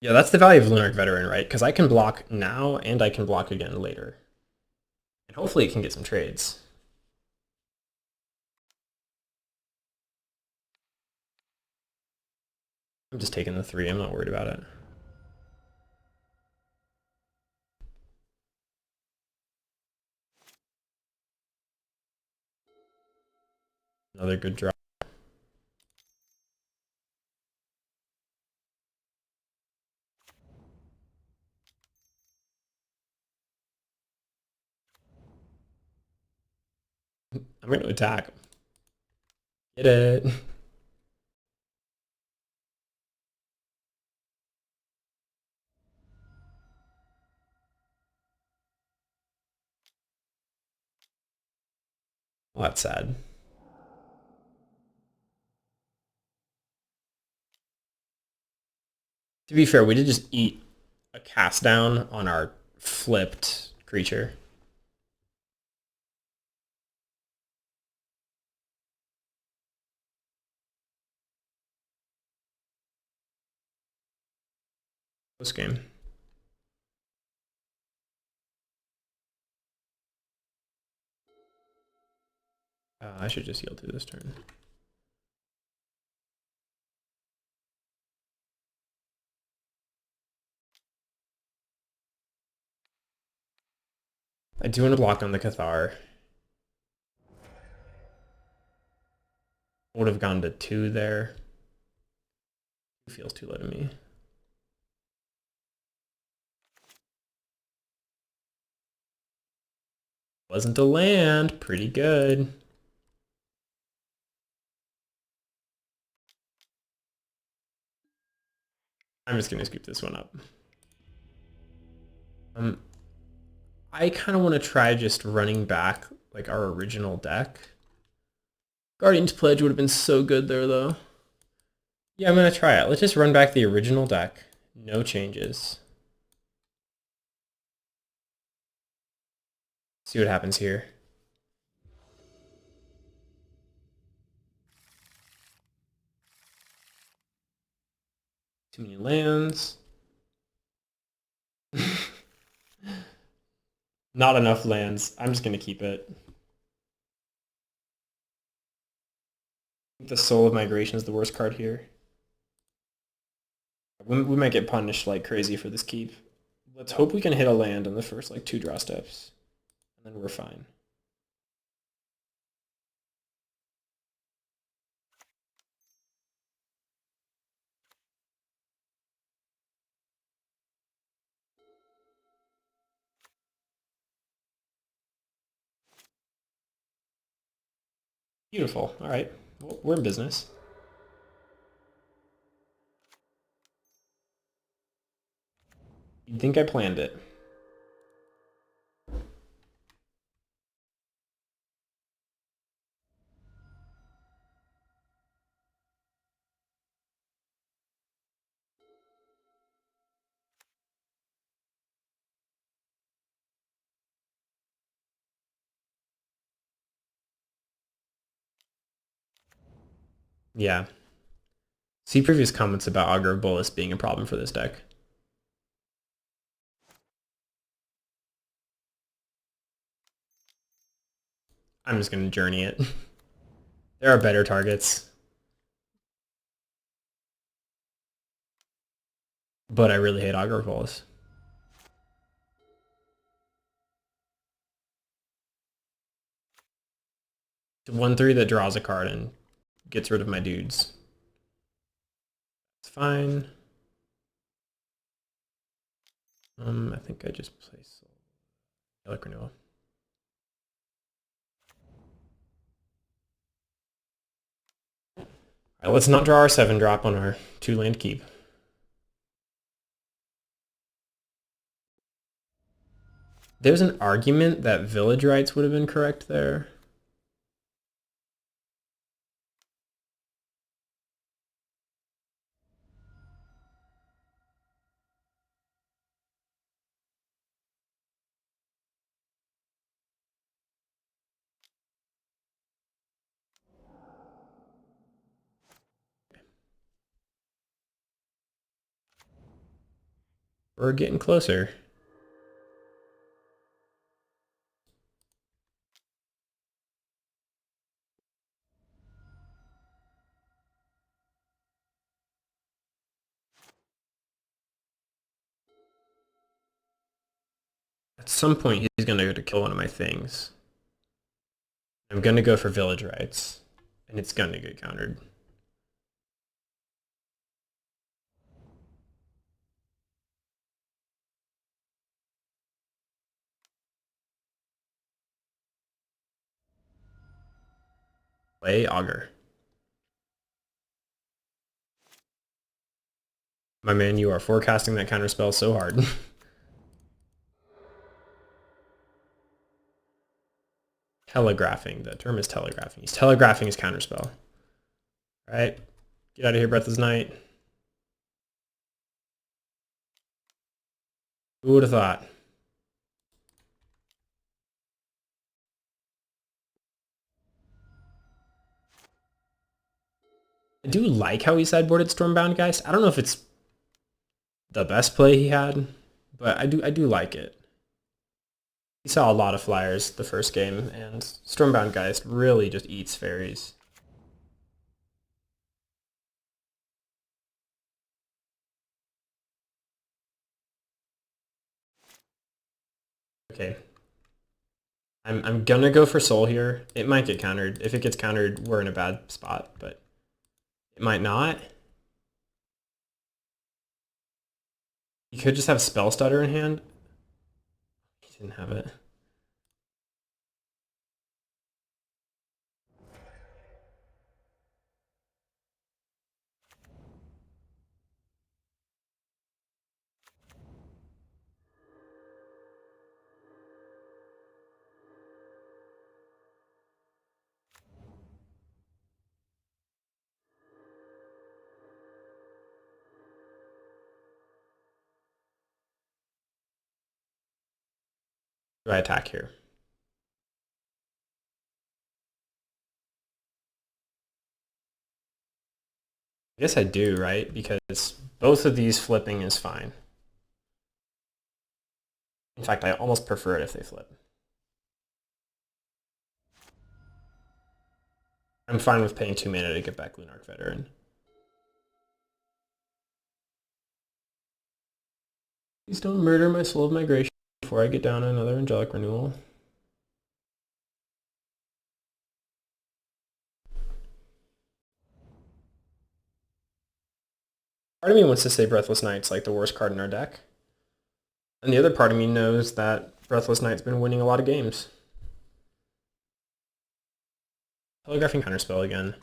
Yeah, that's the value of Lunarch Veteran, right? Because I can block now and I can block again later. And hopefully it can get some trades. I'm just taking the 3, I'm not worried about it. Another good draw. I'm going to attack. Get it. Well, that's sad. To be fair, we did just eat a cast down on our flipped creature. Post game. I should just yield to this turn. I do want to block on the Cathar. Would have gone to 2 there. Feels too low to me. Wasn't a land. Pretty good. I'm just going to scoop this one up. I kind of want to try just running back like our original deck. Guardian's Pledge would have been so good there, though. Yeah, I'm going to try it. Let's just run back the original deck. No changes. See what happens here. Too many lands. Not enough lands. I'm just going to keep it. The Soul of Migration is the worst card here. We might get punished like crazy for this keep. Let's hope we can hit a land on the first like 2 draw steps. And then we're fine. Beautiful. All right. Well, we're in business. You'd think I planned it. Yeah. See previous comments about Augur of Bolus being a problem for this deck. I'm just going to journey it. There are better targets. But I really hate Augur of Bolus. It's a 1/3 that draws a card and gets rid of my dudes. fine. I think I just placed Relic Renewal. All right, let's not draw our 7-drop on our 2-land keep. There's an argument that Village Rights would have been correct there. We're getting closer. At some point, he's going to go to kill one of my things. I'm going to go for Village Rights, and it's going to get countered. Play Augur. My man, you are forecasting that counterspell so hard. Telegraphing. The term is telegraphing. He's telegraphing his counterspell. All right. Get out of here, Breathless Knight. Who would have thought? I do like how he sideboarded Stormbound Geist. I don't know if it's the best play he had, but I do like it. He saw a lot of flyers the first game, and Stormbound Geist really just eats fairies. Okay. I'm gonna go for Soul here. It might get countered. If it gets countered, we're in a bad spot, but it might not. You could just have Spell Stutter in hand. He didn't have it. Do I attack here? I guess I do, right? Because both of these flipping is fine. In fact, I almost prefer it if they flip. I'm fine with paying 2 mana to get back Lunarch Veteran. Please don't murder my Soul of Migration before I get down another Angelic Renewal. Part of me wants to say Breathless Knight's like the worst card in our deck. And the other part of me knows that Breathless Knight's been winning a lot of games. Telegraphing Counterspell again.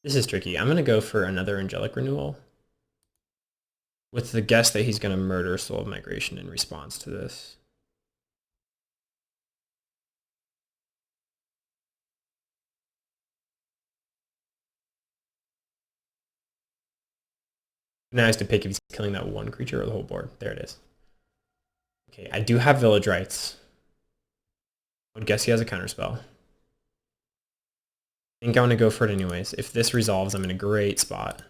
This is tricky. I'm going to go for another Angelic Renewal, with the guess that he's going to murder Soul of Migration in response to this. Now he has to pick if he's killing that one creature or the whole board. There it is. Okay, I do have Village Rights. I would guess he has a Counterspell. I think I want to go for it anyways. If this resolves, I'm in a great spot.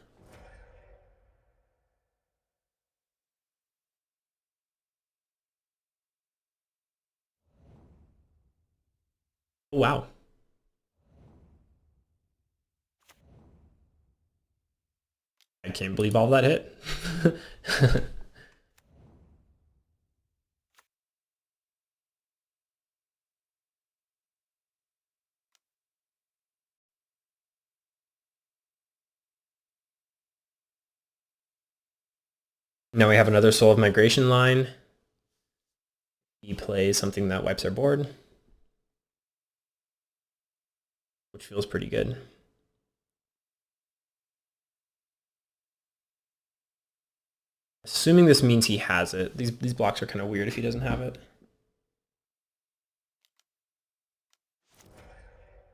Oh, wow. I can't believe all that hit. Now we have another Soul of Migration line. He plays something that wipes our board, which feels pretty good. Assuming this means he has it. These blocks are kind of weird if he doesn't have it.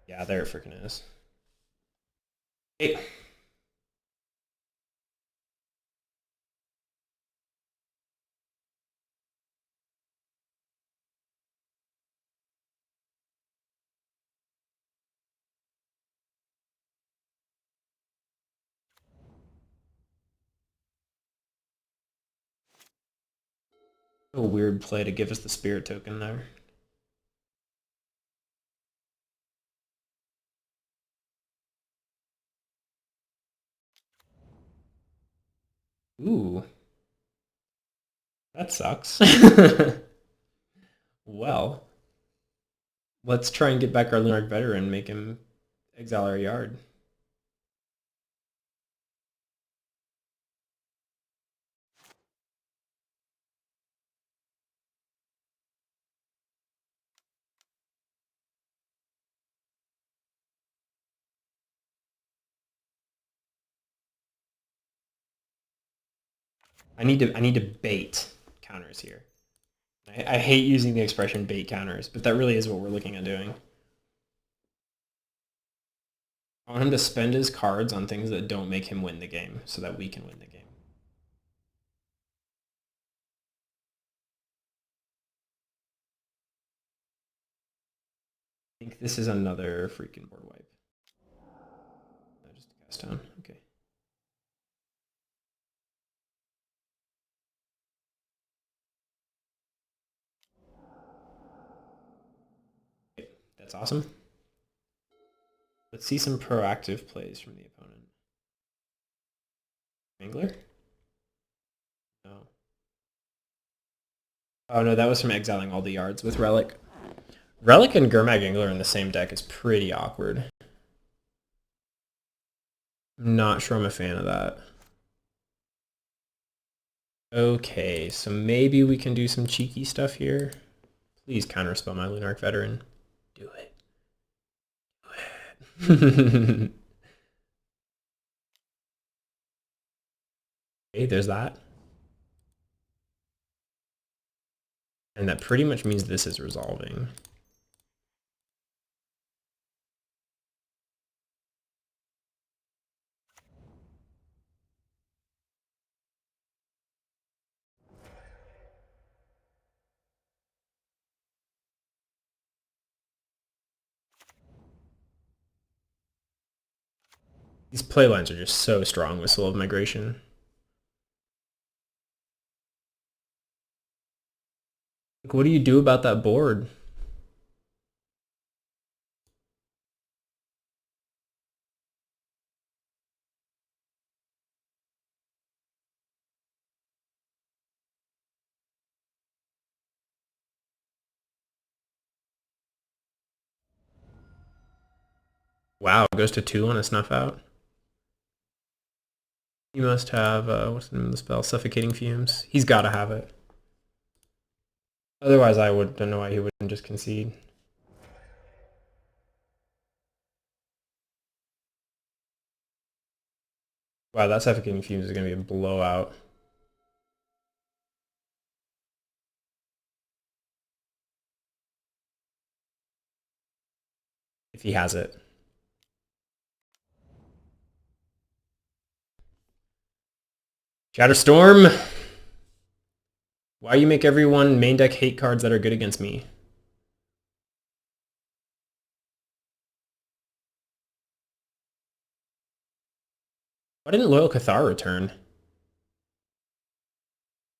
Yeah, there it freaking is. Hey. A weird play to give us the spirit token there. Ooh. That sucks. Well, let's try and get back our Lunarch Veteran and make him exile our yard. I need to bait counters here. I hate using the expression bait counters, but that really is what we're looking at doing. I want him to spend his cards on things that don't make him win the game so that we can win the game. I think this is another freaking board wipe. No, just a cast down. Okay. That's awesome. Let's see some proactive plays from the opponent. Angler? No. Oh no, that was from exiling all the yards with Relic. Relic and Gurmag Angler in the same deck is pretty awkward. I'm not sure I'm a fan of that. Okay, so maybe we can do some cheeky stuff here. Please counterspell my Lunarch Veteran. Do it. Do it. Okay, there's that. And that pretty much means this is resolving. These play lines are just so strong with Soul of Migration. Like, what do you do about that board? Wow, it goes to 2 on a snuff out. He must have, what's the name of the spell? Suffocating Fumes. He's got to have it. Otherwise, I don't know why he wouldn't just concede. Wow, that Suffocating Fumes is going to be a blowout. If he has it. Shatterstorm! Why you make everyone main deck hate cards that are good against me? Why didn't Loyal Cathar return?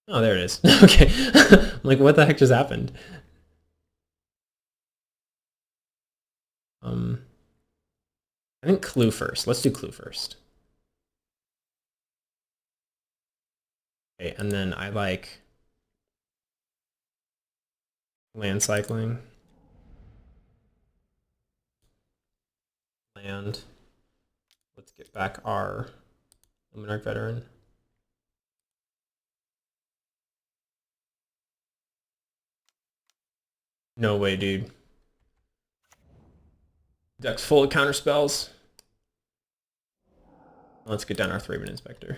Oh, there it is. Okay. I'm like, what the heck just happened? I think Clue first. Let's do Clue first. Okay, and then I like land cycling. Land. Let's get back our Lunarch Veteran. No way, dude. Deck's full of counter spells. Let's get down our 3-minute inspector.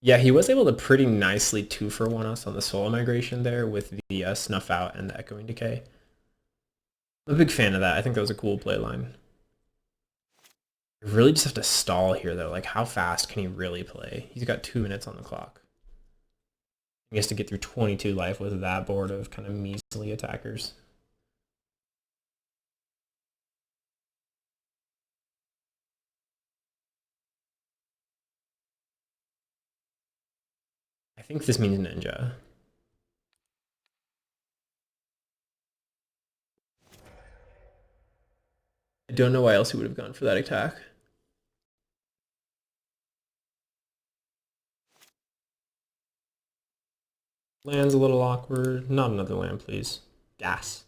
Yeah, he was able to pretty nicely 2-for-1 us on the solo migration there with the Snuff Out and the Echoing Decay. I'm a big fan of that. I think that was a cool play line. You really just have to stall here, though. Like, how fast can he really play? He's got 2 minutes on the clock. He has to get through 22 life with that board of kind of measly attackers. I think this means Ninja. I don't know why else he would have gone for that attack. Land's a little awkward. Not another land, please. Gas.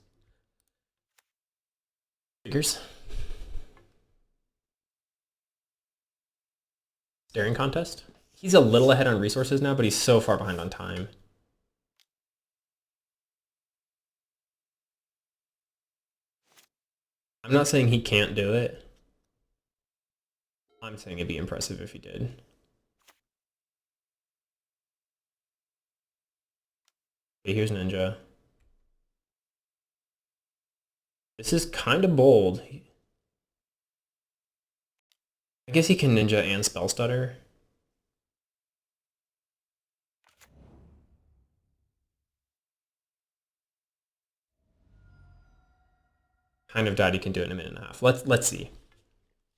Figures. Staring contest. He's a little ahead on resources now, but he's so far behind on time. I'm not saying he can't do it. I'm saying it'd be impressive if he did. Okay, here's Ninja. This is kind of bold. I guess he can Ninja and Spell Stutter. Kind of doubt he can do it in a minute and a half. Let's see.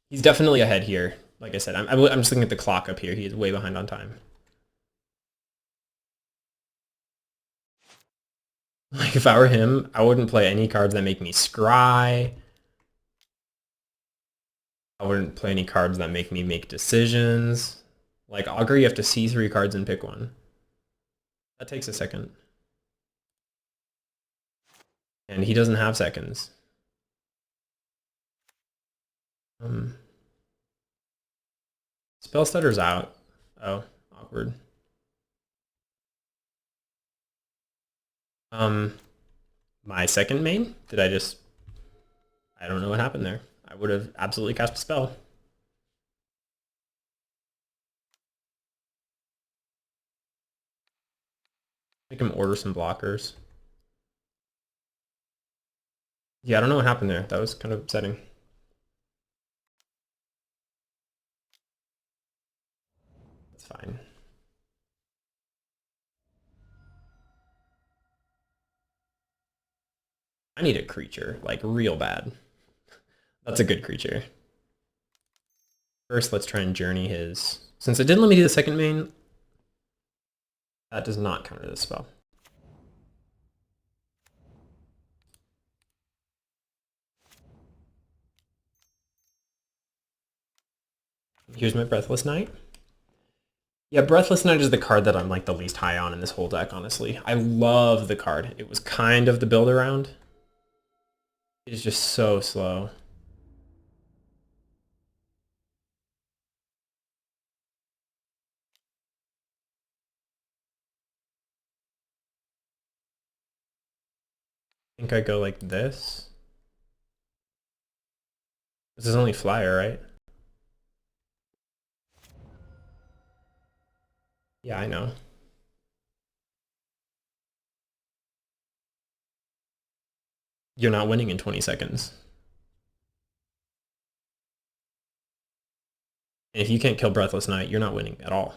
He's definitely ahead here. Like I said, I'm just looking at the clock up here. He is way behind on time. Like, if I were him, I wouldn't play any cards that make me scry. I wouldn't play any cards that make me make decisions. Like, Augur, you have to see 3 cards and pick one. That takes a second. And he doesn't have seconds. Spell Stutter's out. Oh, awkward. My second main? I don't know what happened there. I would have absolutely cast a spell. Make him order some blockers. Yeah, I don't know what happened there. That was kind of upsetting. That's fine. I need a creature, like real bad. That's a good creature. First, let's try and journey his... Since it didn't let me do the second main, that does not counter this spell. Here's my Breathless Knight. Yeah, Breathless Knight is the card that I'm like the least high on in this whole deck, honestly. I love the card. It was kind of the build around. It is just so slow. I think I go like this. This is only flyer, right? Yeah, I know. You're not winning in 20 seconds. And if you can't kill Breathless Knight, you're not winning at all.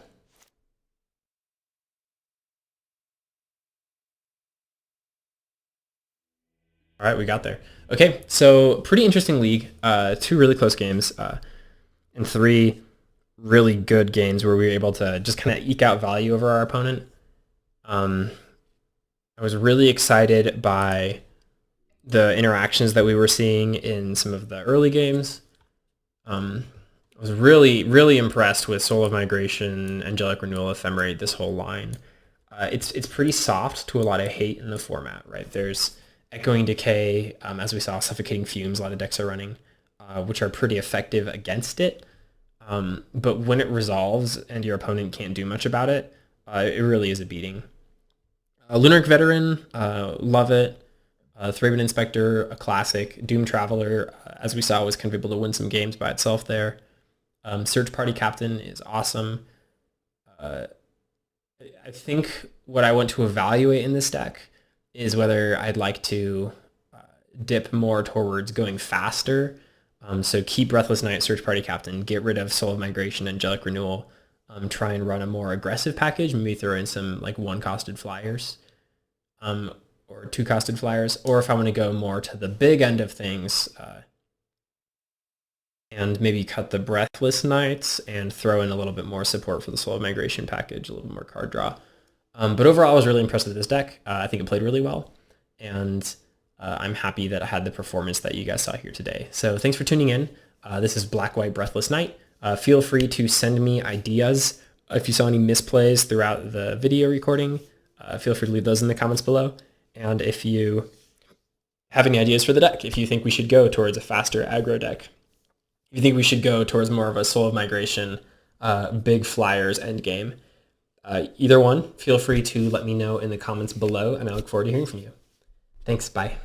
All right, we got there. Okay, so pretty interesting league. 2 really close games, and 3 really good games where we were able to just kind of eke out value over our opponent. I was really excited by the interactions that we were seeing in some of the early games. I was really, really impressed with Soul of Migration, Angelic Renewal, Ephemerate, this whole line. It's pretty soft to a lot of hate in the format, right? There's Echoing Decay, as we saw, Suffocating Fumes, a lot of decks are running, which are pretty effective against it. But when it resolves and your opponent can't do much about it, it really is a beating. Lunarch Veteran, love it. Thraben Inspector, a classic. Doom Traveler, as we saw, was kind of able to win some games by itself there. Search Party Captain is awesome. I think what I want to evaluate in this deck is whether I'd like to dip more towards going faster. So keep Breathless Knight, Search Party Captain, get rid of Soul of Migration, Angelic Renewal, try and run a more aggressive package, maybe throw in some like one-costed flyers, or two-costed flyers, or if I want to go more to the big end of things, and maybe cut the Breathless Knights and throw in a little bit more support for the Soul of Migration package, a little more card draw. But overall, I was really impressed with this deck. I think it played really well, and I'm happy that I had the performance that you guys saw here today. So thanks for tuning in. This is Black-White Breathless Knight. Feel free to send me ideas. If you saw any misplays throughout the video recording, feel free to leave those in the comments below. And if you have any ideas for the deck, if you think we should go towards a faster aggro deck, if you think we should go towards more of a Soul of Migration, big flyers endgame, either one, feel free to let me know in the comments below, and I look forward to hearing from you. Thanks, bye.